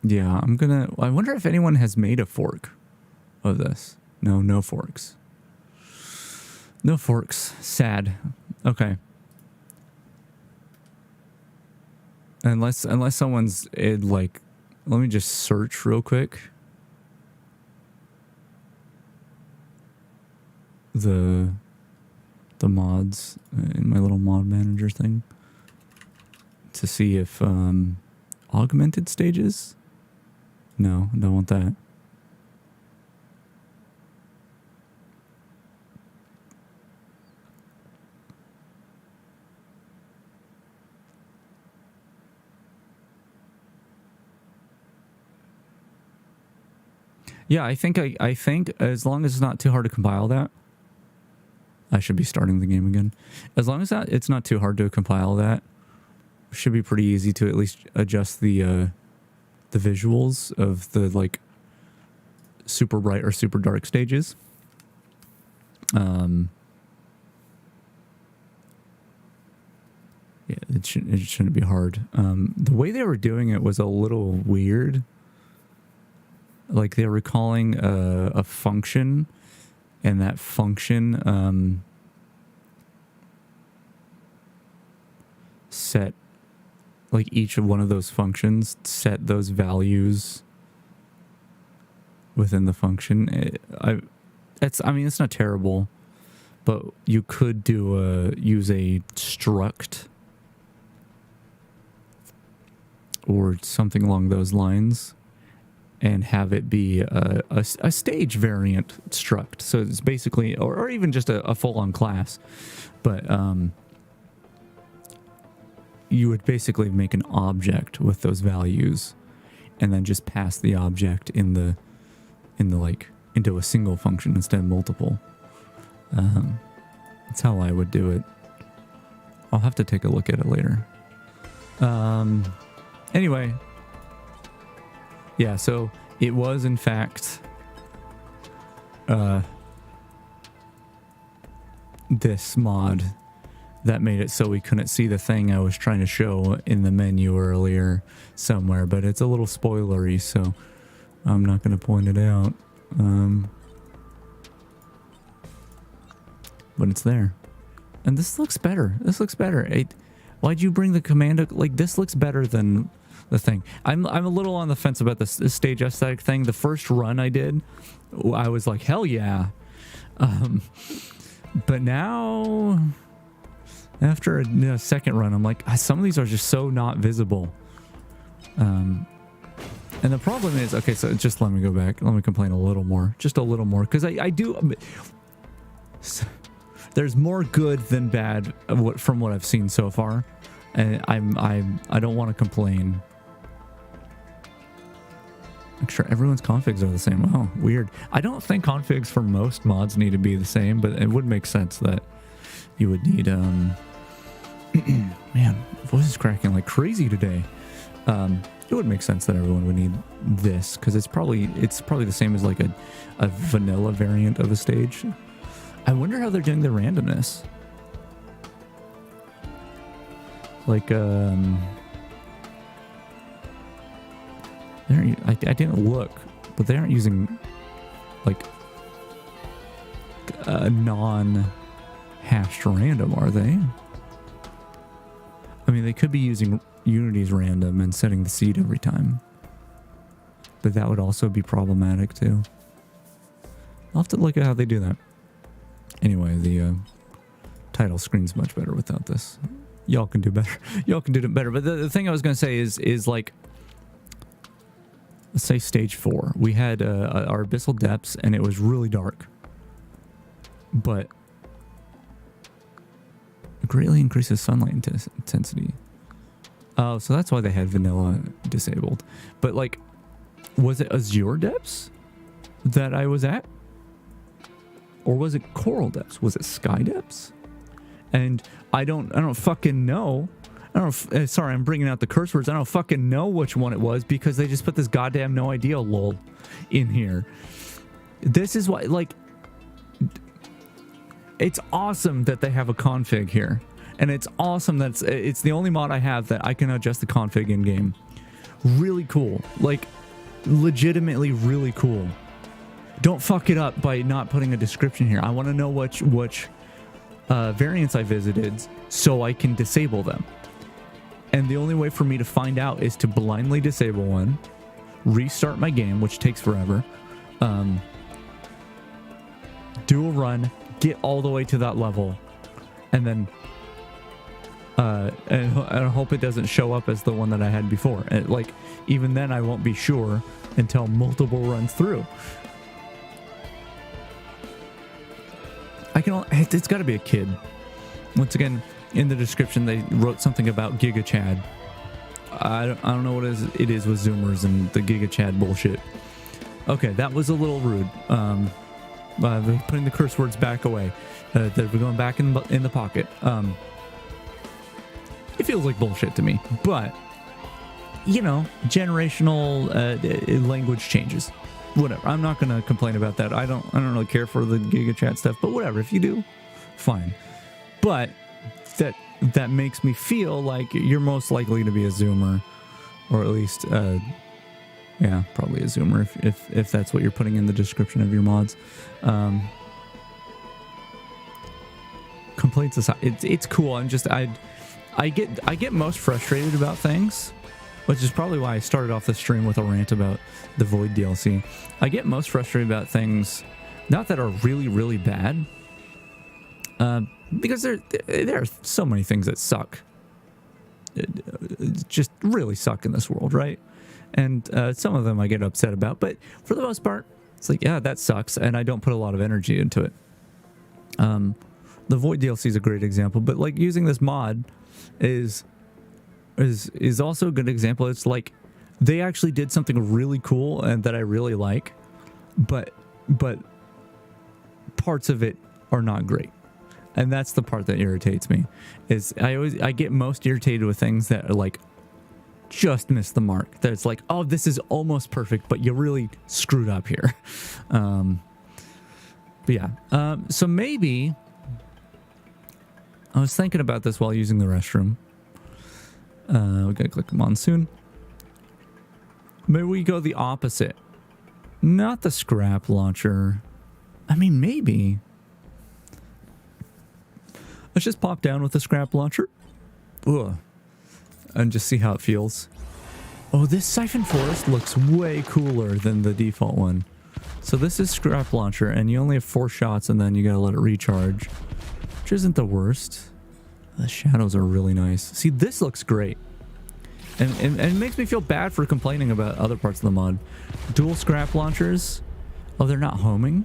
Yeah, I wonder if anyone has made a fork of this. No, no forks. No forks. Sad. Okay. Unless someone's like, let me just search real quick. The mods in my little mod manager thing to see if augmented stages. No, don't want that. Yeah, I think as long as it's not too hard to compile that, I should be starting the game again. As long as it's not too hard to compile that, it should be pretty easy to at least adjust the visuals of the like super bright or super dark stages. Yeah, it shouldn't be hard. The way they were doing it was a little weird. Like they were calling a function, and that function set, like each of one of those functions set those values within the function. I mean, it's not terrible, but you could use a struct or something along those lines and have it be a stage variant struct. So it's basically, or even just a full-on class, but you would basically make an object with those values and then just pass the object in the like into a single function instead of multiple. That's how I would do it. I'll have to take a look at it later. Anyway, yeah, so it was in fact this mod that made it so we couldn't see the thing I was trying to show in the menu earlier somewhere, but it's a little spoilery, so I'm not going to point it out. But it's there. And this looks better. This looks better. Why'd you bring the command? Like, this looks better than the thing. I'm a little on the fence about this stage aesthetic thing. The first run I did, I was like, hell yeah. But now, after a second run, I'm like, some of these are just so not visible. And the problem is, okay, so just let me go back. Let me complain a little more. Just a little more. Because I do... There's more good than bad from what I've seen so far. And I don't want to complain. I'm sure everyone's configs are the same. Wow, weird. I don't think configs for most mods need to be the same, but it would make sense that you would need... man, voice is cracking like crazy today. It would make sense that everyone would need this, because it's probably the same as like a vanilla variant of a stage. I wonder how they're doing the randomness. Like, I didn't look, but they aren't using like a non-hashed random, are they? I mean, they could be using Unity's random and setting the seed every time, but that would also be problematic too. I'll have to look at how they do that. Anyway, the title screen's much better without this. Y'all can do better. Y'all can do it better. But the thing I was going to say is like, let's say stage 4. We had our abyssal depths, and it was really dark, but it greatly increases sunlight intensity. Oh, so that's why they had vanilla disabled. But like, Was it Azure depths that I was at? Or was it coral depths? Was it sky depths? And I don't fucking know. I don't. Sorry, I'm bringing out the curse words. I don't fucking know which one it was because they just put this goddamn no idea lol in here. This is why, like, it's awesome that they have a config here, and it's awesome that it's the only mod I have that I can adjust the config in game. Really cool, like, legitimately really cool. Don't fuck it up by not putting a description here. I want to know which variants I visited so I can disable them. And the only way for me to find out is to blindly disable one, restart my game, which takes forever, do a run, get all the way to that level, and then and hope it doesn't show up as the one that I had before. And, like, even then I won't be sure until multiple runs through. It's got to be a kid. Once again, in the description they wrote something about Giga Chad. I don't know what it is with Zoomers and the Giga Chad bullshit. Okay, that was a little rude. Putting the curse words back away. They're going back in the pocket. It feels like bullshit to me, but you know, generational language changes. Whatever. I'm not gonna complain about that. I don't really care for the Giga Chat stuff, but whatever. If you do, fine. But that makes me feel like you're most likely to be a Zoomer, or at least, yeah, probably a Zoomer if that's what you're putting in the description of your mods. Complaints aside, it's cool. I get most frustrated about things, which is probably why I started off the stream with a rant about the Void DLC. I get most frustrated about things, not that are really, really bad, because there are so many things that suck. Just really suck in this world, right? And some of them I get upset about, but for the most part, it's like, yeah, that sucks, and I don't put a lot of energy into it. The Void DLC is a great example, but like using this mod is also a good example. It's like they actually did something really cool and that I really like, but parts of it are not great. And that's the part that irritates me. Is I get most irritated with things that are like just miss the mark. That it's like, oh, this is almost perfect, but you really screwed up here. But yeah. So maybe I was thinking about this while using the restroom. We gotta click Monsoon. Maybe we go the opposite. Not the scrap launcher. I mean, maybe. Let's just pop down with the scrap launcher. Ugh. And just see how it feels. Oh, this Siphon Forest looks way cooler than the default one. So this is scrap launcher, and you only have 4 shots, and then you gotta let it recharge. Which isn't the worst. The shadows are really nice. See, this looks great. And it makes me feel bad for complaining about other parts of the mod. Dual scrap launchers. Oh, they're not homing?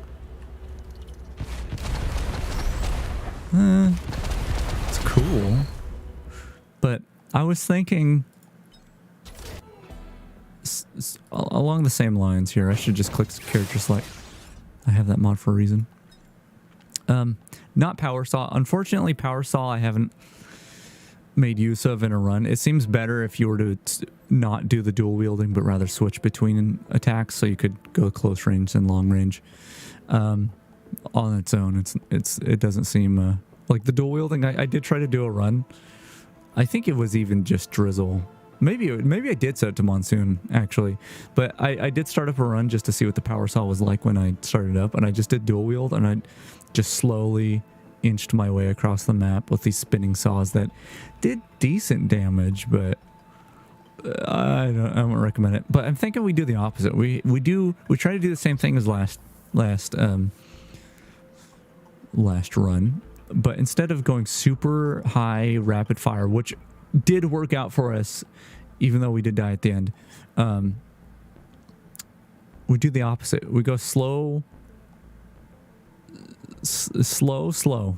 It's cool. But I was thinking along the same lines here. I should just click character select. I have that mod for a reason. Not power saw. Unfortunately, power saw I haven't made use of in a run. It seems better if you were to not do the dual wielding, but rather switch between attacks, so you could go close range and long range. On its own, it doesn't seem like the dual wielding. I did try to do a run. I think it was even just drizzle. Maybe I did set it to Monsoon, actually. But I did start up a run just to see what the power saw was like when I started up. And I just did dual wield, and I just slowly inched my way across the map with these spinning saws that did decent damage, but I don't recommend it. But I'm thinking we do the opposite. We try to do the same thing as last run. But instead of going super high rapid fire, which did work out for us, even though we did die at the end, we do the opposite. We go slow.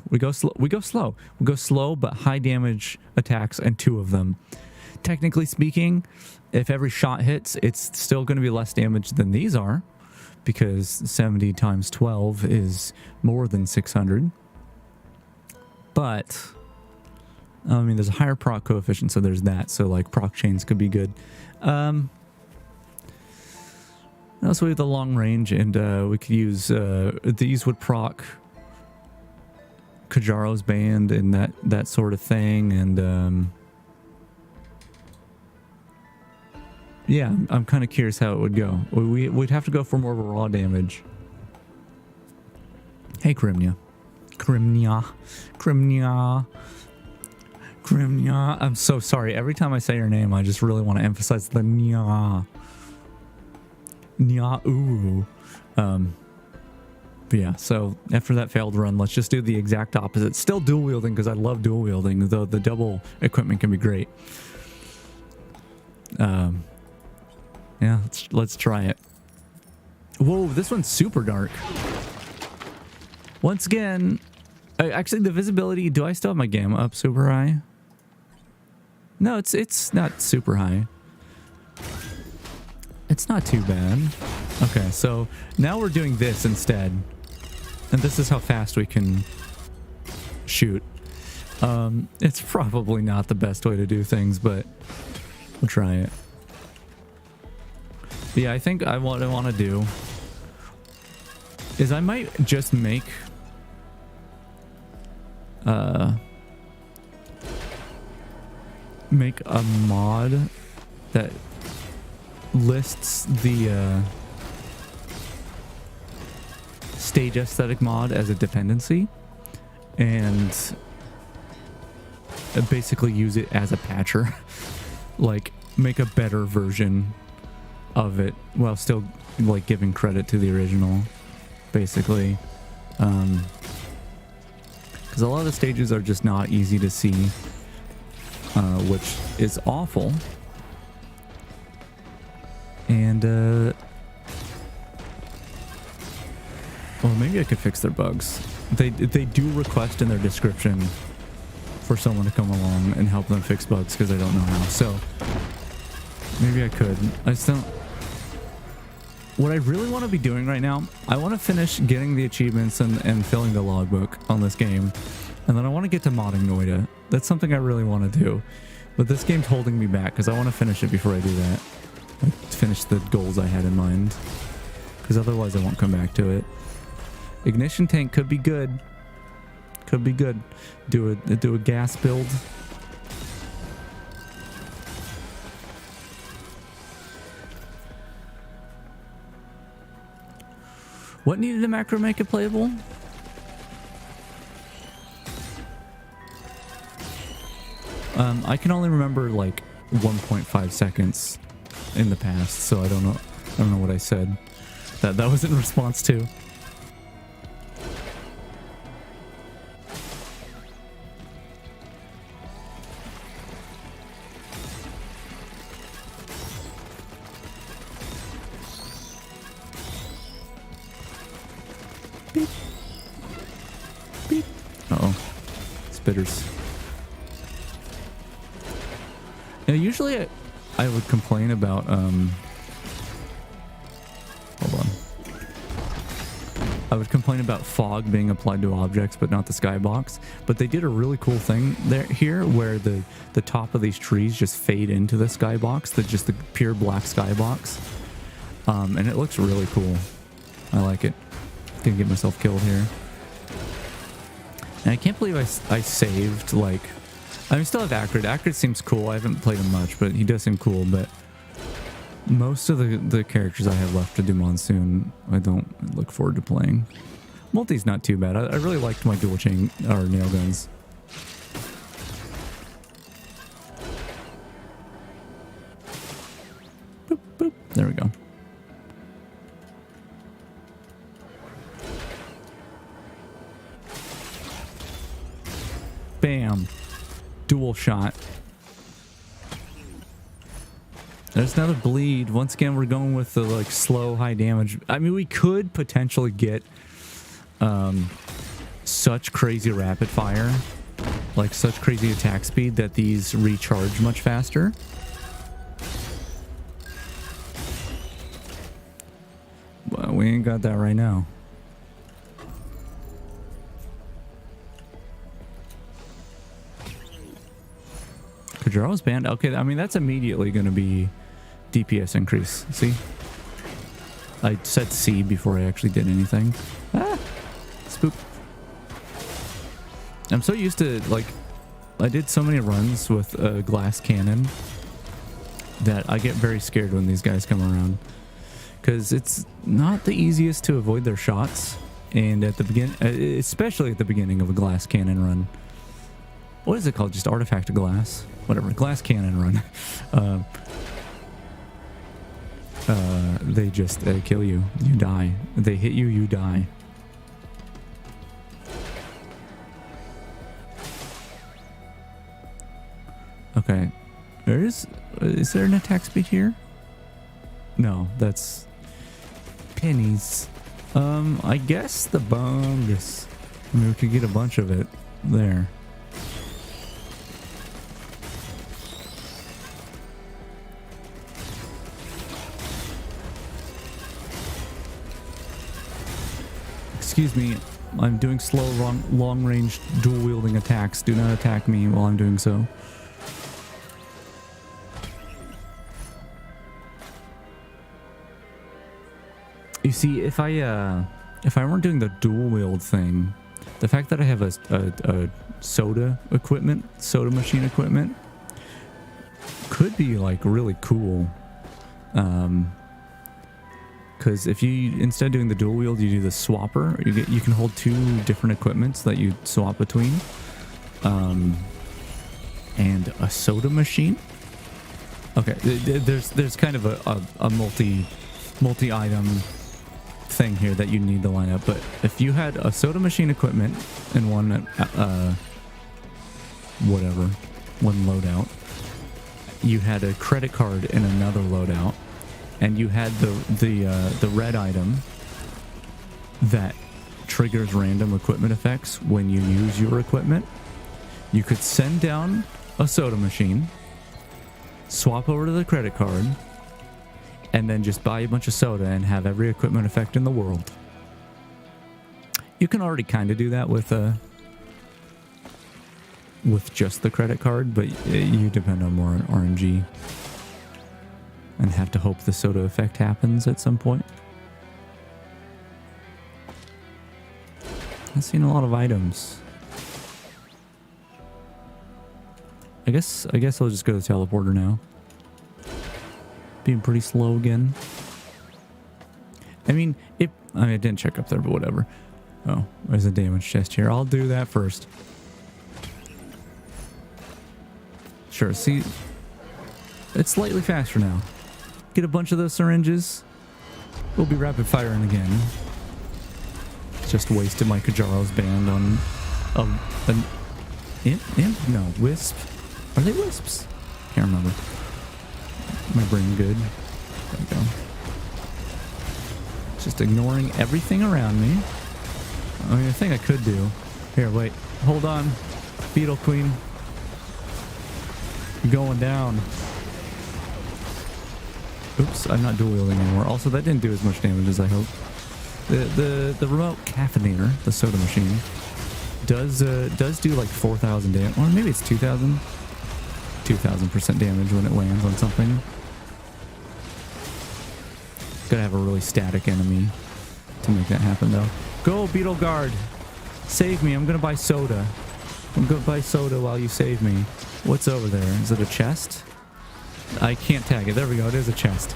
We go slow, but high damage attacks, and 2 of them. technically speaking, if every shot hits, it's still going to be less damage than these are, because 70 times 12 is more than 600. But I mean, there's a higher proc coefficient, so there's that. So like proc chains could be good. Also, we have the long range, and we could use these would proc Kajaro's band and that sort of thing. And yeah, I'm kind of curious how it would go. We'd have to go for more of a raw damage. Hey, Crimnia. I'm so sorry. Every time I say your name, I just really want to emphasize the nya. Nya-oo. But yeah, so after that failed run, let's just do the exact opposite. Still dual wielding, because I love dual wielding, though the double equipment can be great. Yeah, let's try it. Whoa, this one's super dark. Once again, actually the visibility, do I still have my gamma up super high? No, it's not super high. It's not too bad. Okay, so now we're doing this instead. And this is how fast we can shoot. It's probably not the best way to do things, but we'll try it. But yeah, I think what I want to do is I might just make a mod that lists the stage aesthetic mod as a dependency, and basically use it as a patcher. Like, make a better version of it while still like giving credit to the original, basically. Because a lot of the stages are just not easy to see, which is awful. And well, maybe I could fix their bugs. They do request in their description for someone to come along and help them fix bugs, because I don't know how. So maybe I could. I just don't. What I really want to be doing right now, I want to finish getting the achievements and filling the logbook on this game, and then I want to get to modding Noida. That's something I really want to do, but this game's holding me back because I want to finish it before I do that. Like, finish the goals I had in mind, because otherwise I won't come back to it. Ignition tank could be good. Could be good. Do a gas build. What needed a macro to make it playable? I can only remember like 1.5 seconds in the past, so I don't know what I said. That was in response to. Beep. Beep. Uh-oh. Spitters. Now, usually I would complain about, hold on. I would complain about fog being applied to objects, but not the skybox. But they did a really cool thing here, where the top of these trees just fade into the skybox, just the pure black skybox. And it looks really cool. I like it. Gonna get myself killed here. And I can't believe I saved, like, I mean, still have Acrid. Acrid seems cool. I haven't played him much, but he does seem cool. But most of the characters I have left to do Monsoon, I don't look forward to playing. Multi's not too bad. I really liked my dual chain or nail guns. Boop, boop. There we go. Bam. Dual shot. There's another bleed. Once again, we're going with the like slow, high damage. I mean, we could potentially get such crazy rapid fire like such crazy attack speed that these recharge much faster. Well, we ain't got that right now. Kajaro's banned. Okay, I mean that's immediately going to be DPS increase. See? I said C before I actually did anything. Ah! Spook. I'm so used to, like, I did so many runs with a glass cannon that I get very scared when these guys come around. Because it's not the easiest to avoid their shots. And at the beginning, especially at the beginning of a glass cannon run. What is it called? Just artifact glass? Whatever. Glass cannon run. They just kill you. You die. They hit you, you die. Okay. Is there an attack speed here? No, that's pennies. I guess the bonus. I mean, we could get a bunch of it there. Excuse me, I'm doing slow, long-range, dual-wielding attacks. Do not attack me while I'm doing so. You see, if I weren't doing the dual-wield thing, the fact that I have a soda machine equipment, could be like really cool. Because if you, instead of doing the dual wield, you do the swapper, you can hold two different equipments that you swap between. And a soda machine. Okay, there's kind of a multi-item thing here that you need to line up. But if you had a soda machine equipment in one loadout, you had a credit card in another loadout, and you had the red item that triggers random equipment effects when you use your equipment, you could send down a soda machine, swap over to the credit card, and then just buy a bunch of soda and have every equipment effect in the world. You can already kind of do that with just the credit card, but you depend on more RNG. And have to hope the soda effect happens at some point. I've seen a lot of items. I guess I'll just go to the teleporter now. Being pretty slow again. I mean, I didn't check up there, but whatever. Oh, there's a damage chest here. I'll do that first. Sure, see, it's slightly faster now. Get a bunch of those syringes. We'll be rapid firing again. Just wasted my Kajaro's band on an imp? No, wisp. Are they wisps? Can't remember. My brain good. There we go. Just ignoring everything around me. I mean, the thing I could do. Here, wait. Hold on. Beetle Queen. You're going down. Oops, I'm not dual wielding anymore. Also, that didn't do as much damage as I hoped. The remote caffeinator, the soda machine, does do like 4,000 damage, or maybe it's 2,000. 2,000% damage when it lands on something. Gotta have a really static enemy to make that happen, though. Go, Beetle Guard! Save me! I'm gonna buy soda. I'm gonna buy soda while you save me. What's over there? Is it a chest? I can't tag it. There we go. It is a chest.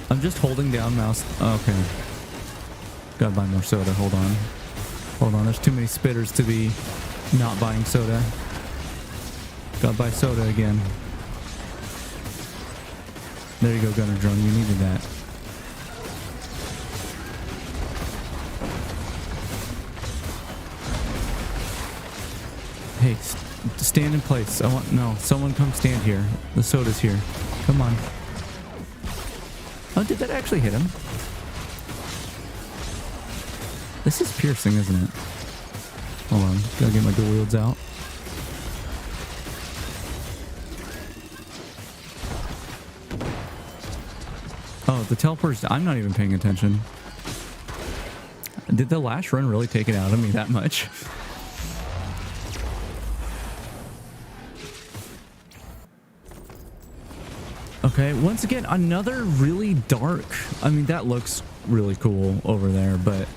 I'm just holding down mouse. Okay. Gotta buy more soda. Hold on. Hold on. There's too many spitters to be not buying soda. Gotta buy soda again. There you go, Gunner Drone. You needed that. Hey, stand in place. No, someone come stand here. The soda's here. Come on. Oh, did that actually hit him? This is piercing, isn't it? Hold on, gotta get my dual wields out. Oh, the teleport's... I'm not even paying attention. Did the last run really take it out of me that much? Okay, once again, another really dark... I mean, that looks really cool over there, but...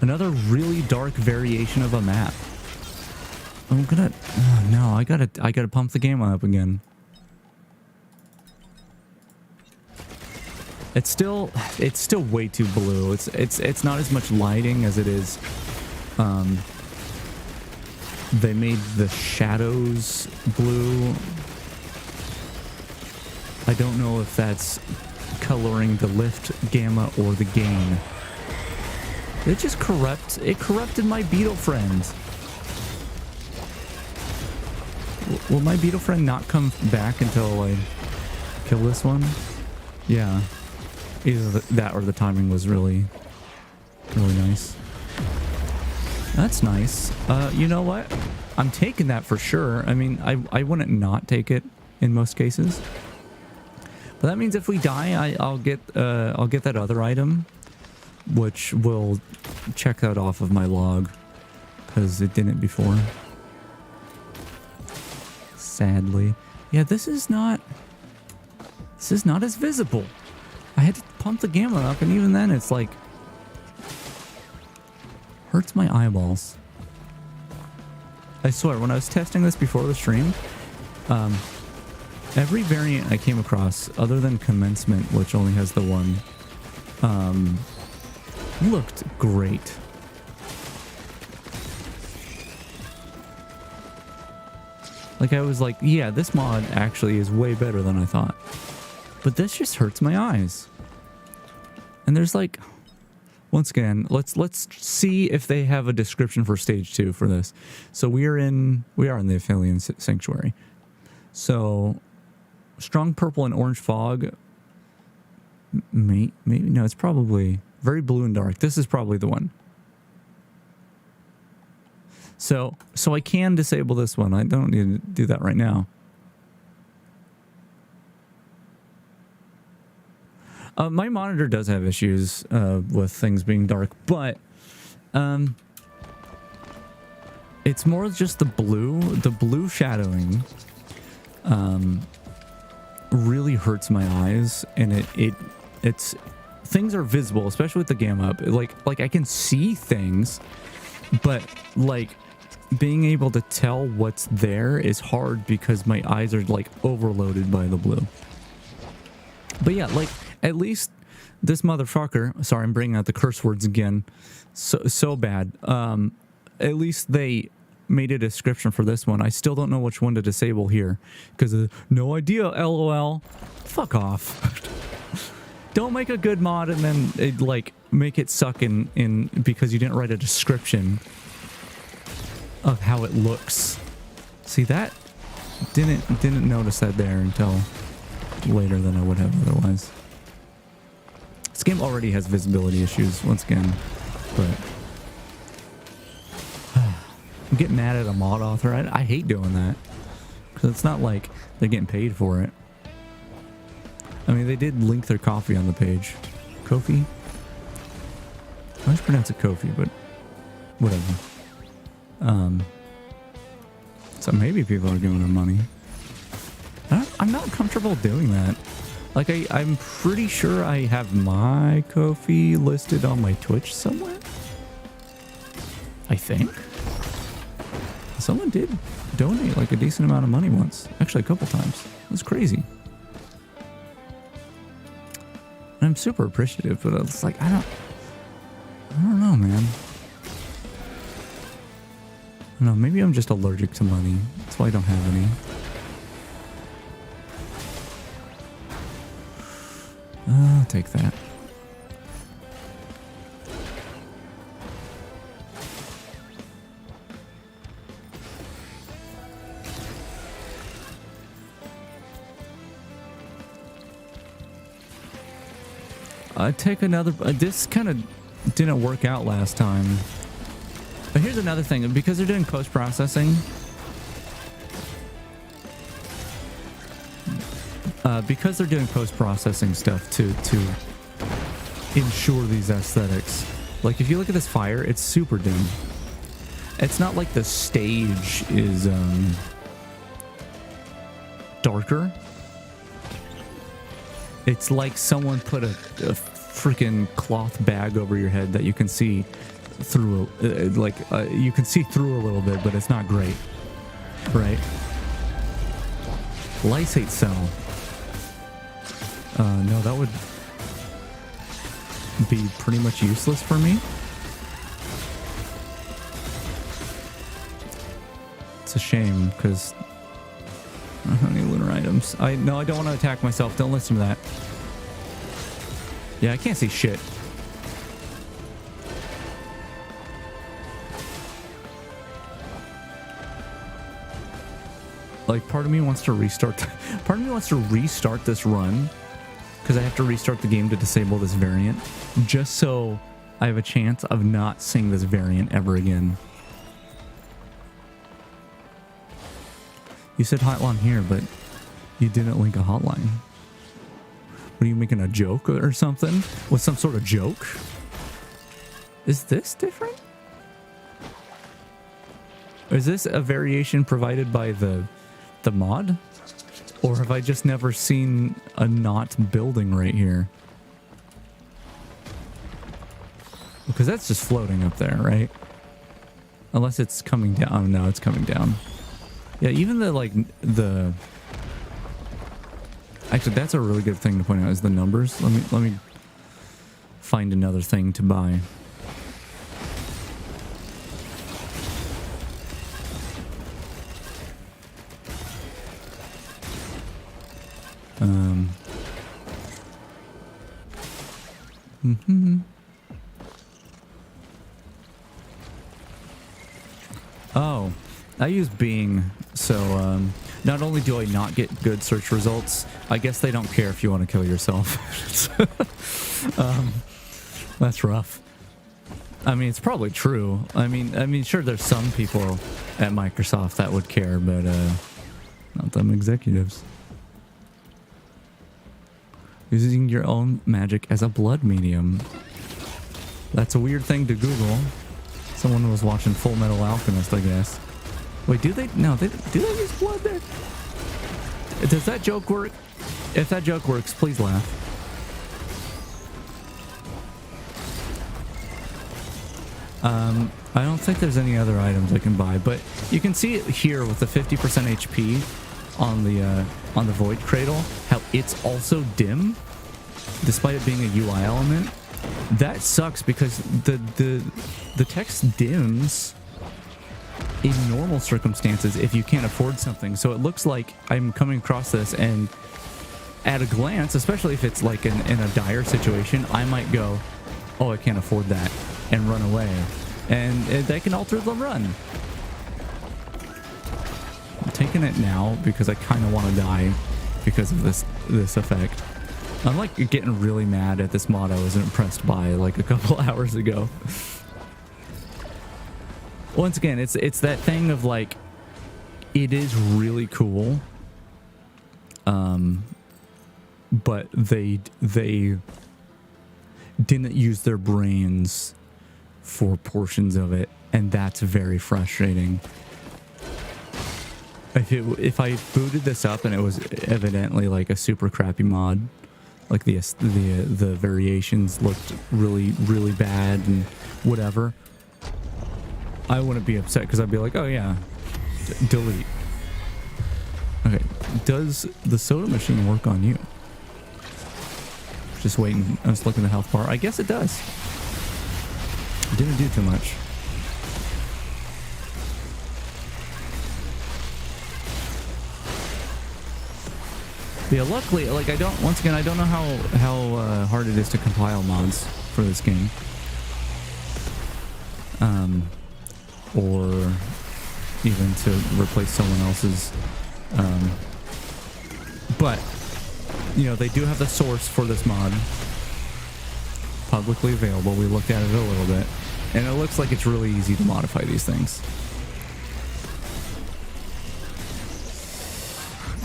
Another really dark variation of a map. I'm gonna... Oh, no, I gotta pump the game up again. It's still way too blue. It's not as much lighting as it is. They made the shadows blue. I don't know if that's coloring the lift, gamma, or the gain. It just corrupted my beetle friend. Will my beetle friend not come back until I kill this one? Yeah. Either that or the timing was really nice. That's nice. You know what? I'm taking that for sure. I mean, I wouldn't not take it in most cases. But that means if we die, I'll get that other item, which will check that off of my log, because it didn't before. Sadly. Yeah, this is not as visible. I had to pump the gamma up, and even then it's like hurts my eyeballs. I swear, when I was testing this before the stream, every variant I came across, other than Commencement, which only has the one, looked great. Like, I was like, yeah, this mod actually is way better than I thought. But this just hurts my eyes. And there's like, once again, let's see if they have a description for stage 2 for this. So we are in the Aphelion Sanctuary. So strong purple and orange fog. Maybe no, it's probably very blue and dark. This is probably the one. So I can disable this one. I don't need to do that right now. My monitor does have issues with things being dark, but it's more just the blue shadowing really hurts my eyes, and it's things are visible, especially with the gamma up. Like I can see things, but like being able to tell what's there is hard because my eyes are like overloaded by the blue. But yeah, like at least this motherfucker, sorry, I'm bringing out the curse words again, so bad. At least they made a description for this one. I still don't know which one to disable here because no idea, lol. Fuck off. Don't make a good mod and then like make it suck in because you didn't write a description of how it looks. See, that didn't notice that there until later than I would have otherwise. This game already has visibility issues once again, but I'm getting mad at a mod author. I hate doing that because it's not like they're getting paid for it. I mean, they did link their coffee on the page. Kofi? I always pronounce it Kofi, but whatever. So maybe people are giving them money. I'm not comfortable doing that. Like, I'm pretty sure I have my Kofi listed on my Twitch somewhere. I think. Someone did donate like a decent amount of money once. Actually, a couple times. It was crazy. And I'm super appreciative, but it's like, I don't know, man. I don't know, maybe I'm just allergic to money. That's why I don't have any. I'll take that. take another. This kind of didn't work out last time. But here's another thing, because they're doing post-processing. Because they're doing post-processing stuff to ensure these aesthetics. Like if you look at this fire, it's super dim. It's not like the stage is darker. It's like someone put a freaking cloth bag over your head that you can see through, you can see through a little bit, but it's not great, right? Lysate cell. No, that would be pretty much useless for me. It's a shame because I don't have any lunar items. No, I don't want to attack myself. Don't listen to that. Yeah, I can't see shit. Like, part of me wants to restart. Part of me wants to restart this run because I have to restart the game to disable this variant, just so I have a chance of not seeing this variant ever again. You said hotline here, but you didn't link a hotline. What, are you making a joke or something? With some sort of joke? Is this different? Is this a variation provided by the mod? Or have I just never seen a not building right here? Because that's just floating up there, right? Unless it's coming down. Oh, no, it's coming down. Yeah, even the actually, that's a really good thing to point out is the numbers. Let me find another thing to buy. Oh, I use Bing, so not only do I not get good search results, I guess they don't care if you want to kill yourself. That's rough. I mean, it's probably true. I mean, sure, there's some people at Microsoft that would care, but not them executives. Using your own magic as a blood medium. That's a weird thing to Google. Someone was watching Full Metal Alchemist, I guess. Wait, do they? No, do they use blood there? Does that joke work? If that joke works, please laugh. I don't think there's any other items I can buy, but you can see it here with the 50% HP on the Void Cradle, how it's also dim, despite it being a UI element. That sucks because the text dims in normal circumstances if you can't afford something. So it looks like I'm coming across this, and at a glance, especially if it's like in a dire situation, I might go, oh, I can't afford that, and run away. And that can alter the run. I'm taking it now because I kind of want to die because of this effect. I'm like getting really mad at this mod I was impressed by like a couple hours ago. Once again, it's that thing of like, it is really cool, but they didn't use their brains for portions of it, and that's very frustrating. If I booted this up and it was evidently like a super crappy mod, like the variations looked really bad and whatever, I wouldn't be upset because I'd be like, oh yeah, delete. Okay, does the soda machine work on you? Just waiting. I was looking at the health bar. I guess it does. It didn't do too much. But yeah, luckily, like I don't know how hard it is to compile mods for this game. Or even to replace someone else's. But, you know, they do have the source for this mod. publicly available. We looked at it a little bit, and it looks like it's really easy to modify these things.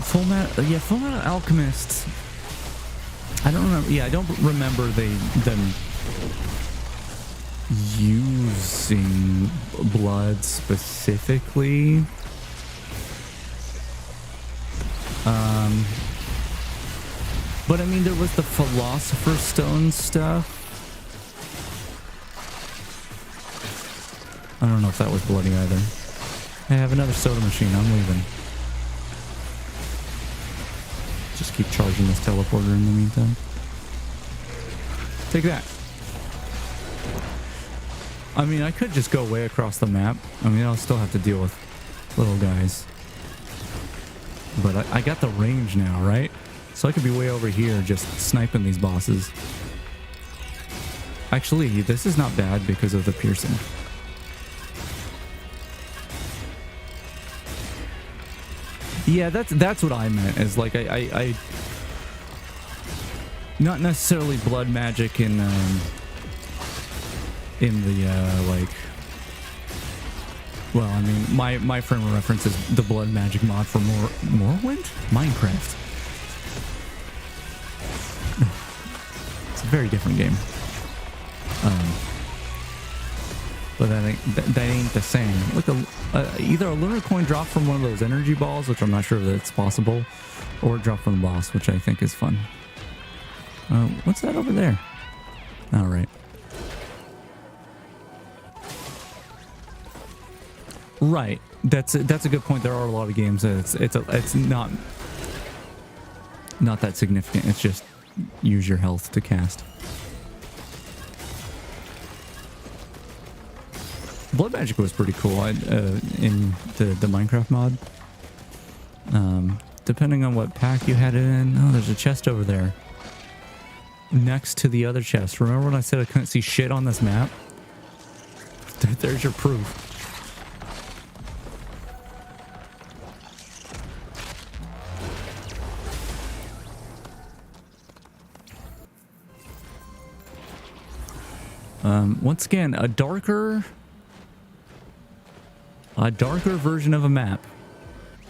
Full Metal Alchemist. I don't remember. Yeah, I don't remember them using blood specifically. But I mean, there was the Philosopher's Stone stuff. I don't know if that was bloody either. I have another soda machine. I'm leaving. Just keep charging this teleporter in the meantime. Take that. I mean, I could just go way across the map. I mean, I'll still have to deal with little guys. But I got the range now, right? So I could be way over here just sniping these bosses. Actually, this is not bad because of the piercing. Yeah, that's what I meant. Is like I not necessarily blood magic in the like. Well, I mean, my frame of reference is the blood magic mod for Morrowind? Minecraft. It's a very different game. But that ain't the same. Look, either a lunar coin drop from one of those energy balls, which I'm not sure that it's possible, or drop from the boss, which I think is fun. What's that over there? All right. Right. That's a good point. There are a lot of games that it's not that significant. It's just use your health to cast. Blood magic was pretty cool in the Minecraft mod. Depending on what pack you had it in. Oh, there's a chest over there. Next to the other chest. Remember when I said I couldn't see shit on this map? There's your proof. Once again, a darker version of a map.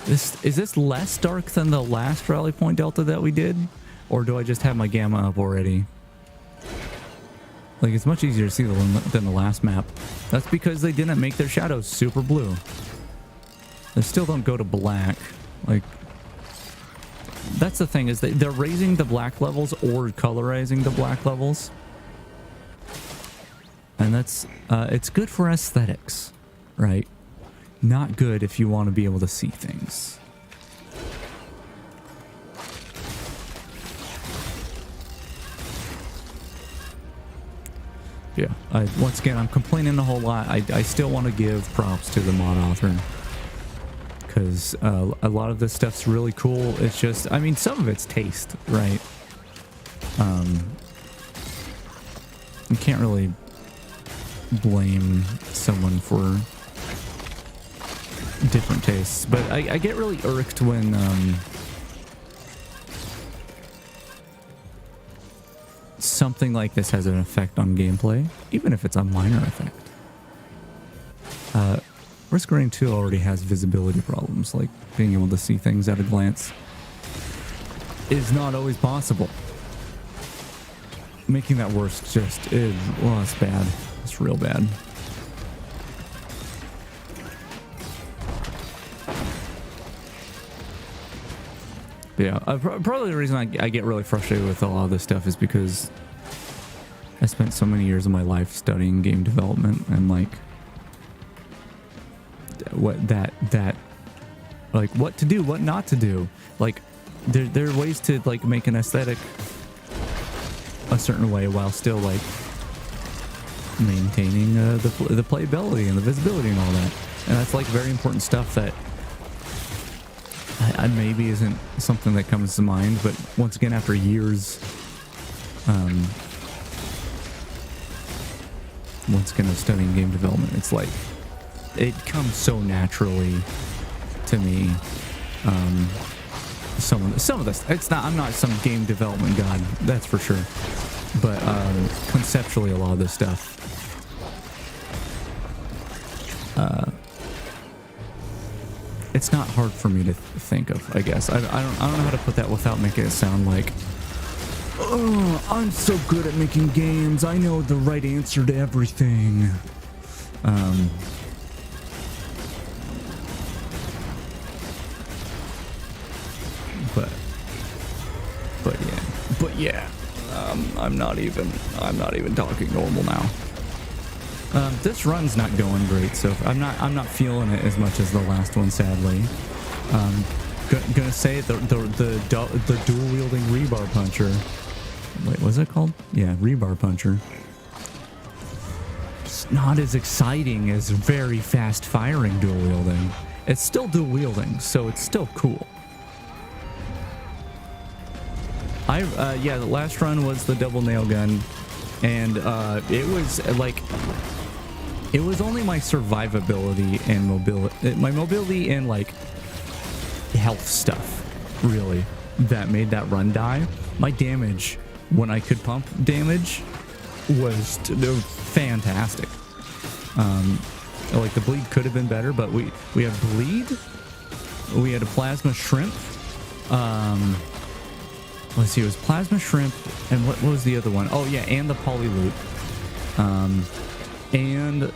Is this less dark than the last Rally Point Delta that we did? Or do I just have my gamma up already? Like, it's much easier to see than the last map. That's because they didn't make their shadows super blue. They still don't go to black. Like, that's the thing, is they're raising the black levels or colorizing the black levels. And that's, it's good for aesthetics, right? Not good if you want to be able to see things. Yeah, once again, I'm complaining a whole lot. I still want to give props to the mod author. Because a lot of this stuff's really cool. It's just, I mean, some of it's taste, right? You can't really blame someone for different tastes, but I get really irked when something like this has an effect on gameplay, even if it's a minor effect. Risk Rain 2 already has visibility problems, like being able to see things at a glance is not always possible. Making that worse just is, well, it's bad. It's real bad. Yeah, probably the reason I get really frustrated with a lot of this stuff is because I spent so many years of my life studying game development and like what like what to do, what not to do. Like there are ways to like make an aesthetic a certain way while still like maintaining the playability and the visibility and all that. And that's like very important stuff that I maybe isn't something that comes to mind, but once again, after years, once again of studying game development, it's like it comes so naturally to me. Some of this, it's not. I'm not some game development god, that's for sure. But conceptually, a lot of this stuff it's not hard for me to think of, I guess. I don't know how to put that without making it sound like, oh, I'm so good at making games. I know the right answer to everything. But yeah. I'm not even talking normal now. This run's not going great, so I'm not feeling it as much as the last one, sadly. Gonna say the dual wielding rebar puncher. Wait, what's it called? Yeah, rebar puncher. It's not as exciting as very fast firing dual wielding. It's still dual wielding, so it's still cool. Yeah, the last run was the double nail gun, and it was like, it was only my survivability and mobility and like health stuff, really, that made that run die. My damage, when I could pump damage, was fantastic. Like the bleed could have been better, but we have bleed, we had a plasma shrimp. Let's see, it was plasma shrimp, and what was the other one? Oh yeah, and the poly loop. And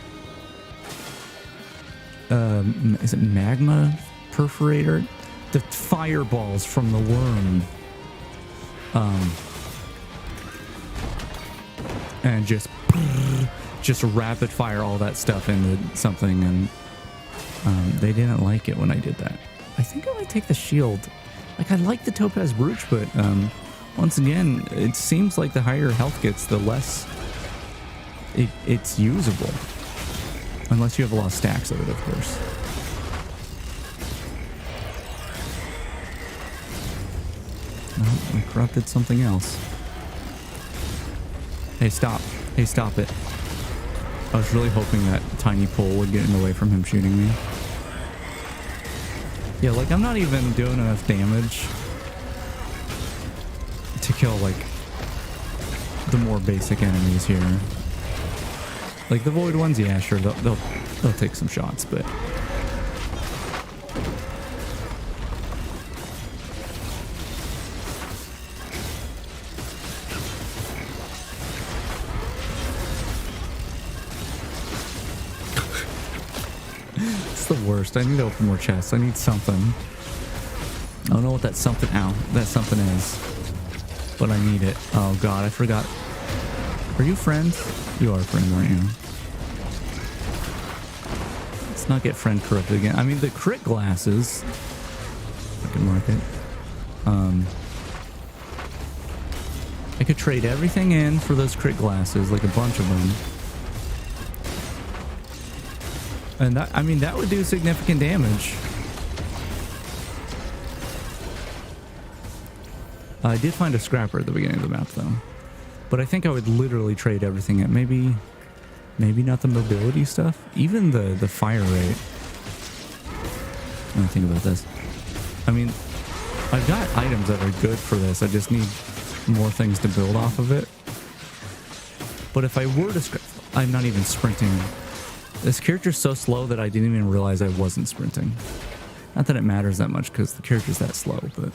is it magma perforator? The fireballs from the worm. And just rapid fire all that stuff into something, and they didn't like it when I did that. I think I might take the shield. Like, I like the Topaz Brooch, but once again, it seems like the higher health gets, the less it's usable. Unless you have a lot of stacks of it, of course. No, I corrupted something else. Hey, stop. Hey, stop it. I was really hoping that tiny pole would get in the way from him shooting me. Yeah, like, I'm not even doing enough damage to kill, like, the more basic enemies here. Like, the void ones, yeah, sure, they'll take some shots, but... It's the worst. I need to open more chests. I need something. I don't know what that something... Ow. That something is. But I need it. Oh, God. I forgot. Are you friends? You are friends, aren't you? Let's not get friend corrupted again. I mean, the crit glasses... I can mark it. I could trade everything in for those crit glasses. Like a bunch of them. And that, I mean, that would do significant damage. I did find a scrapper at the beginning of the map, though. But I think I would literally trade everything in. Maybe not the mobility stuff. Even the fire rate. Let me think about this. I mean, I've got items that are good for this. I just need more things to build off of it. But if I were to scrap... I'm not even sprinting... This character's so slow that I didn't even realize I wasn't sprinting. Not that it matters that much because the character's that slow, but...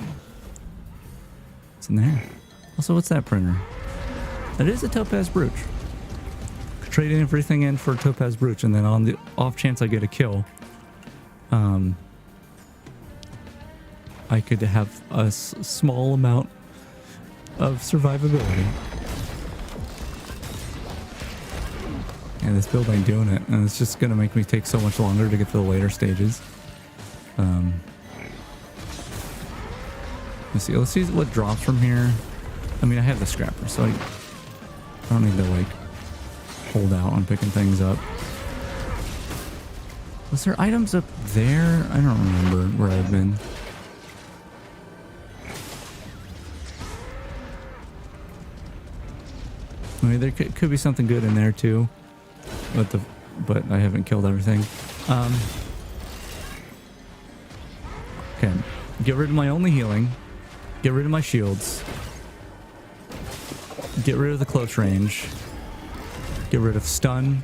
What's in there? Also, what's that printer? That is a Topaz Brooch. Could trade everything in for a Topaz Brooch, and then on the off chance I get a kill, I could have a small amount of survivability. And this build ain't doing it, and it's just gonna make me take so much longer to get to the later stages. Let's see what drops from here. I mean, I have the scrapper, so I don't need to like hold out on picking things up. Was there items up there? I don't remember where I've been. I mean, there could be something good in there too. But I haven't killed everything. Okay, get rid of my only healing. Get rid of my shields. Get rid of the close range. Get rid of stun.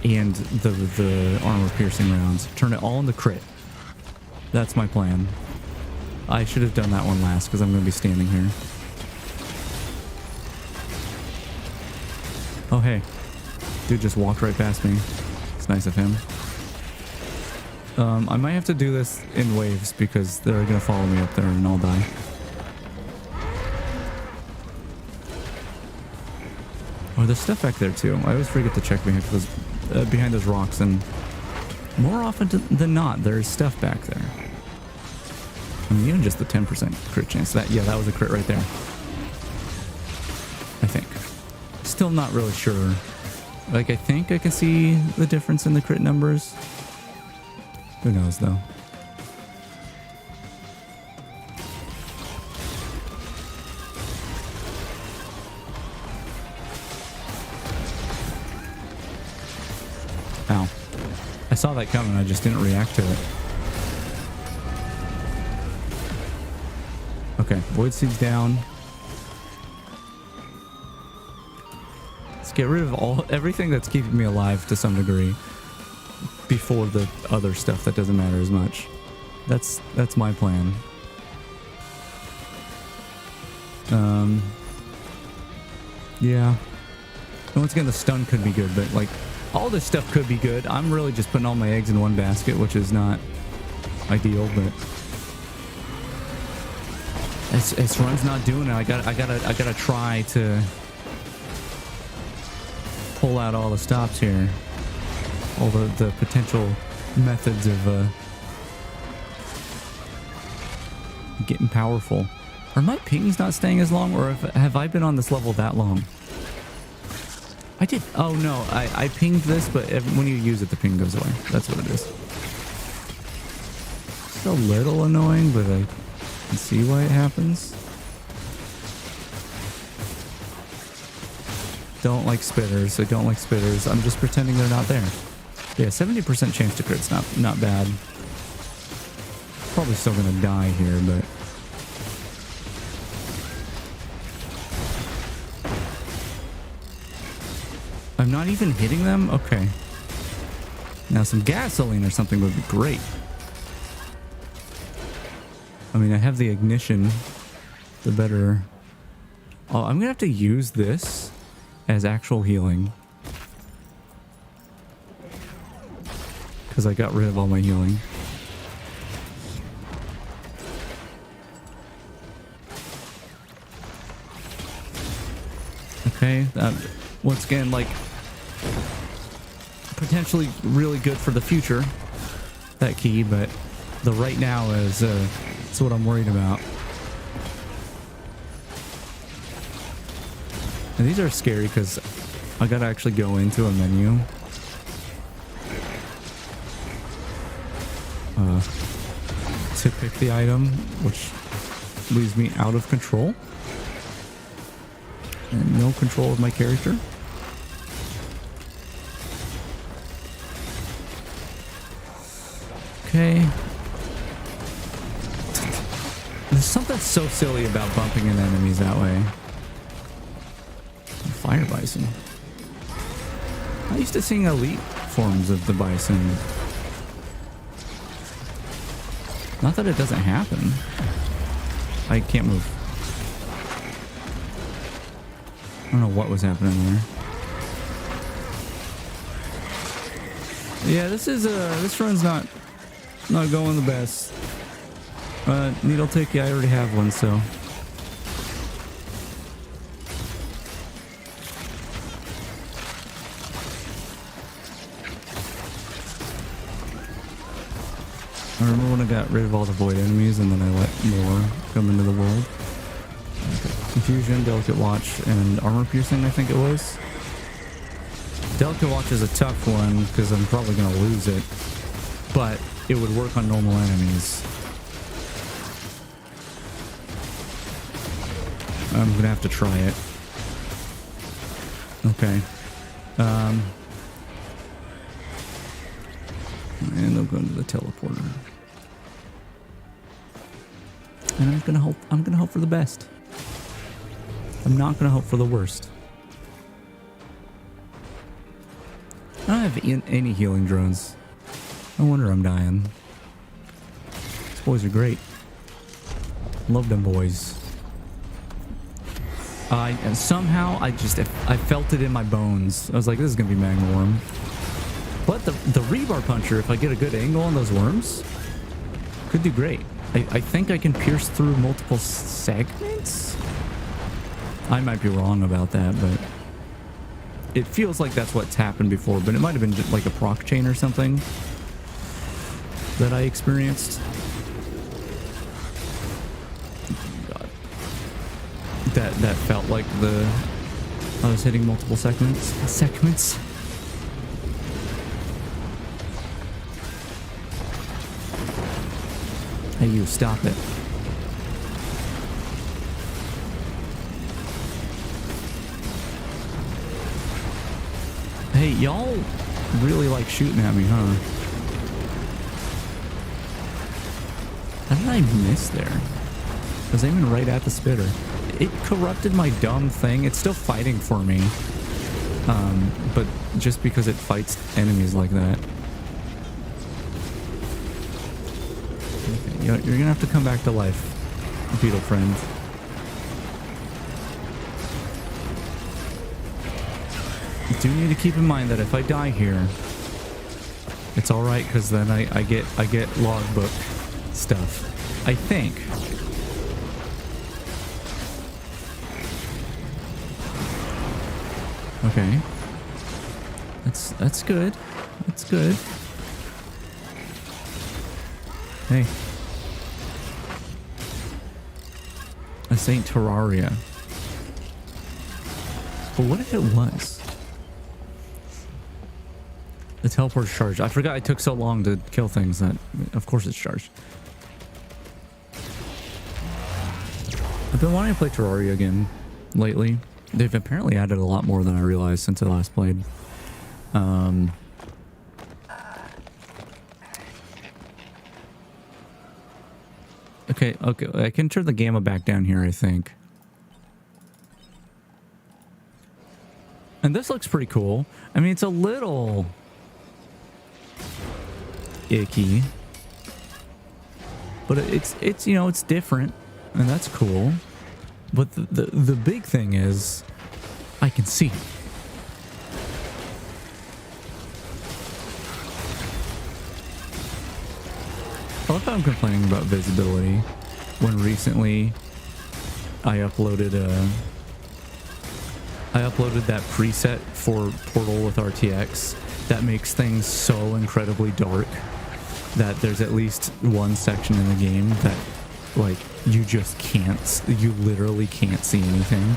And the armor piercing rounds. Turn it all into crit. That's my plan. I should have done that one last because I'm going to be standing here. Oh, hey. Dude just walked right past me. It's nice of him. I might have to do this in waves because they're going to follow me up there and I'll die. Oh, there's stuff back there too. I always forget to check behind those rocks, and more often than not, there's stuff back there. I mean, even just the 10% crit chance. That was a crit right there. I think. Still not really sure. Like, I think I can see the difference in the crit numbers. Who knows, though? Ow. I saw that coming, I just didn't react to it. Okay, Void Seed's down. Let's get rid of everything that's keeping me alive to some degree before the other stuff that doesn't matter as much. That's my plan. Yeah. And once again, the stun could be good, but like all this stuff could be good. I'm really just putting all my eggs in one basket, which is not ideal, but it's run's not doing it. I gotta try to pull out all the stops here. All the potential methods of getting powerful. Are my pings not staying as long, or have I been on this level that long? I did. Oh no, I pinged this, but when you use it, the ping goes away. That's what it is. It's a little annoying, but I can see why it happens. Don't like spitters. I don't like spitters. I'm just pretending they're not there. Yeah, 70% chance to crit's not bad. Probably still gonna die here, but I'm not even hitting them? Okay. Now some gasoline or something would be great. I mean, I have the ignition. The better... Oh, I'm gonna have to use this as actual healing. Because I got rid of all my healing. Okay, that once again, like, potentially really good for the future, that key, but the right now is it's what I'm worried about. And these are scary because I gotta actually go into a menu. To pick the item, which leaves me out of control. And no control of my character. Okay. There's something so silly about bumping into enemies that way. Fire bison. I used to sing elite forms of the bison. Not that it doesn't happen. I can't move. I don't know what was happening there. Yeah, this run's not going the best. Needle tick, yeah, I already have one, so. I remember when I got rid of all the void enemies and then I let more come into the world. Okay. Confusion, Delicate Watch, and Armor Piercing, I think it was. Delicate Watch is a tough one because I'm probably going to lose it, but it would work on normal enemies. I'm going to have to try it. Okay. And I'll go into the teleporter. And I'm gonna hope for the best. I'm not gonna hope for the worst. I don't have any healing drones. No wonder I'm dying. These boys are great. Love them boys. And somehow I felt it in my bones. I was like, this is gonna be magma worm. But the rebar puncher, if I get a good angle on those worms, could do great. I think I can pierce through multiple segments? I might be wrong about that, but it feels like that's what's happened before, but it might have been just like a proc chain or something that I experienced. God. That felt like I was hitting multiple segments. Hey, you, stop it. Hey, y'all really like shooting at me, huh? How did I miss there? I was aiming right at the spitter. It corrupted my dumb thing. It's still fighting for me. But just because it fights enemies like that. Okay, you're gonna have to come back to life, beetle friend. I do need to keep in mind that if I die here, it's all right, because then I get logbook stuff. I think. Okay. That's good. That's good. Hey. A Saint Terraria. But what if it was? The teleport's charged. I forgot it took so long to kill things that, of course it's charged. I've been wanting to play Terraria again lately. They've apparently added a lot more than I realized since I last played. Okay, I can turn the gamma back down here, I think. And this looks pretty cool. I mean, it's a little icky, but it's you know, it's different, and that's cool. But the big thing is I can see. I love how I'm complaining about visibility when recently I uploaded that preset for Portal with RTX that makes things so incredibly dark that there's at least one section in the game that, like, you literally can't see anything.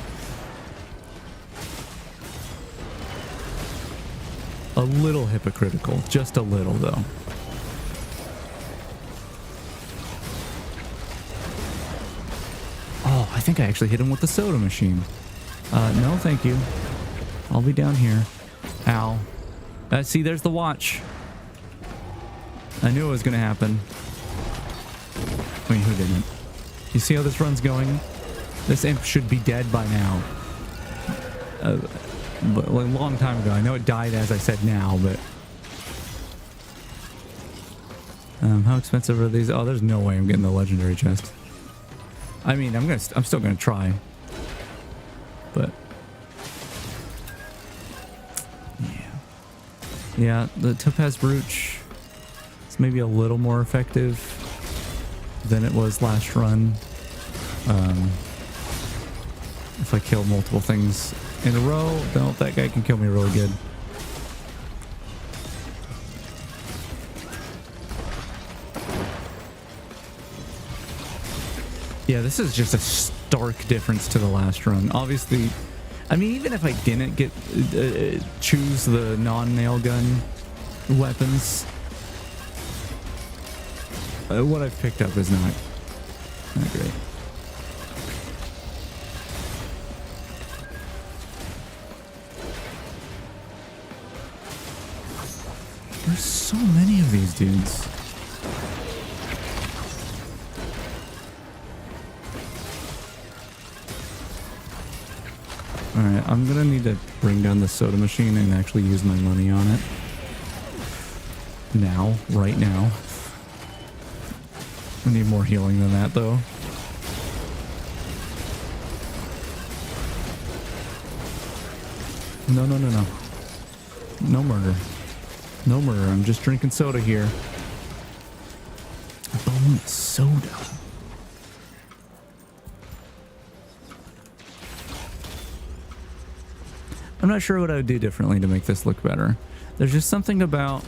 A little hypocritical, just a little though. Oh, I think I actually hit him with the soda machine. No, thank you. I'll be down here. Ow. See, there's the watch. I knew it was going to happen. I mean, who didn't? You see how this run's going? This imp should be dead by now. But a long time ago. I know it died as I said now, but... how expensive are these? Oh, there's no way I'm getting the legendary chest. I mean, I'm still gonna try. But... Yeah, the Topaz Brooch is maybe a little more effective than it was last run. If I kill multiple things in a row, then that guy can kill me really good. Yeah, this is just a stark difference to the last run. Obviously, I mean, even if I didn't get choose the non-nail gun weapons, what I've picked up is not great. There's so many of these dudes. Alright, I'm gonna need to bring down the soda machine and actually use my money on it. Now. Right now. I need more healing than that, though. No, no, no, no. No murder. No murder. I'm just drinking soda here. Bonus soda. I'm not sure what I would do differently to make this look better. There's just something about...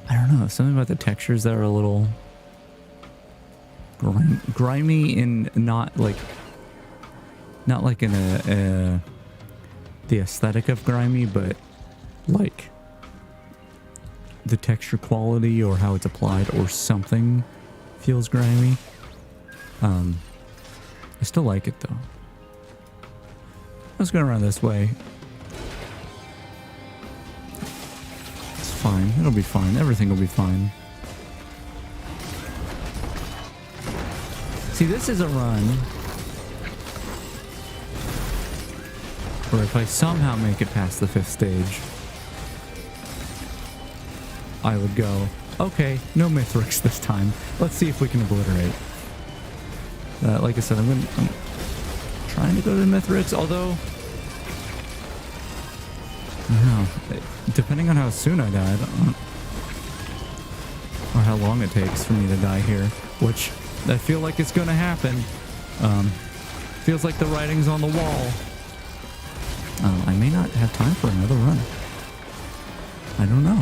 I don't know, something about the textures that are a little grimy and not like in the aesthetic of grimy, but like the texture quality or how it's applied or something feels grimy. I still like it though. Let's go around this way. Fine. It'll be fine. Everything will be fine. See, this is a run where if I somehow make it past the 5th stage, I would go, okay, no Mithrix this time. Let's see if we can obliterate. Like I said, I'm trying to go to Mithrix, although... I don't know. Depending on how soon I died, or how long it takes for me to die here, which I feel like it's going to happen. Feels like the writing's on the wall. I may not have time for another run. I don't know.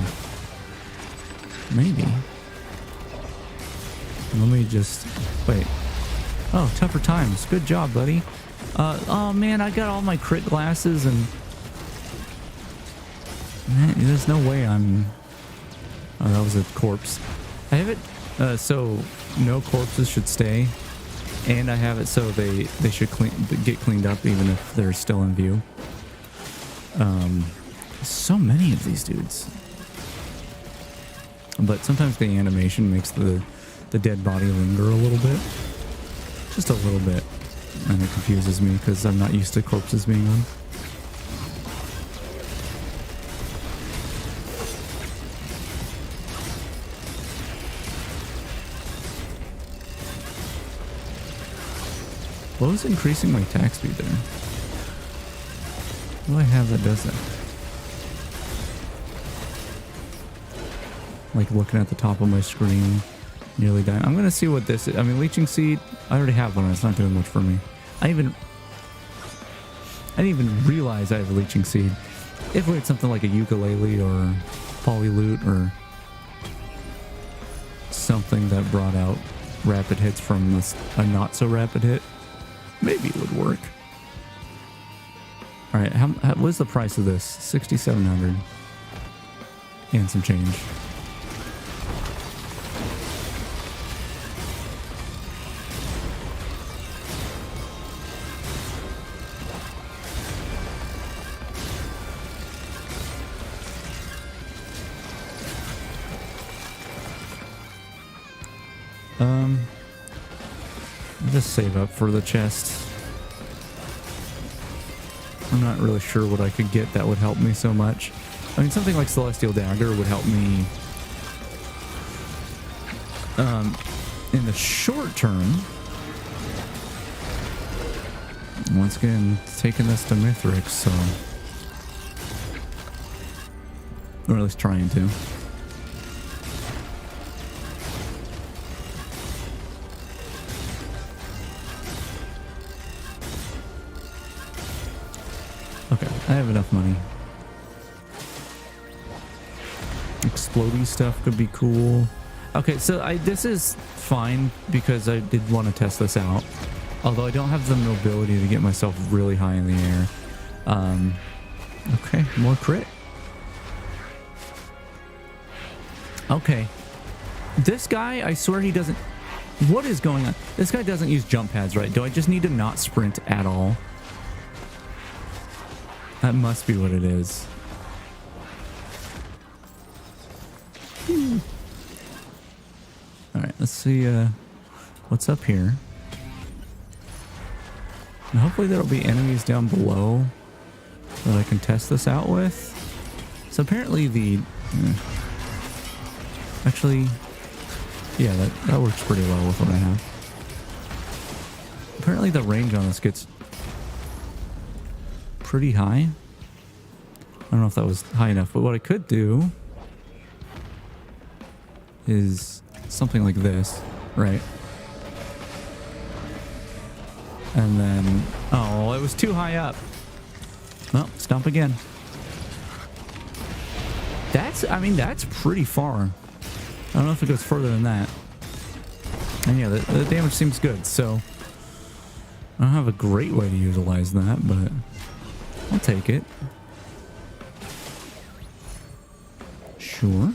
Maybe. Let me just... Wait. Oh, tougher times. Good job, buddy. Oh man, I got all my crit glasses and... Man, there's no way I'm... Oh, that was a corpse. I have it so no corpses should stay. And I have it so they should get cleaned up even if they're still in view. So many of these dudes. But sometimes the animation makes the dead body linger a little bit. Just a little bit. And it confuses me because I'm not used to corpses being on. What was increasing my attack speed there? What do I have that does that? Like looking at the top of my screen, nearly dying. I'm gonna see what this is. I mean, Leeching Seed, I already have one. It's not doing much for me. I didn't even realize I have a Leeching Seed. If we had something like a ukulele or Polylute or something that brought out rapid hits from a not so rapid hit, maybe it would work. All right, what's the price of this? 6,700 and some change. Just save up for the chest. I'm not really sure what I could get that would help me so much. I mean, something like Celestial Dagger would help me in the short term. Once again, taking this to Mithrix, so... Or at least trying to. Okay, I have enough money. Exploding stuff could be cool. Okay, so this is fine because I did want to test this out. Although I don't have the mobility to get myself really high in the air. Okay, more crit. Okay. This guy, I swear he doesn't... What is going on? This guy doesn't use jump pads, right? Do I just need to not sprint at all? That must be what it is. Alright, let's see what's up here. And hopefully there'll be enemies down below that I can test this out with. So apparently the... actually, yeah, that works pretty well with what I have. Apparently the range on this gets pretty high. I don't know if that was high enough, but what I could do is something like this, right? And then, oh, it was too high up. Well, stomp again. I mean, that's pretty far. I don't know if it goes further than that. And yeah, the damage seems good, so I don't have a great way to utilize that, but I'll take it. Sure.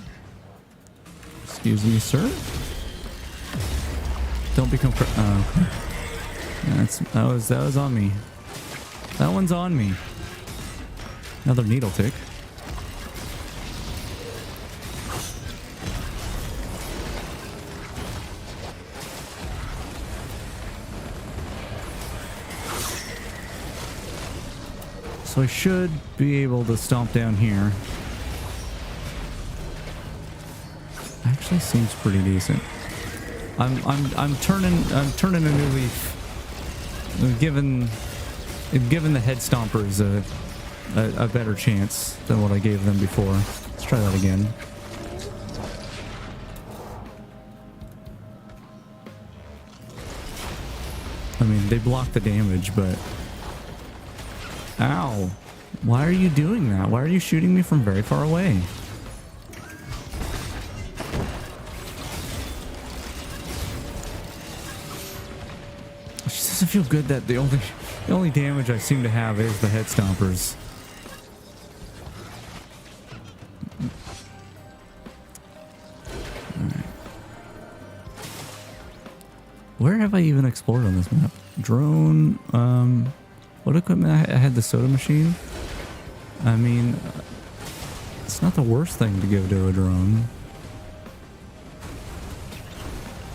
Excuse me, sir. Don't become... oh, okay. Yeah, that was on me. That one's on me. Another needle tick. So I should be able to stomp down here. Actually seems pretty decent. I'm turning a new leaf. Given the head stompers a better chance than what I gave them before. Let's try that again. I mean, they block the damage, but... Ow! Why are you doing that? Why are you shooting me from very far away? It just doesn't feel good that the only damage I seem to have is the head stompers. Alright. Where have I even explored on this map? Drone, what equipment? I had the soda machine. I mean, it's not the worst thing to go to a drone.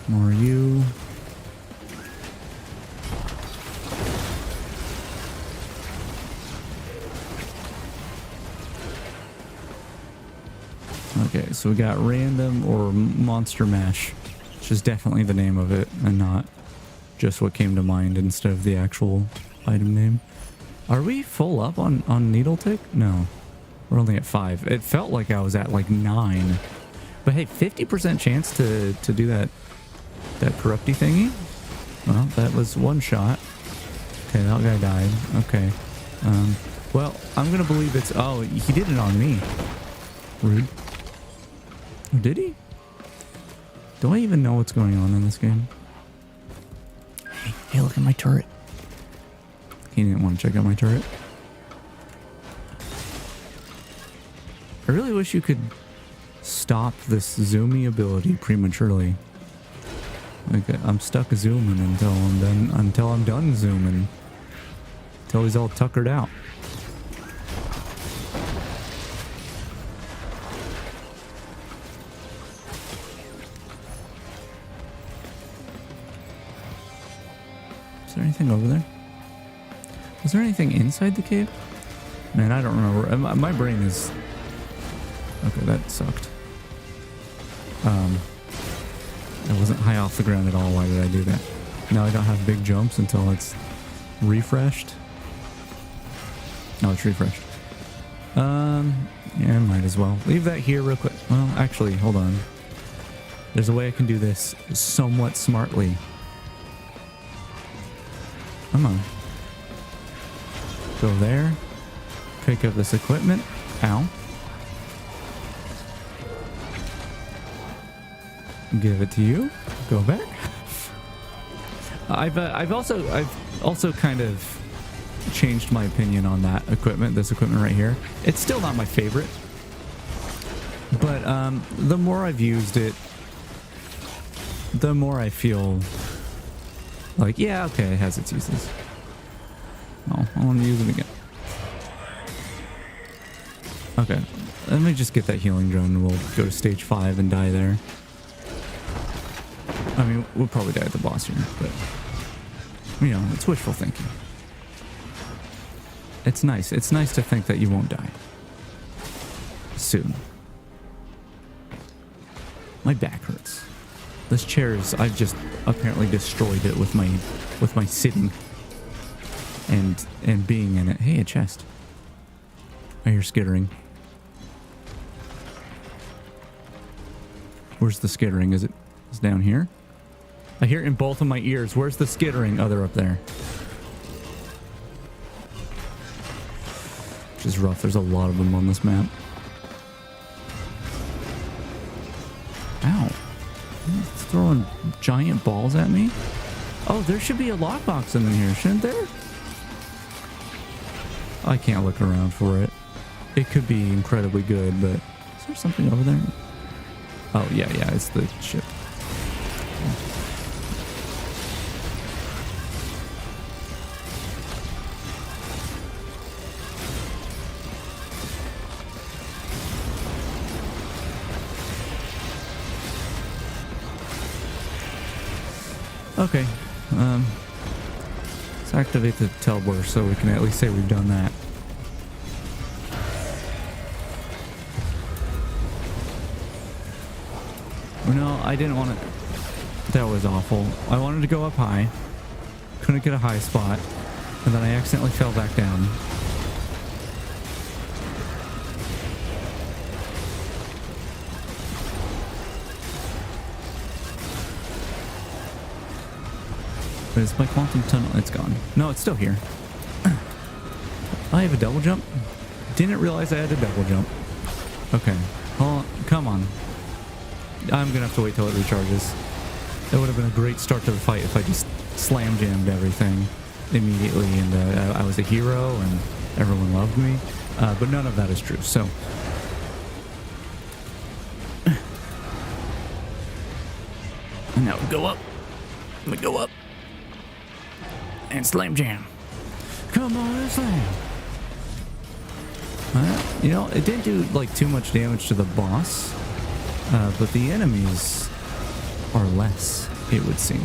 More you. Okay, so we got random or monster mash, which is definitely the name of it and not just what came to mind instead of the actual item name. Are we full up on needle tick? No, we're only at 5. It felt like I was at like 9, but hey, 50% chance to do that corrupty thingy. Well, that was one shot. Okay, that guy died. Okay, well, I'm gonna believe it's... oh, he did it on me. Rude. Did he? Do I even know what's going on in this game? Hey, look at my turret. He didn't want to check out my turret. I really wish you could stop this zoomy ability prematurely. Like, I'm stuck zooming until I'm done zooming. Until he's all tuckered out. Is there anything over there? Was there anything inside the cave? Man, I don't remember. My brain is... okay, that sucked. I wasn't high off the ground at all. Why did I do that? Now I don't have big jumps until it's refreshed. No, it's refreshed. Yeah, might as well. Leave that here real quick. Well, actually, hold on. There's a way I can do this somewhat smartly. Come on. Go there. Pick up this equipment. Ow. Give it to you. Go back. I've also kind of changed my opinion on that equipment. This equipment right here. It's still not my favorite, but the more I've used it, the more I feel like, yeah, okay, it has its uses. Oh, I want to use it again. Okay, let me just get that healing drone and we'll go to stage 5 and die there. I mean, we'll probably die at the boss here, but, you know, it's wishful thinking. It's nice. It's nice to think that you won't die. Soon. My back hurts. This chair is, I've just apparently destroyed it with my sitting and being in it. Hey, a chest. I hear skittering. Where's the skittering? Is it down here? I hear it in both of my ears. Where's the skittering? Oh, they're up there. Which is rough. There's a lot of them on this map. Ow. It's throwing giant balls at me. Oh, there should be a lockbox in here, shouldn't there? I can't look around for it. It could be incredibly good, but is there something over there? Oh, yeah, it's the ship. Okay, let's activate the teleporter so we can at least say we've done that. No, I didn't want to. That was awful. I wanted to go up high. Couldn't get a high spot. And then I accidentally fell back down. But is my quantum tunnel? It's gone. No, it's still here. I have a double jump. Didn't realize I had a double jump. Okay. Hold on. Come on. I'm gonna have to wait till it recharges. That would have been a great start to the fight if I just slam jammed everything immediately and I was a hero and everyone loved me. But none of that is true. So and now we go up. We go up. And slam jam. Come on, slam. You know, it didn't do like too much damage to the boss, but the enemies are less, it would seem.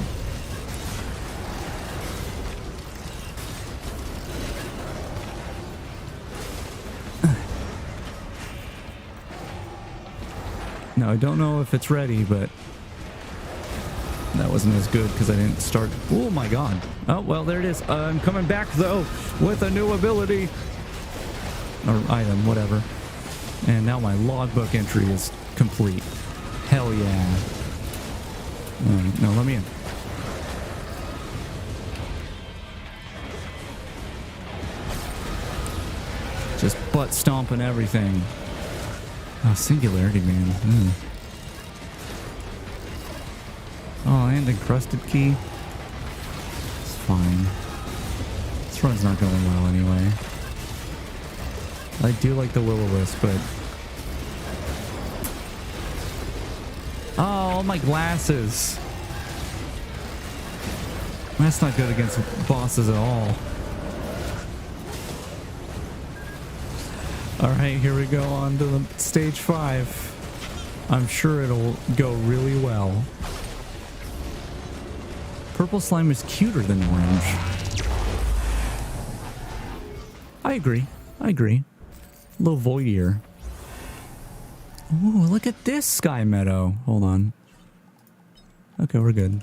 Now, I don't know if it's ready, but that wasn't as good because I didn't start. Oh my god. Oh, well, there it is. I'm coming back, though, with a new ability. Or item, whatever. And now my logbook entry is complete. Hell yeah. Alright, no, let me in. Just butt stomping everything. Oh, singularity, man. Oh, and encrusted key. It's fine. This run's not going well anyway. I do like the will-o-wisp, but... Oh, all my glasses. That's not good against bosses at all. Alright, here we go on to the stage 5. I'm sure it'll go really well. Purple slime is cuter than orange. I agree. I agree. A little voidier. Ooh, look at this sky meadow. Hold on. Okay, we're good.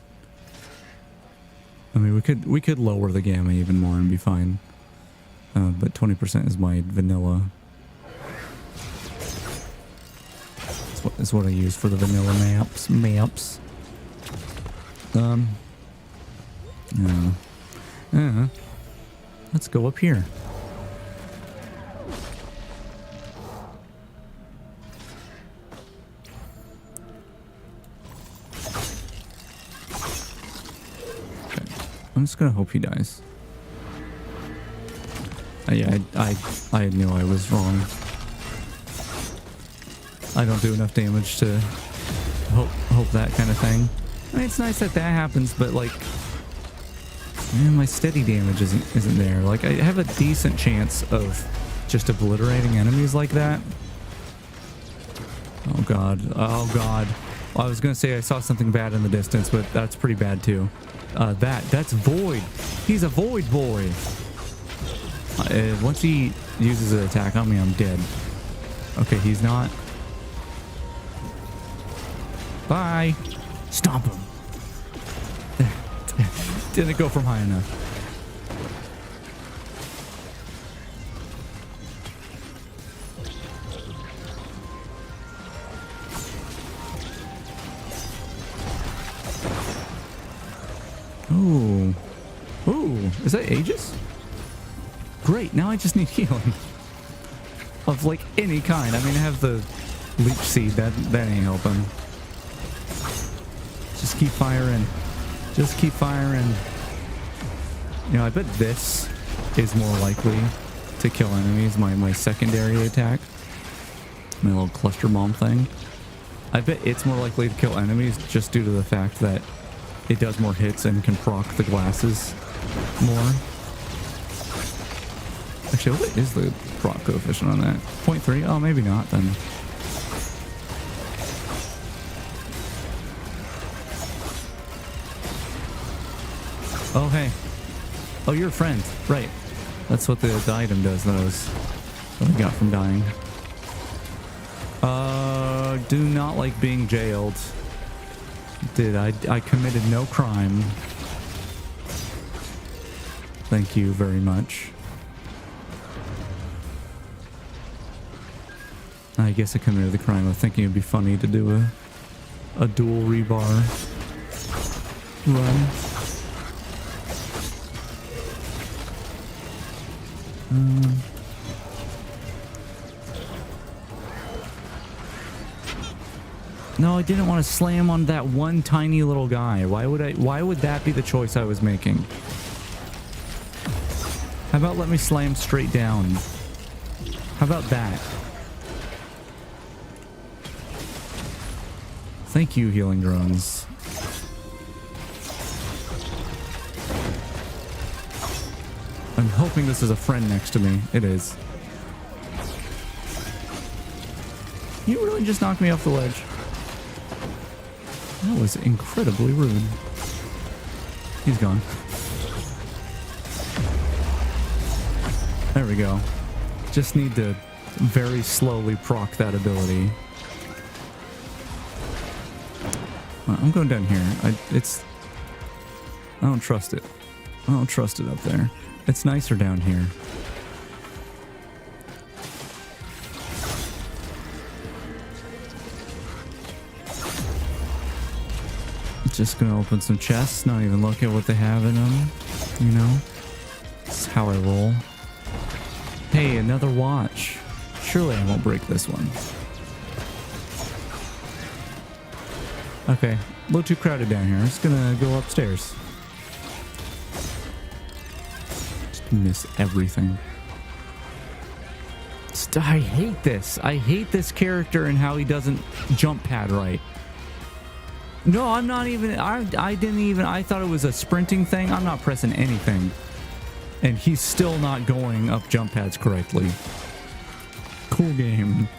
I mean, we could lower the gamma even more and be fine. But 20% is my vanilla. That's what I use for the vanilla maps. Let's go up here. Okay. I'm just gonna hope he dies. Yeah, I knew I was wrong. I don't do enough damage to hope that kind of thing. I mean, it's nice that that happens, but like, man, my steady damage isn't there. Like, I have a decent chance of just obliterating enemies like that. Oh god. Oh god. Well, I was gonna say I saw something bad in the distance, but that's pretty bad too. That's Void. He's a Void boy. Once he uses an attack on me, I'm dead. Okay, he's not. Bye. Stomp him. Didn't go from high enough. Ooh. Ooh. Is that Aegis? Great. Now I just need healing. Of like any kind. I mean, I have the leech seed. That ain't helping. Just keep firing. Just keep firing. You know, I bet this is more likely to kill enemies. My secondary attack. My little cluster bomb thing. I bet it's more likely to kill enemies just due to the fact that it does more hits and can proc the glasses more. Actually, what is the proc coefficient on that? 0.3? Oh, maybe not then. Oh, hey. Oh, you're a friend. Right. That's what the item does, that I got from dying. Do not like being jailed. I committed no crime. Thank you very much. I guess I committed the crime of thinking it'd be funny to do a dual rebar run. No, I didn't want to slam on that one tiny little guy. Why would that be the choice I was making? How about let me slam straight down? How about that? Thank you, healing drones. I'm hoping this is a friend next to me. It is. You really just knocked me off the ledge. That was incredibly rude. He's gone. There we go. Just need to very slowly proc that ability. I'm going down here. I don't trust it. I don't trust it up there. It's nicer down here. Just gonna open some chests, not even look at what they have in them. You know? That's how I roll. Hey, another watch. Surely I won't break this one. Okay, a little too crowded down here. I'm just gonna go upstairs. Just miss everything. I hate this. I hate this character and how he doesn't jump pad right. No, I'm not even. I didn't even. I thought it was a sprinting thing. I'm not pressing anything. And he's still not going up jump pads correctly. Cool game.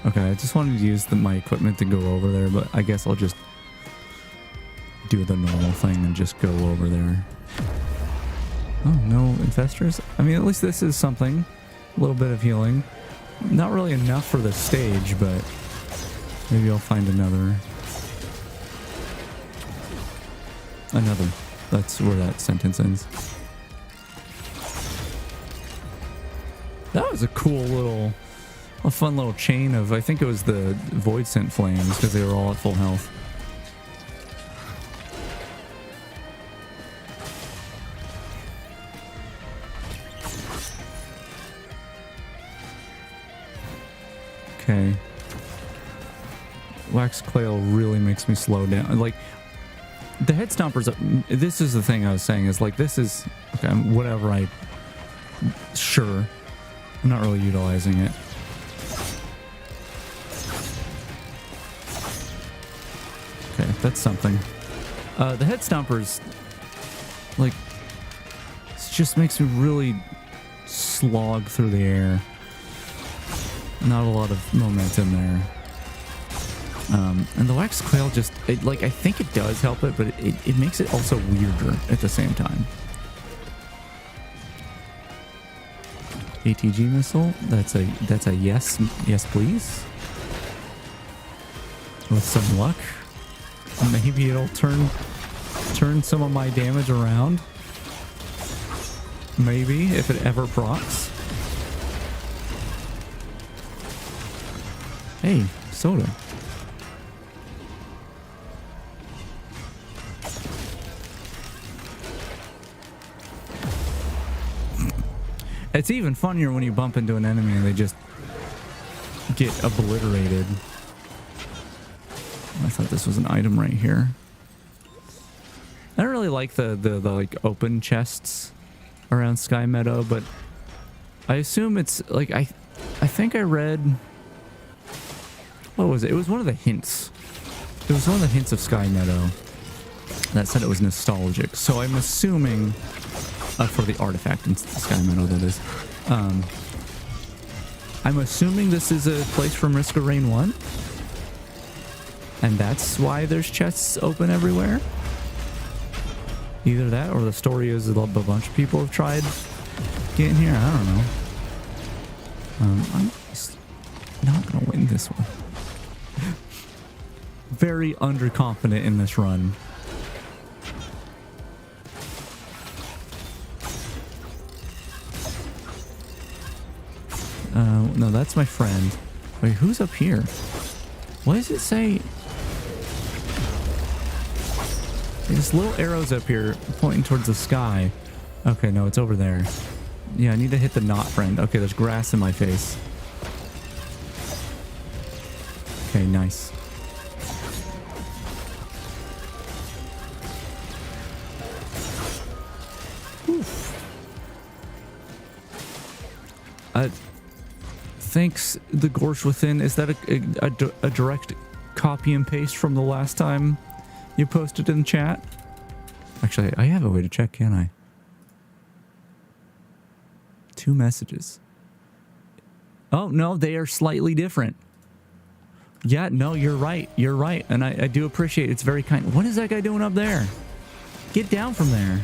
Okay, I just wanted to use my equipment to go over there, but I guess I'll just do the normal thing and just go over there. Oh, no infestors? I mean, at least this is something. A little bit of healing. Not really enough for the stage, but maybe I'll find another. Another. That's where that sentence ends. That was a cool little, a fun little chain of, I think it was the Void Scent Flames because they were all at full health. Okay. Wax Clail really makes me slow down. Like, the head stompers, this is the thing I was saying, is like, this is, okay, whatever, sure, I'm not really utilizing it. Okay, that's something. The head stompers, like, it just makes me really slog through the air. Not a lot of momentum there. And the Wax Clail just, like, I think it does help it, but it makes it also weirder at the same time. ATG missile. That's a yes, yes please. With some luck, maybe it'll turn some of my damage around. Maybe if it ever procs. Hey, soda. It's even funnier when you bump into an enemy and they just get obliterated. I thought this was an item right here. I don't really like the like open chests around Sky Meadow, but I assume it's like I think I read, what was it? It was one of the hints. It was one of the hints of Sky Meadow that said it was nostalgic. So I'm assuming for the artifact in Sky Meadow, that is. I'm assuming this is a place from Risk of Rain 1. And that's why there's chests open everywhere. Either that or the story is a bunch of people have tried getting here. I don't know. I'm just not going to win this one. Very underconfident in this run. No, that's my friend. Wait, who's up here? What does it say? There's little arrows up here pointing towards the sky. Okay, no, it's over there. Yeah, I need to hit the not friend. Okay, there's grass in my face. Okay, nice. Oof. Thanks, the Gorge Within. Is that a direct copy and paste from the last time you posted in chat? Actually, I have a way to check, can't I? 2 messages. Oh, no, they are slightly different. Yeah, no, you're right. You're right. And I do appreciate it. It's very kind. What is that guy doing up there? Get down from there.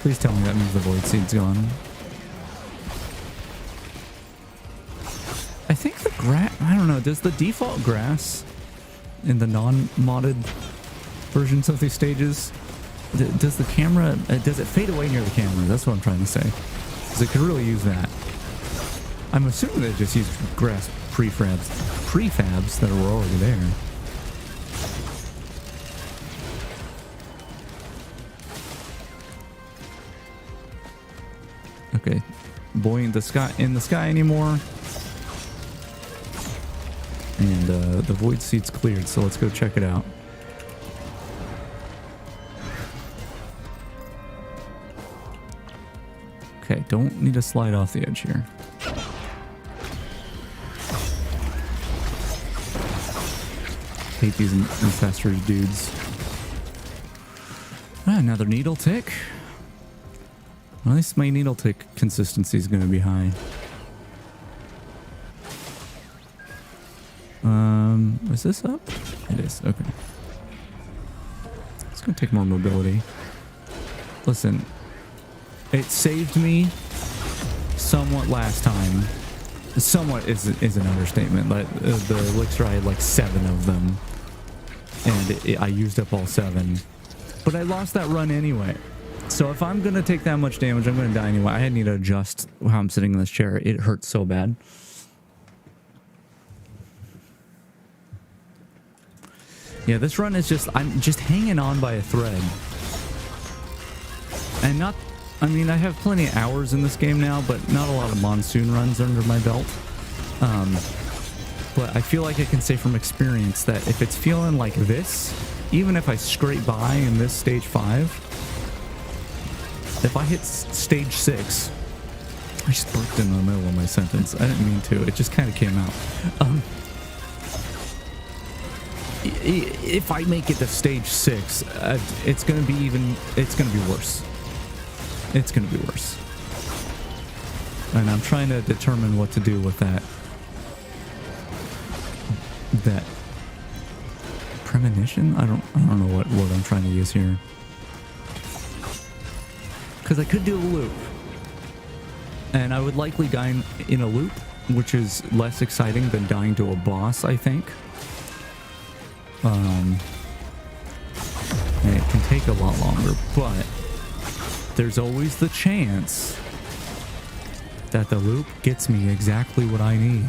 Please tell me that means the Void Seed's gone. I think the grass, I don't know, does the default grass in the non-modded versions of these stages, does the camera, does it fade away near the camera? That's what I'm trying to say. Because it could really use that. I'm assuming they just use grass prefabs that were already there. Okay, boy in the sky anymore. And the Void Seed's cleared, so let's go check it out. Okay, don't need to slide off the edge here. Hate these infestors dudes. Ah, another needle tick. Well, at least my needle tick consistency is going to be high. Is this up? It is, okay. It's gonna take more mobility. Listen, it saved me somewhat last time. Somewhat is an understatement. Like the elixir, I had like 7 of them, and I used up all 7. But I lost that run anyway. So if I'm gonna take that much damage, I'm gonna die anyway. I need to adjust how I'm sitting in this chair. It hurts so bad. Yeah, this run is I'm just hanging on by a thread. And I mean, I have plenty of hours in this game now, but not a lot of Monsoon runs under my belt. But I feel like I can say from experience that if it's feeling like this, even if I scrape by in this stage 5, if I hit stage 6, I just burped in the middle of my sentence. I didn't mean to. It just kind of came out. If I make it to stage 6, it's going to be worse. It's going to be worse. And I'm trying to determine what to do with that premonition? I don't know what word I'm trying to use here. Because I could do a loop. And I would likely die in a loop, which is less exciting than dying to a boss, I think. And it can take a lot longer, but there's always the chance that the loop gets me exactly what I need.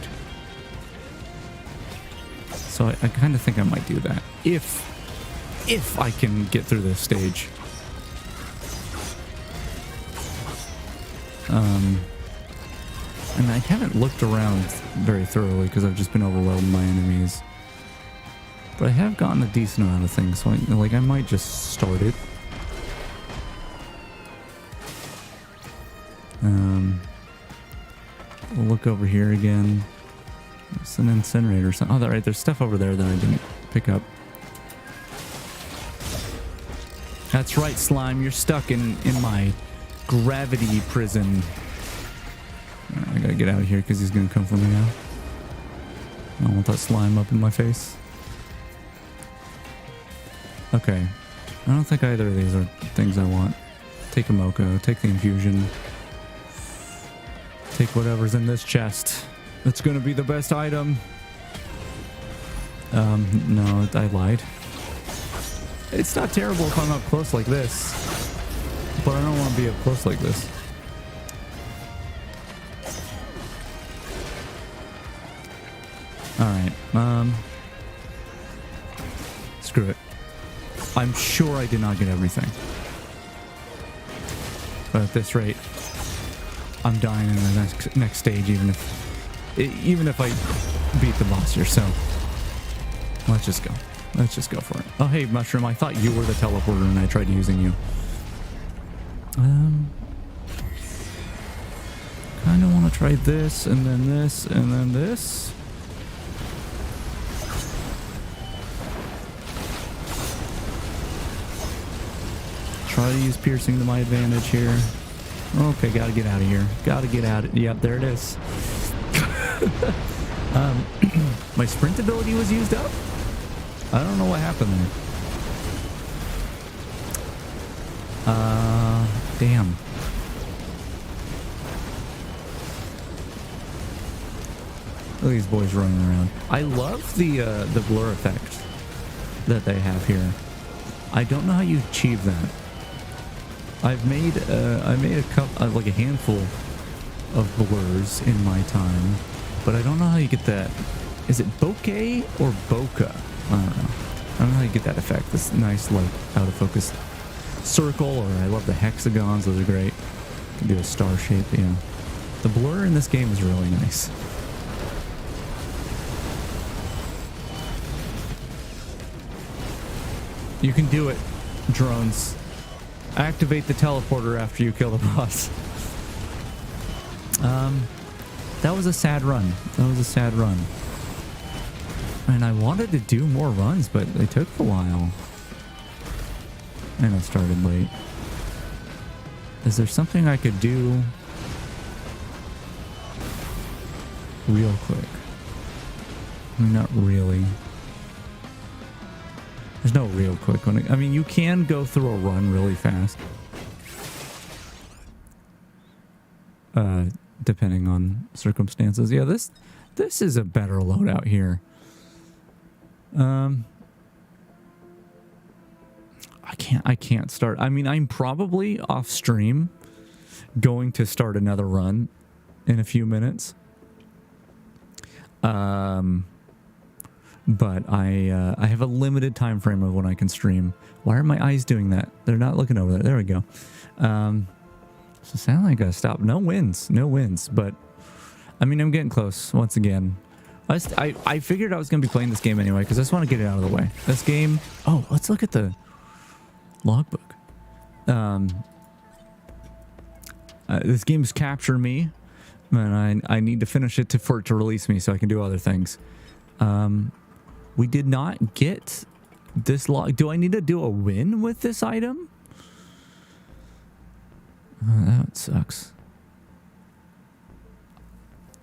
So I kind of think I might do that if I can get through this stage. And I haven't looked around very thoroughly because I've just been overwhelmed by enemies. But I have gotten a decent amount of things, so I might just start it. We'll look over here again. It's an incinerator or something. Oh, right, there's stuff over there that I didn't pick up. That's right, slime. You're stuck in my gravity prison. I gotta get out of here because he's gonna come for me now. I don't want that slime up in my face. Okay. I don't think either of these are things I want. Take a mocha, take the infusion. Take whatever's in this chest. It's gonna be the best item. No, I lied. It's not terrible if I'm up close like this. But I don't want to be up close like this. Alright, screw it. I'm sure I did not get everything. But at this rate, I'm dying in the next stage, even if I beat the boss here, so let's just go. Let's just go for it. Oh, hey, Mushroom, I thought you were the teleporter and I tried using you. Kind of want to try this, and then this, and then this. Try to use piercing to my advantage here. Okay, gotta get out of here. Gotta get out. Yep, there it is. My sprint ability was used up? I don't know what happened there. Damn. Look at these boys running around. I love the blur effect that they have here. I don't know how you achieve that. I made a couple, like a handful of blurs in my time, but I don't know how you get that. Is it bokeh or bokeh? I don't know. I don't know how you get that effect. This nice, like, out of focus circle, or I love the hexagons. Those are great. You can do a star shape, yeah. The blur in this game is really nice. You can do it, drones. Activate the teleporter after you kill the boss. That was a sad run. That was a sad run. And I wanted to do more runs, but they took a while. And I started late. Is there something I could do real quick? I mean, not really. There's no real quick one. I mean, you can go through a run really fast. Depending on circumstances. Yeah, this is a better loadout here. I can't start. I mean, I'm probably off stream going to start another run in a few minutes. But I have a limited time frame of when I can stream. Why are my eyes doing that? They're not looking over there. There we go. So it sounds like I gotta stop. No wins. No wins. But, I mean, I'm getting close once again. I figured I was going to be playing this game anyway because I just want to get it out of the way. This game... Oh, let's look at the logbook. This game's captured me. And I need to finish it for it to release me so I can do other things. We did not get this log. Do I need to do a win with this item? Oh, that sucks.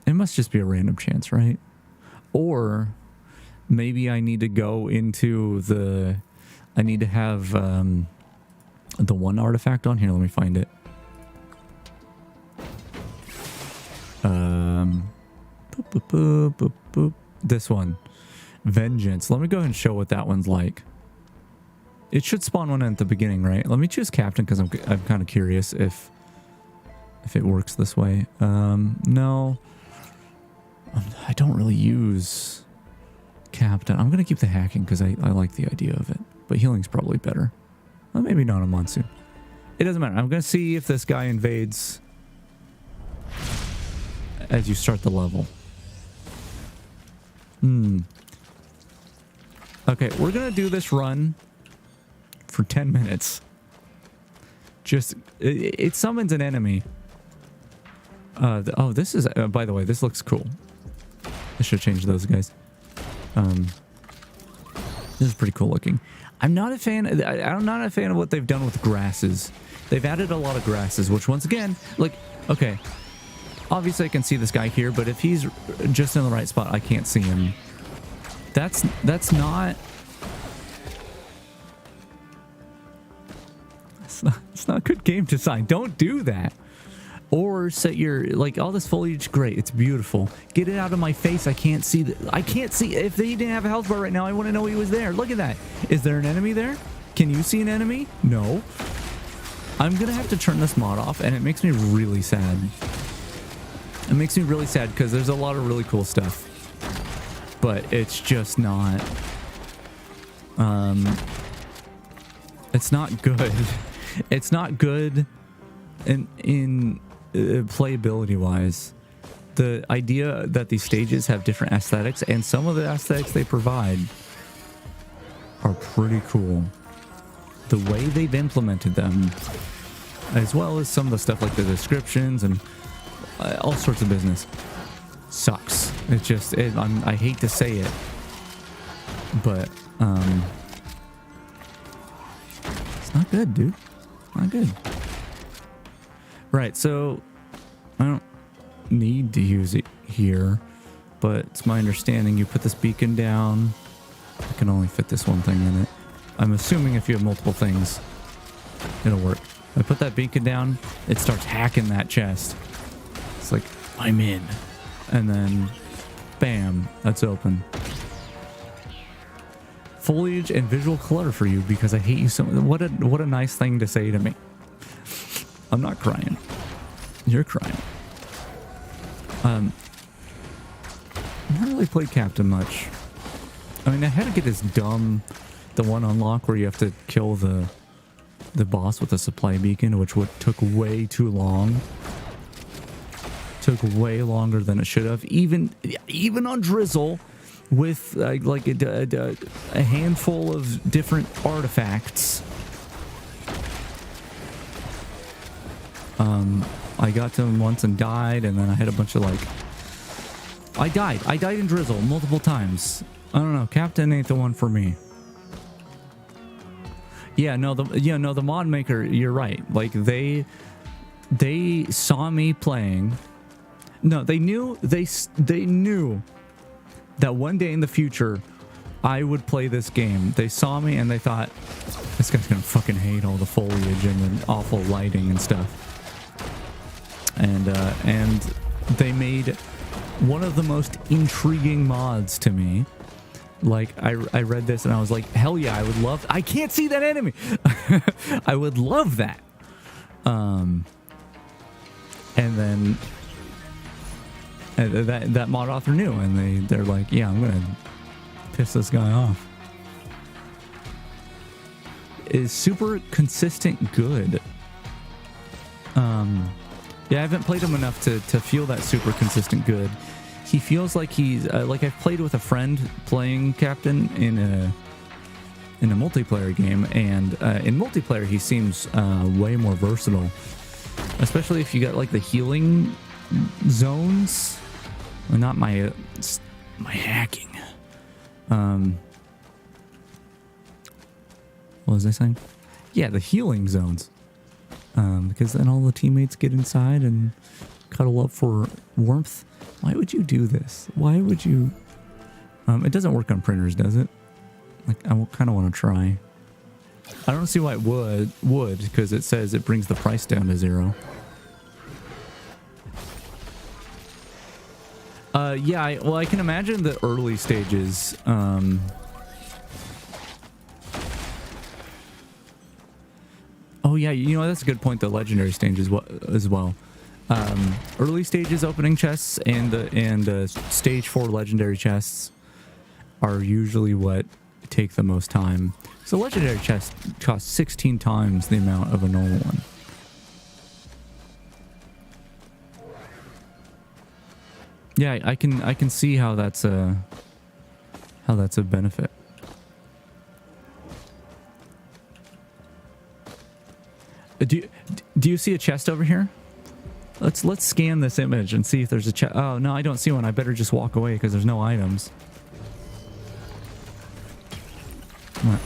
It must just be a random chance, right? Or maybe I need to go into the... I need to have the one artifact on here. Let me find it. Boop, boop, boop. This one. Vengeance. Let me go ahead and show what that one's like. It should spawn one at the beginning, right? Let me choose Captain because I'm kind of curious if it works this way. No. I don't really use Captain. I'm going to keep the hacking because I like the idea of it. But healing's probably better. Well, maybe not a Monsoon. It doesn't matter. I'm going to see if this guy invades as you start the level. Okay, we're going to do this run for 10 minutes. Just, it summons an enemy. Oh, this is, by the way, this looks cool. I should change those guys. This is pretty cool looking. I'm not a fan of what they've done with grasses. They've added a lot of grasses, which once again, like, okay, obviously I can see this guy here, but if he's just in the right spot, I can't see him. That's not... It's not good game design. Don't do that. Or set your, like, all this foliage, great, it's beautiful. Get it out of my face. I can't see. I can't see. If they didn't have a health bar right now, I wouldn't know he was there. Look at that. Is there an enemy there? Can you see an enemy? No. I'm going to have to turn this mod off, and it makes me really sad. It makes me really sad because there's a lot of really cool stuff. But it's just not... It's not good. It's not good in playability wise. The idea that these stages have different aesthetics, and some of the aesthetics they provide are pretty cool. The way they've implemented them, as well as some of the stuff like the descriptions and all sorts of business, sucks. It's just, I hate to say it, but it's not good, dude. Not good. Right, so I don't need to use it here, but it's my understanding you put this beacon down. I can only fit this one thing in it. I'm assuming if you have multiple things, it'll work. If I put that beacon down, it starts hacking that chest. It's like, I'm in. And then, bam, that's open. Foliage and visual clutter for you because I hate you so much. What a nice thing to say to me. I'm not crying. You're crying. I've not really played Captain much. I mean, I had to get this dumb, the one unlock where you have to kill the boss with a supply beacon, which took way too long. Took way longer than it should have. Even on Drizzle, with like a handful of different artifacts. I got to him once and died, and then I had a bunch of like... I died in Drizzle multiple times. I don't know, Captain ain't the one for me. Yeah, no, the mod maker, you're right. Like, they saw me playing. No, they knew that one day in the future I would play this game. They saw me and they thought, this guy's gonna fucking hate all the foliage and the awful lighting and stuff. And they made one of the most intriguing mods to me. Like, I read this and I was like, hell yeah, I would love... I can't see that enemy! I would love that. And then... that mod author knew, and they're like, yeah, I'm gonna piss this guy off. Is super consistent good. Yeah, I haven't played him enough to feel that super consistent good. He feels like he's like I've played with a friend playing Captain in a multiplayer game, and in multiplayer he seems way more versatile, especially if you got like the healing zones. Well, not my hacking. What was I saying? Yeah, the healing zones. Because then all the teammates get inside and cuddle up for warmth. Why would you do this? Why would you... it doesn't work on printers, does it? Like, I kind of want to try. I don't see why it would, because it says it brings the price down to 0. Yeah, well, I can imagine the early stages. Oh yeah, you know, that's a good point. The legendary stages as well. Early stages opening chests and the stage 4 legendary chests are usually what take the most time. So legendary chest costs 16 times the amount of a normal one. Yeah, I can see how that's a benefit. Do you see a chest over here? Let's scan this image and see if there's a chest. Oh no, I don't see one. I better just walk away because there's no items.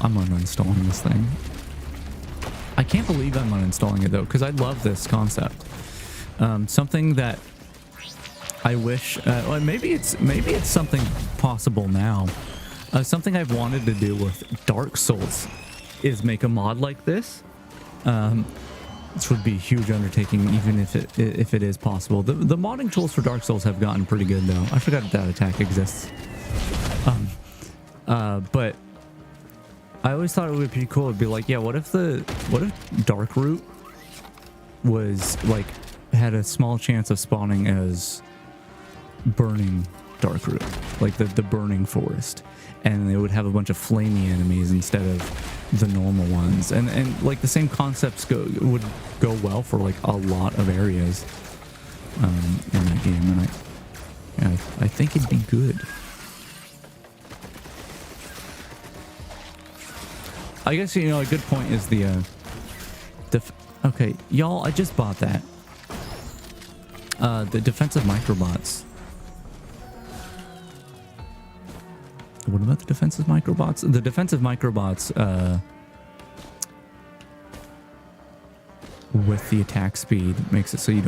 I'm uninstalling this thing. I can't believe I'm uninstalling it though, because I love this concept. Something that I wish, well, maybe it's something possible now. Something I've wanted to do with Dark Souls is make a mod like this. This would be a huge undertaking, even if it is possible. The modding tools for Dark Souls have gotten pretty good though. I forgot that attack exists. But I always thought it would be pretty cool. It'd be like, yeah, what if Darkroot was like had a small chance of spawning as burning Darkroot, like the burning forest, and they would have a bunch of flamey enemies instead of the normal ones, and like the same concepts would go well for like a lot of areas in that game, and I think it'd be good. I guess, you know, a good point is the okay, y'all, I just bought that. The defensive microbots. What about the defensive microbots? The defensive microbots, with the attack speed makes it so you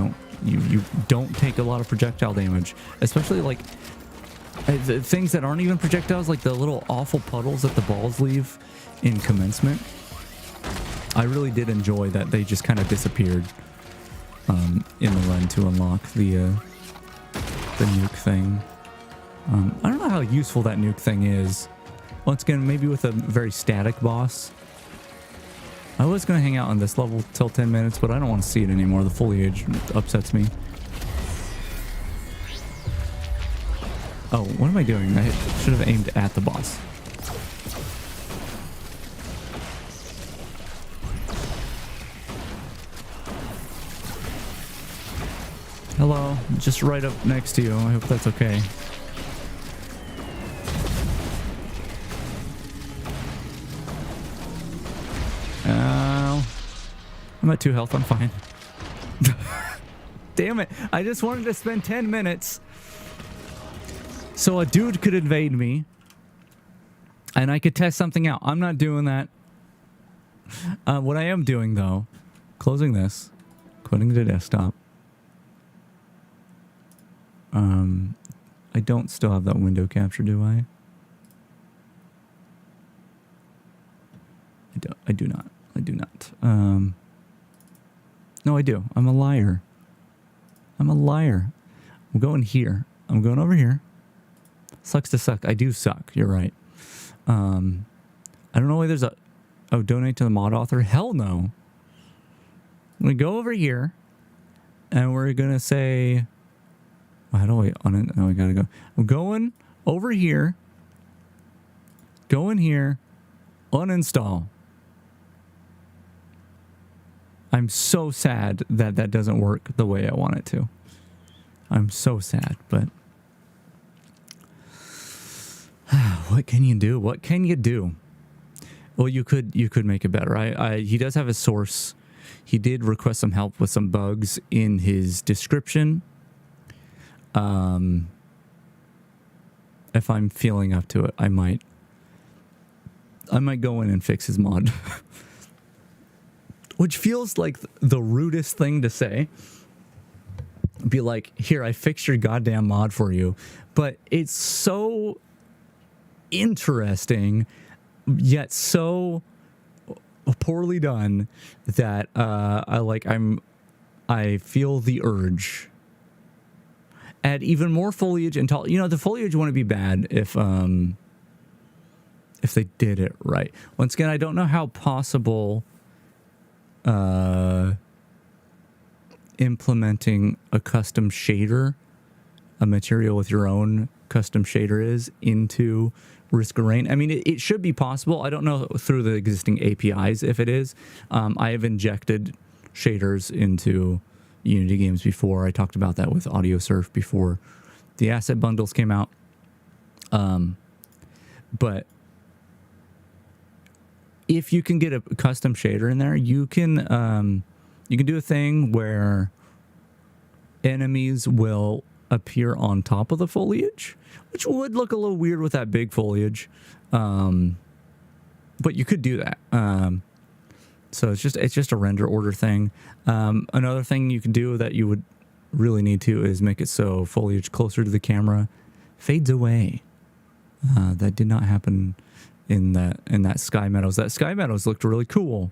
don't take a lot of projectile damage, especially like the things that aren't even projectiles, like the little awful puddles that the balls leave in commencement. I really did enjoy that they just kind of disappeared in the run to unlock the nuke thing. I don't know how useful that nuke thing is. Once again, maybe with a very static boss. I was going to hang out on this level till 10 minutes, but I don't want to see it anymore. The foliage upsets me. Oh, what am I doing? I should have aimed at the boss. Hello, just right up next to you. I hope that's okay. I'm at 2 health, I'm fine. Damn it, I just wanted to spend 10 minutes so a dude could invade me and I could test something out. I'm not doing that. What I am doing though, closing this, quitting the desktop. I don't still have that window capture, do I? I do not. No, I do. I'm a liar. I'm going here. I'm going over here. Sucks to suck. I do suck. You're right. I don't know why there's a... Oh, donate to the mod author? Hell no. I'm going to go over here. And we're going to say... How do I... Oh, I got to go. I'm going over here. Go in here. Uninstall. I'm so sad that that doesn't work the way I want it to. I'm so sad, but... What can you do? What can you do? Well, you could make it better. He does have a source. He did request some help with some bugs in his description. If I'm feeling up to it, I might go in and fix his mod. Which feels like the rudest thing to say. Be like, here, I fixed your goddamn mod for you. But it's so interesting, yet so poorly done that I feel the urge. add even more foliage and tall. You know, the foliage wouldn't be bad if they did it right. Once again, I don't know how possible implementing a custom shader, a material with your own custom shader is into Risk of Rain. I mean, it should be possible. I don't know through the existing APIs if it is. I have injected shaders into Unity games before. I talked about that with AudioSurf before the asset bundles came out. But if you can get a custom shader in there, you can do a thing where enemies will appear on top of the foliage, which would look a little weird with that big foliage. But you could do that. So it's just a render order thing. Another thing you can do that you would really need to is make it so foliage closer to the camera fades away. That did not happen in that Sky Meadows. That Sky Meadows looked really cool,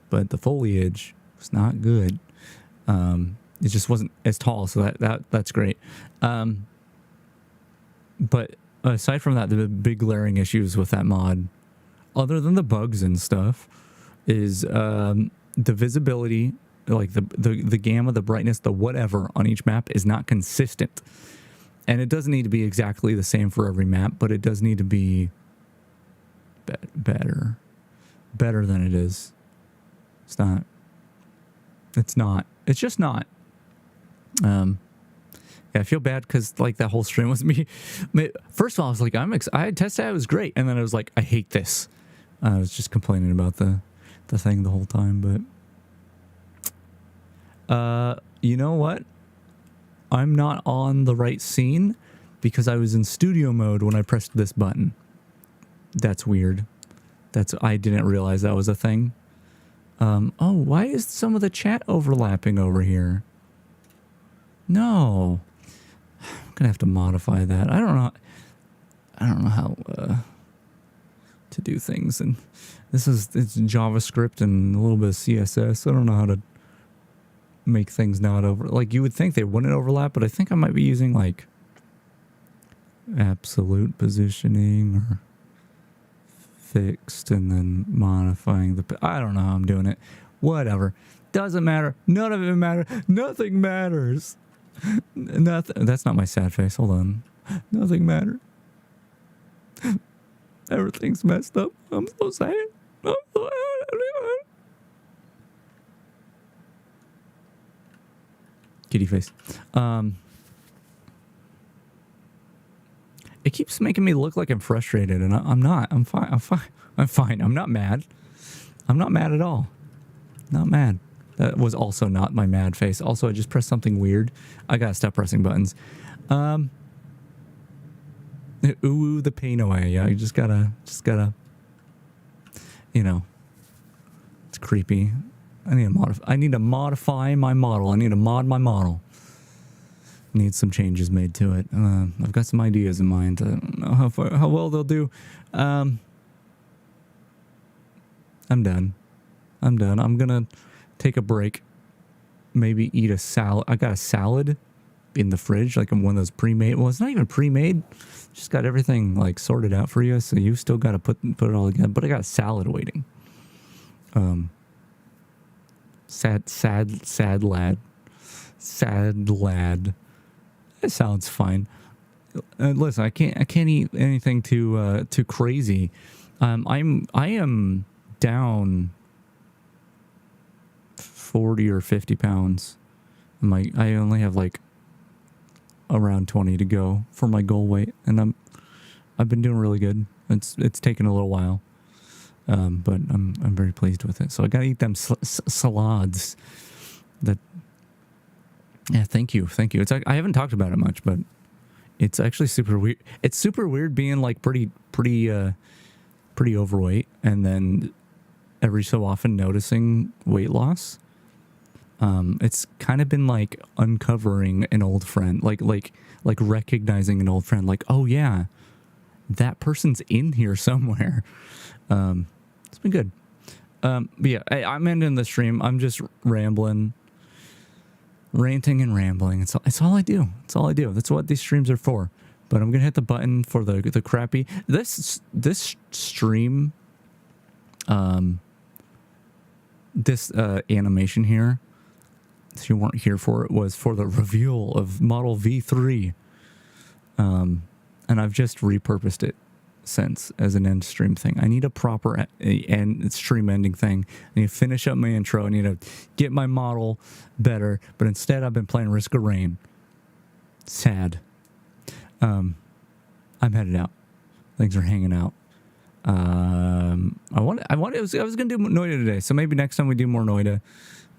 but the foliage was not good. It just wasn't as tall, so that's great. But aside from that, the big glaring issues with that mod, other than the bugs and stuff, is the visibility, like the gamma, the brightness, the whatever on each map is not consistent. And it doesn't need to be exactly the same for every map, but it does need to be better than it is. It's not. It's just not. Yeah, I feel bad because like that whole stream was me. First of all, I was like, I had tested it, it was great, and then I was like, I hate this. I was just complaining about the thing the whole time, but you know what? I'm not on the right scene because I was in studio mode when I pressed this button. That's weird. I didn't realize that was a thing. Oh, why is some of the chat overlapping over here? No. I'm gonna have to modify that. I don't know how to do things, and it's JavaScript and a little bit of CSS. I don't know how to make things not over. Like you would think they wouldn't overlap, but I think I might be using like absolute positioning or fixed and then modifying the. I don't know how I'm doing it. Whatever. Doesn't matter. None of it matters. Nothing matters. Nothing. That's not my sad face. Hold on. Nothing matters. Everything's messed up. I'm so sad. Kitty face. It keeps making me look like I'm frustrated, and I'm not. I'm fine. I'm fine. I'm not mad. I'm not mad at all. Not mad. That was also not my mad face. Also, I just pressed something weird. I gotta stop pressing buttons. Ooh, the pain away. Yeah, you just gotta, you know, it's creepy. I need to modify my model. I need to mod my model. Need some changes made to it. I've got some ideas in mind. I don't know how well they'll do. I'm done. I'm gonna take a break. Maybe eat a salad. I got a salad in the fridge, like one of those pre-made. Well, it's not even pre-made. Just got everything like sorted out for you, so you still got to put it all together. But I got a salad waiting. Sad lad. It sounds fine. Listen, I can't eat anything too crazy. I am down 40 or 50 pounds. I only have like around 20 to go for my goal weight, and I've been doing really good. It's taken a little while, but I'm very pleased with it. So I gotta eat them salads. Yeah, thank you. It's I haven't talked about it much, but it's actually super weird. It's super weird being like pretty overweight, and then every so often noticing weight loss. It's kind of been like uncovering an old friend, like recognizing an old friend, like, oh yeah, that person's in here somewhere. It's been good. But yeah, I'm ending the stream. I'm just rambling. ranting and rambling. It's all I do. It's all I do. That's what these streams are for. But I'm gonna hit the button for the crappy this stream. This animation here, if you weren't here for it, was for the reveal of Model V3. And I've just repurposed it since as an end stream thing. I need a proper end stream ending thing. I need to finish up my intro. I need to get my model better. But instead, I've been playing Risk of Rain. Sad. I'm headed out. Things are hanging out. I was gonna do Noida today, so maybe next time we do more Noida.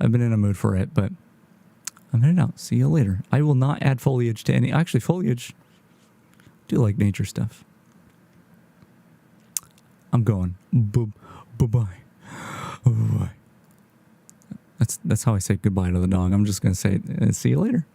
I've been in a mood for it, but I'm headed out. See you later. I will not add foliage to any. Actually, foliage. I do like nature stuff. I'm going. Bye. That's how I say goodbye to the dog. I'm just gonna say see you later.